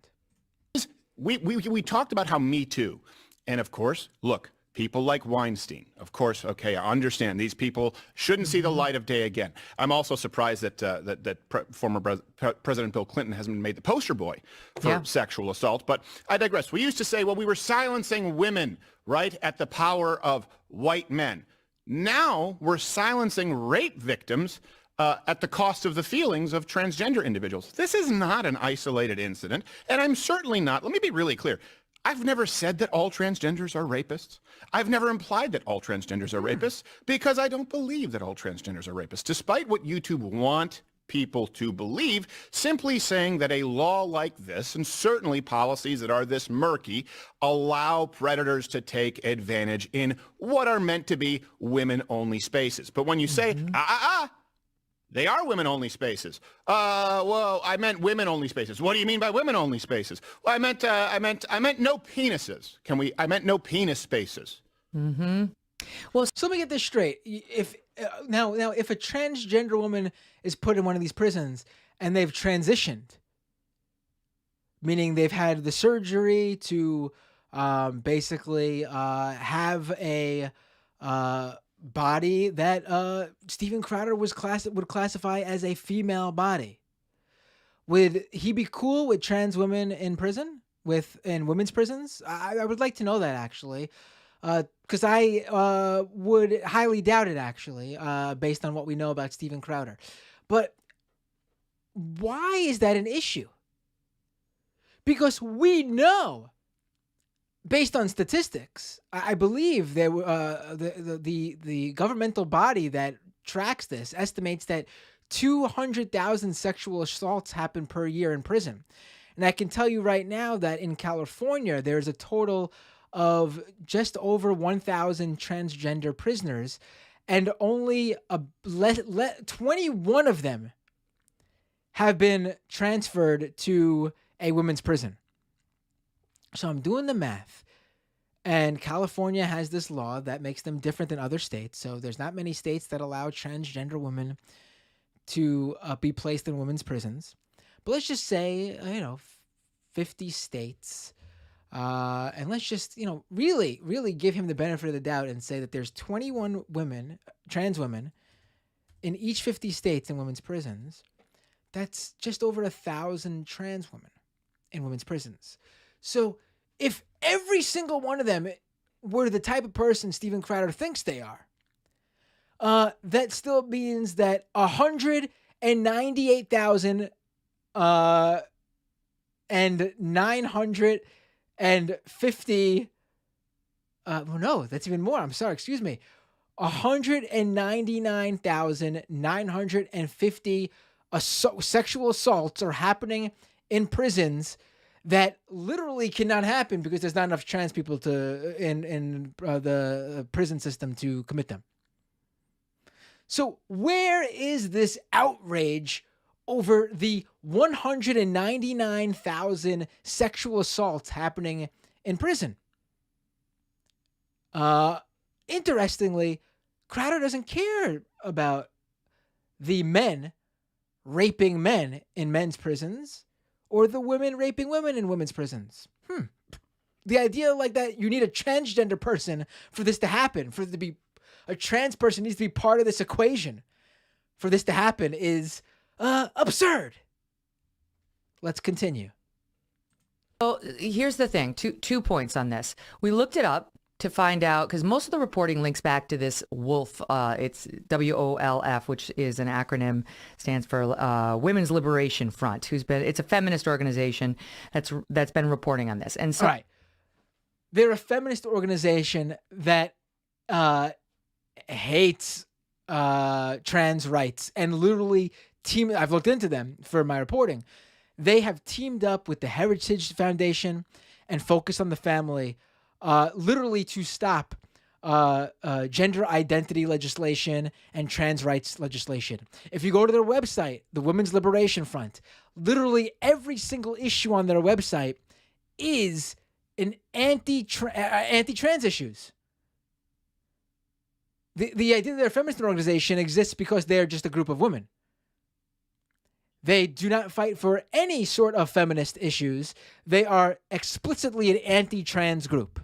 We talked about how Me Too, and of course, look, people like Weinstein, of course, okay, I understand these people shouldn't see the light of day again. I'm also surprised that former President Bill Clinton hasn't been made the poster boy for sexual assault, but I digress. We used to say, well, we were silencing women, right, at the power of white men. Now we're silencing rape victims at the cost of the feelings of transgender individuals. This is not an isolated incident, and I'm certainly not, let me be really clear, I've never said that all transgenders are rapists. I've never implied that all transgenders are rapists because I don't believe that all transgenders are rapists. Despite what YouTube want people to believe, simply saying that a law like this, and certainly policies that are this murky, allow predators to take advantage in what are meant to be women-only spaces. But when you say, they are women-only spaces. Well, I meant women-only spaces. What do you mean by women-only spaces? Well, I meant no penises. I meant no penis spaces. Mm-hmm. Well, so let me get this straight. If now, if a transgender woman is put in one of these prisons and they've transitioned, meaning they've had the surgery to basically have a body that Steven Crowder would classify as a female body, would he be cool with trans women in prison, in women's prisons? I would like to know that, actually, because I would highly doubt it, actually, based on what we know about Steven Crowder. But why is that an issue? Because we know, based on statistics, I believe there the governmental body that tracks this estimates that 200,000 sexual assaults happen per year in prison. And I can tell you right now that in California, there's a total of just over 1,000 transgender prisoners, and only 21 of them have been transferred to a women's prison. So I'm doing the math, and California has this law that makes them different than other states. So there's not many states that allow transgender women to be placed in women's prisons. But let's just say, 50 states. And let's just, really, really give him the benefit of the doubt and say that there's 21 women, trans women, in each 50 states in women's prisons. That's just over 1,000 trans women in women's prisons. So if every single one of them were the type of person Steven Crowder thinks they are, that still means that 198,000 and 950 no, that's even more. I'm sorry, excuse me. 199,950 sexual assaults are happening in prisons that literally cannot happen because there's not enough trans people in the prison system to commit them. So where is this outrage over the 199,000 sexual assaults happening in prison? Interestingly, Crowder doesn't care about the men raping men in men's prisons or the women raping women in women's prisons. The idea like that you need a transgender person for this to happen, for there to be a trans person needs to be part of this equation for this to happen is absurd. Let's continue. Well, here's the thing. Two points on this. We looked it up to find out, because most of the reporting links back to this WOLF. It's WOLF, which is an acronym, stands for Women's Liberation Front. It's a feminist organization that's been reporting on this. And so, all right, they're a feminist organization that hates trans rights and literally I've looked into them for my reporting. They have teamed up with the Heritage Foundation and Focus on the Family, literally to stop gender identity legislation and trans rights legislation. If you go to their website, the Women's Liberation Front, literally every single issue on their website is in anti-trans issues. The idea that a feminist organization exists because they're just a group of women. They do not fight for any sort of feminist issues. They are explicitly an anti-trans group.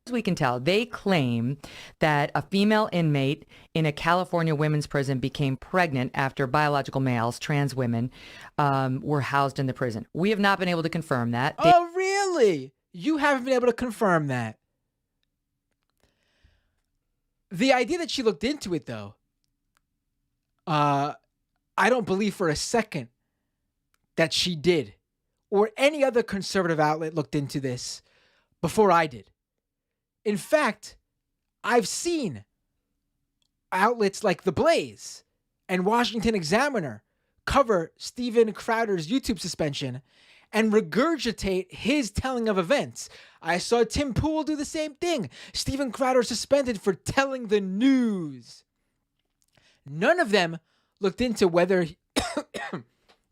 As we can tell, they claim that a female inmate in a California women's prison became pregnant after biological males, trans women, were housed in the prison. We have not been able to confirm that. Oh, really? You haven't been able to confirm that? The idea that she looked into it, though, I don't believe for a second that she did, or any other conservative outlet looked into this before I did. In fact, I've seen outlets like The Blaze and Washington Examiner cover Steven Crowder's YouTube suspension and regurgitate his telling of events. I saw Tim Pool do the same thing. Steven Crowder suspended for telling the news. None of them looked into whether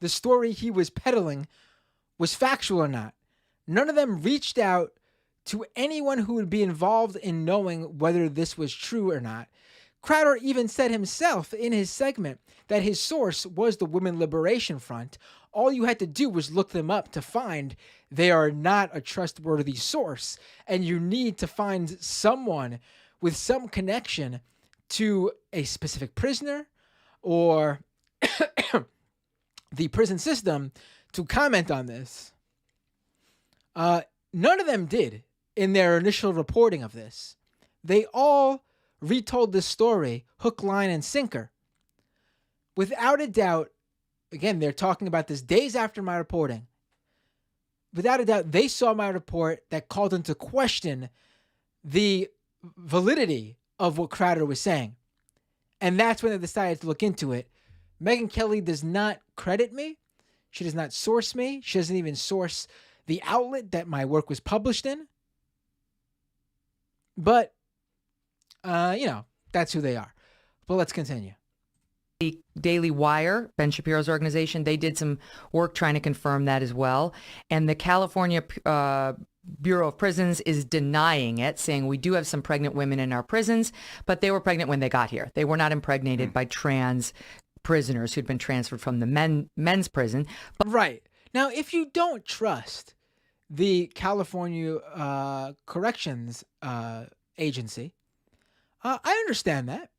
the story he was peddling was factual or not. None of them reached out to anyone who would be involved in knowing whether this was true or not. Crowder even said himself in his segment that his source was the Women Liberation Front. All you had to do was look them up to find they are not a trustworthy source, and you need to find someone with some connection to a specific prisoner or the prison system to comment on this. None of them did in their initial reporting of this. They all retold this story hook, line, and sinker. Without a doubt, again, they're talking about this days after my reporting. Without a doubt, they saw my report that called into question the validity of what Crowder was saying. And that's when they decided to look into it. Megyn Kelly does not credit me. She does not source me. She doesn't even source the outlet that my work was published in. But, that's who they are. But let's continue. The Daily Wire, Ben Shapiro's organization, they did some work trying to confirm that as well. And the California Bureau of Prisons is denying it, saying we do have some pregnant women in our prisons, but they were pregnant when they got here. They were not impregnated by trans prisoners who'd been transferred from the men's prison. But right. Now, if you don't trust the California Corrections Agency, I understand that.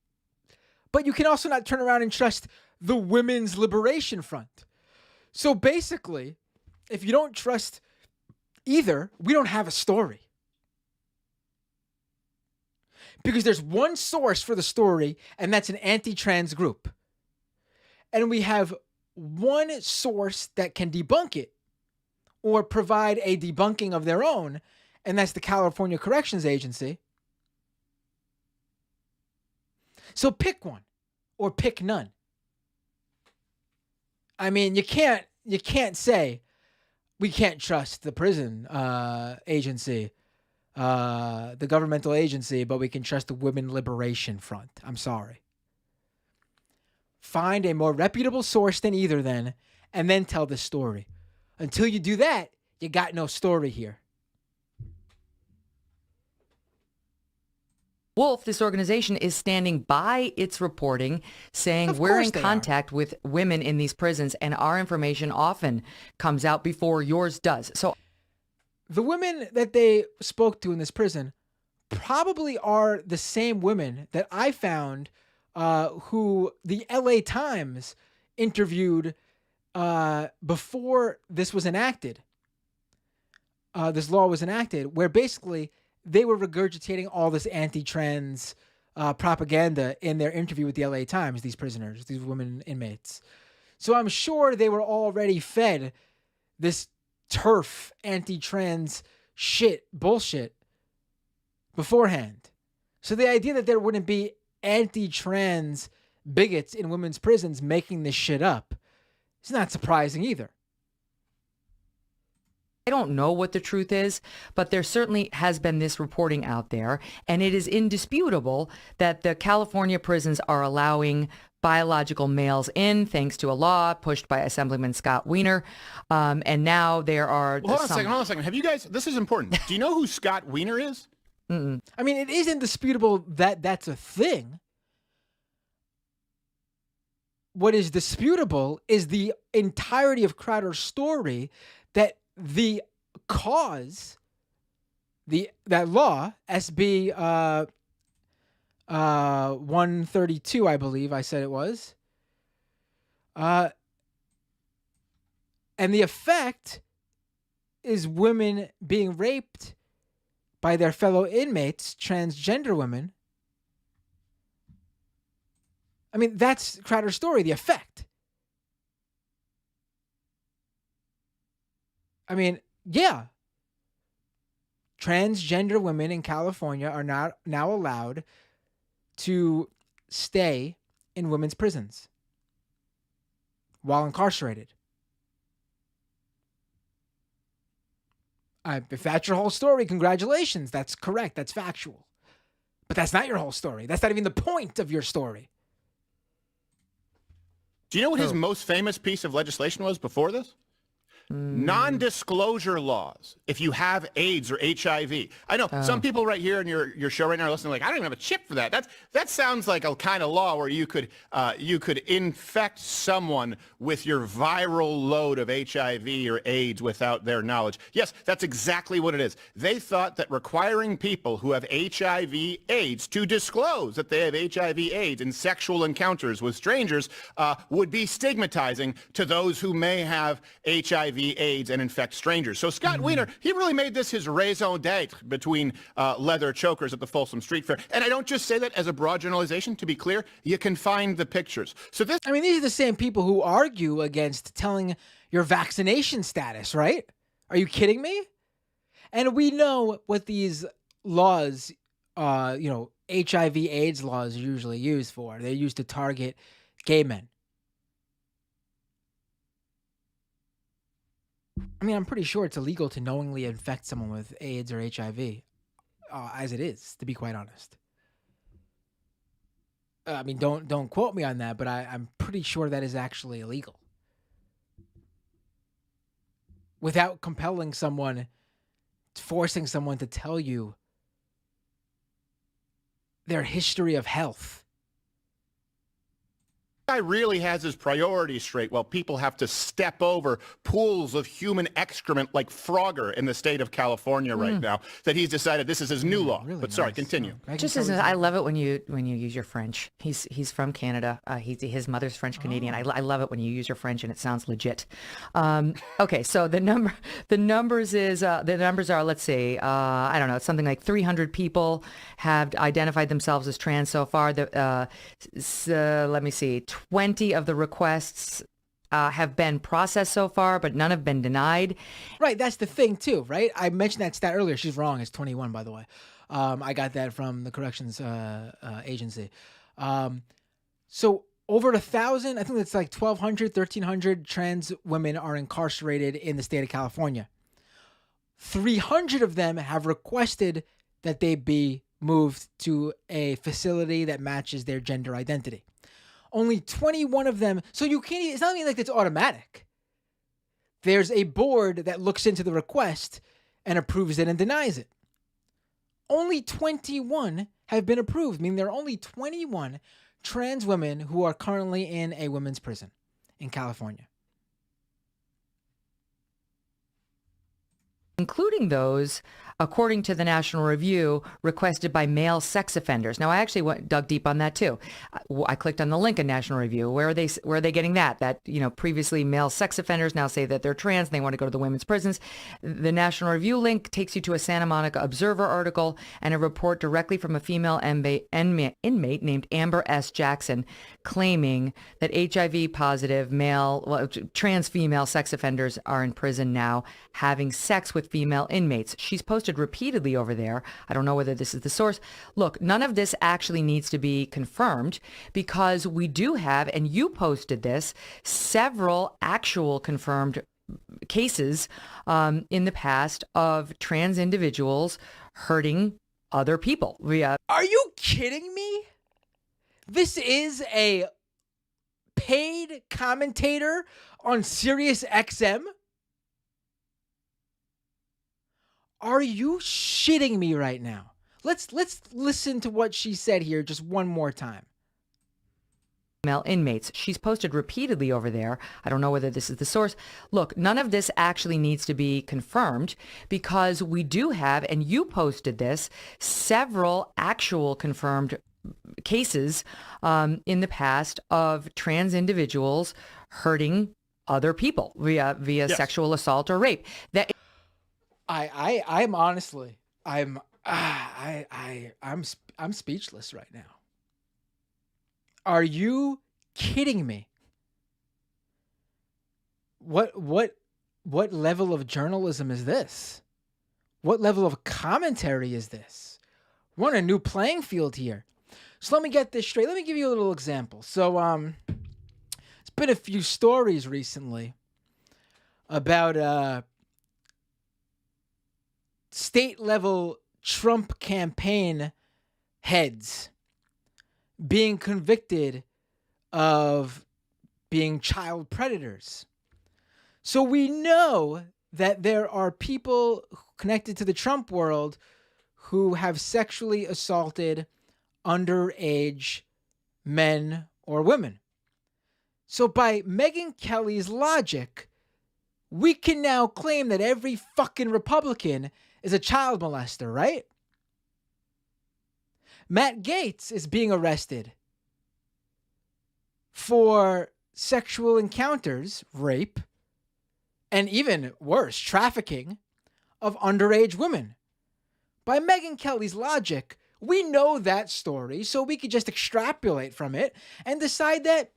But you can also not turn around and trust the Women's Liberation Front. So basically, if you don't trust either, we don't have a story. Because there's one source for the story, and that's an anti-trans group. And we have one source that can debunk it or provide a debunking of their own, and that's the California Corrections Agency. So pick one or pick none. I mean, you can't say we can't trust the prison agency, the governmental agency, but we can trust the Women Liberation Front. I'm sorry. Find a more reputable source than either then, and then tell the story. Until you do that, you got no story here. Wolf, this organization, is standing by its reporting, saying we're in contact with women in these prisons, and our information often comes out before yours does. So the women that they spoke to in this prison probably are the same women that I found who the LA Times interviewed before this was enacted. This law was enacted, where basically they were regurgitating all this anti-trans propaganda in their interview with the LA Times, these prisoners, these women inmates. So I'm sure they were already fed this turf anti-trans bullshit beforehand. So the idea that there wouldn't be anti-trans bigots in women's prisons making this shit up is not surprising either. I don't know what the truth is, but there certainly has been this reporting out there, and it is indisputable that the California prisons are allowing biological males in, thanks to a law pushed by Assemblyman Scott Wiener. And now there are Hold on a second. Have you guys, this is important. Do you know who Scott Wiener is? Mm-mm. I mean, it is indisputable that that's a thing. What is disputable is the entirety of Crowder's story, that the cause, that law, SB 132, I believe I said it was, and the effect is women being raped by their fellow inmates, transgender women. I mean, that's Crowder's story, the effect. I mean, yeah. Transgender women in California are not now allowed to stay in women's prisons while incarcerated. If that's your whole story, congratulations. That's correct. That's factual. But that's not your whole story. That's not even the point of your story. Do you know what his most famous piece of legislation was before this? Non-disclosure laws. If you have AIDS or HIV, I know some people right here in your show right now are listening like, I don't even have a chip for that. That sounds like a kind of law where you could infect someone with your viral load of HIV or AIDS without their knowledge. Yes, that's exactly what it is. They thought that requiring people who have HIV/AIDS to disclose that they have HIV/AIDS in sexual encounters with strangers would be stigmatizing to those who may have HIV/AIDS and infect strangers. So Scott Wiener, he really made this his raison d'etre between leather chokers at the Folsom Street Fair. And I don't just say that as a broad generalization. To be clear, you can find the pictures. So this, I mean, these are the same people who argue against telling your vaccination status, right? Are you kidding me? And we know what these laws, HIV/AIDS laws are usually used for. They're used to target gay men. I mean, I'm pretty sure it's illegal to knowingly infect someone with AIDS or HIV, as it is, to be quite honest. I mean, don't quote me on that, but I'm pretty sure that is actually illegal. Without compelling someone, forcing someone to tell you their history of health. guy really has his priorities straight while people have to step over pools of human excrement like Frogger in the state of California right now, that he's decided this is his new law. Really But sorry, nice. continue. Just as I love it when you use your French. He's from Canada. His mother's French Canadian. I love it when you use your French and it sounds legit. Okay, so the numbers are, let's see, I don't know, it's something like 300 people have identified themselves as trans so far. Let me see, 20 of the requests have been processed so far, but none have been denied. Right, that's the thing too, right? I mentioned that stat earlier. She's wrong. It's 21, by the way. I got that from the corrections agency. So over 1,000, I think it's like 1,200, 1,300 trans women are incarcerated in the state of California. 300 of them have requested that they be moved to a facility that matches their gender identity. Only 21 of them. So you can't, it's not even like it's automatic. There's a board that looks into the request and approves it and denies it. Only 21 have been approved, meaning there are only 21 trans women who are currently in a women's prison in California. Including those, according to the National Review, requested by male sex offenders. Now, I actually dug deep on that too. I clicked on the link in National Review. Where are they getting that? That, previously male sex offenders now say that they're trans and they want to go to the women's prisons. The National Review link takes you to a Santa Monica Observer article and a report directly from a female inmate named Amber S. Jackson, claiming that HIV positive trans female sex offenders are in prison now having sex with female inmates. She's posted repeatedly over there. I don't know whether this is the source. Look, none of this actually needs to be confirmed because we do have, and you posted this, several actual confirmed cases in the past of trans individuals hurting other people. Are you kidding me? This is a paid commentator on Sirius XM? Are you shitting me right now? Let's listen to what she said here just one more time. Female inmates. She's posted repeatedly over there. I don't know whether this is the source. Look, none of this actually needs to be confirmed because we do have, and you posted this, several actual confirmed cases in the past of trans individuals hurting other people via Yes. sexual assault or rape. That I'm honestly, I'm speechless right now. Are you kidding me? What level of journalism is this? What level of commentary is this? We're on a new playing field here. So let me get this straight. Let me give you a little example. So it's been a few stories recently about state level Trump campaign heads being convicted of being child predators. So we know that there are people connected to the Trump world who have sexually assaulted underage men or women. So by Megyn Kelly's logic, we can now claim that every fucking Republican is a child molester, right? Matt Gaetz is being arrested for sexual encounters, rape, and even worse, trafficking of underage women. By Megyn Kelly's logic, we know that story, so we could just extrapolate from it and decide that,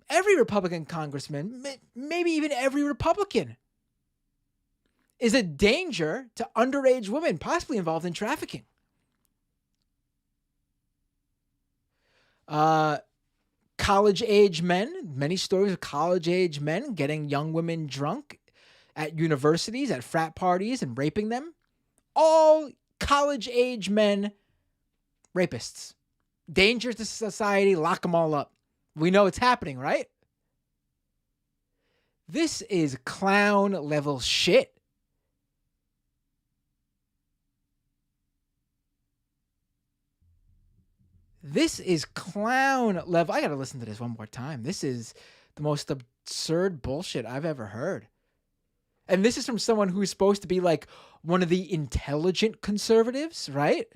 every Republican congressman, maybe even every Republican, is a danger to underage women, possibly involved in trafficking. College-age men, many stories of college-age men getting young women drunk at universities, at frat parties, and raping them. All college-age men, rapists. Danger to society, lock them all up. We know it's happening, right? This is clown-level shit. This is clown level. I got to listen to this one more time. This is the most absurd bullshit I've ever heard. And this is from someone who's supposed to be like one of the intelligent conservatives, right?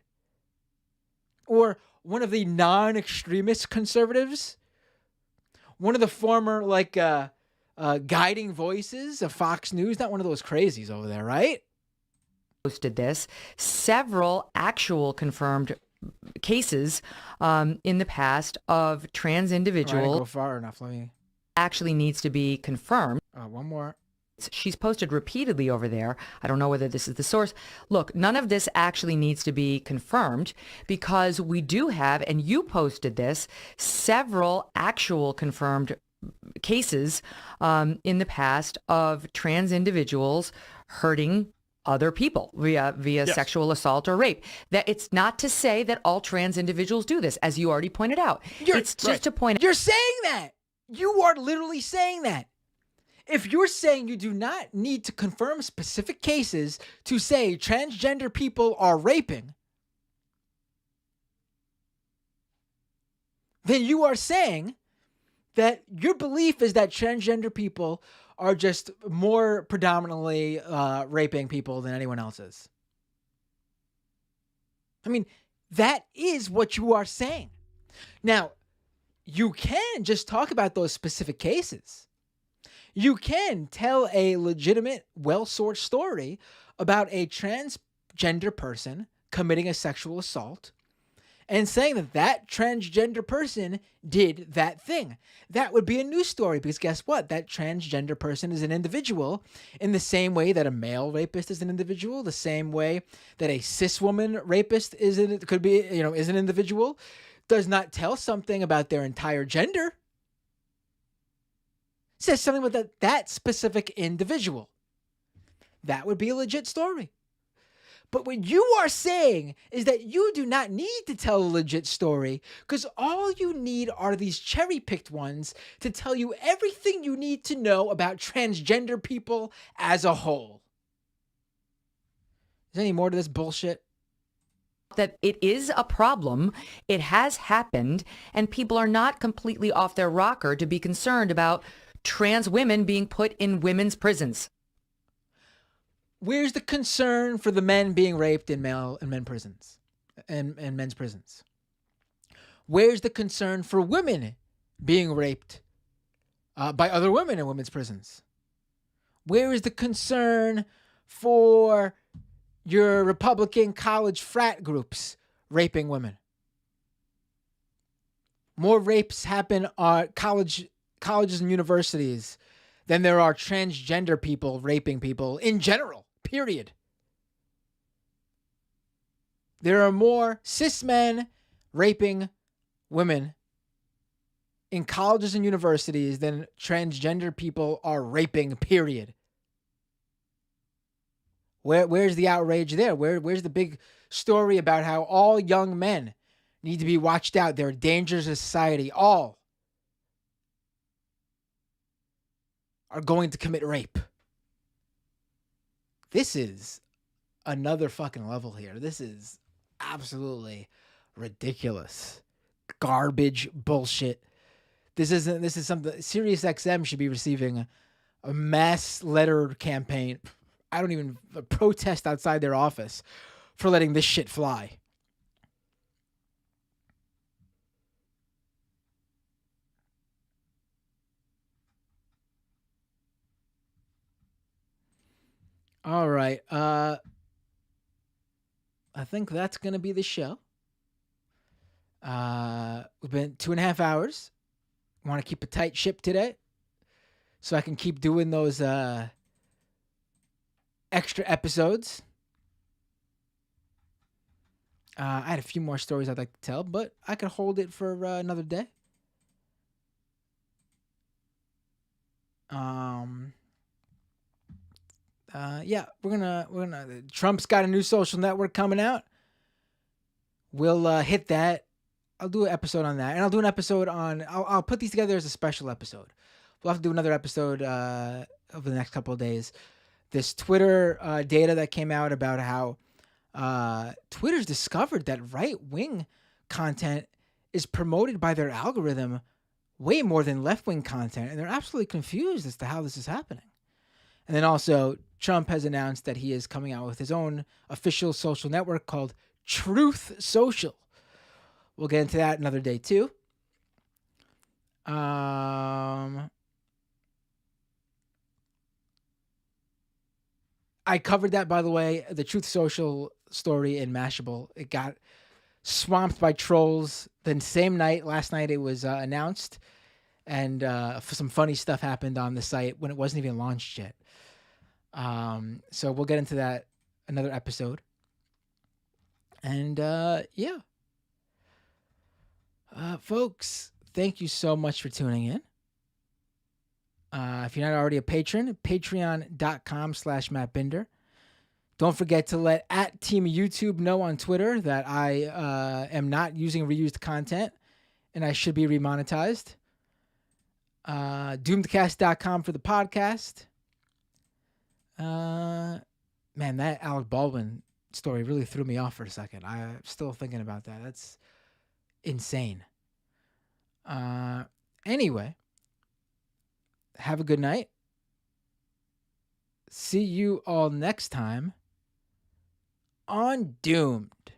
Or one of the non-extremist conservatives. One of the former guiding voices of Fox News. Not one of those crazies over there, right? Posted this, several actual confirmed cases in the past of trans individuals. I didn't go far enough. Let me. Actually needs to be confirmed. One more. She's posted repeatedly over there. I don't know whether this is the source. Look, none of this actually needs to be confirmed because we do have, and you posted this, several actual confirmed cases in the past of trans individuals hurting other people via yes. sexual assault or rape. That it's not to say that all trans individuals do this, as you already pointed out. It's just to point out. You're saying that. You are literally saying that. If you're saying you do not need to confirm specific cases to say transgender people are raping, then you are saying that your belief is that transgender people are just more predominantly raping people than anyone else is. I mean, that is what you are saying. Now, you can just talk about those specific cases. You can tell a legitimate, well-sourced story about a transgender person committing a sexual assault and saying that that transgender person did that thing. That would be a news story because guess what? That transgender person is an individual in the same way that a male rapist is an individual, the same way that a cis woman rapist is an individual, does not tell something about their entire gender. It says something about that specific individual. That would be a legit story. But what you are saying is that you do not need to tell a legit story because all you need are these cherry-picked ones to tell you everything you need to know about transgender people as a whole. Is there any more to this bullshit? That it is a problem, it has happened, and people are not completely off their rocker to be concerned about trans women being put in women's prisons. Where's the concern for the men being raped in men's prisons? Where's the concern for women being raped by other women in women's prisons? Where is the concern for your Republican college frat groups raping women? More rapes happen at colleges and universities than there are transgender people raping people in general, period. There are more cis men raping women in colleges and universities than transgender people are raping, period. Where's the outrage there? Where's the big story about how all young men need to be watched out? They're dangers to society. All are going to commit rape. This is another fucking level here. This is absolutely ridiculous. Garbage bullshit. This is something SiriusXM should be receiving a mass letter campaign. A protest outside their office for letting this shit fly. All right. I think that's going to be the show. We've been 2.5 hours. Want to keep a tight ship today so I can keep doing those extra episodes. I had a few more stories I'd like to tell, but I could hold it for another day. Yeah, we're gonna. Trump's got a new social network coming out. We'll hit that. I'll do an episode on that, and I'll do an episode on. I'll put these together as a special episode. We'll have to do another episode over the next couple of days. This Twitter data that came out about how Twitter's discovered that right-wing content is promoted by their algorithm way more than left-wing content, and they're absolutely confused as to how this is happening. And then also, Trump has announced that he is coming out with his own official social network called Truth Social. We'll get into that another day too. I covered that, by the way, the Truth Social story in Mashable. It got swamped by trolls. Then same night, last night, it was announced. And some funny stuff happened on the site when it wasn't even launched yet. So we'll get into that another episode. And yeah. Folks, thank you so much for tuning in. If you're not already a patron, patreon.com/MattBinder. Don't forget to let @TeamYouTube know on Twitter that I am not using reused content and I should be remonetized. Doomedcast.com for the podcast. Man, that Alec Baldwin story really threw me off for a second. I'm still thinking about that. That's insane. Anyway, have a good night. See you all next time on Doomed.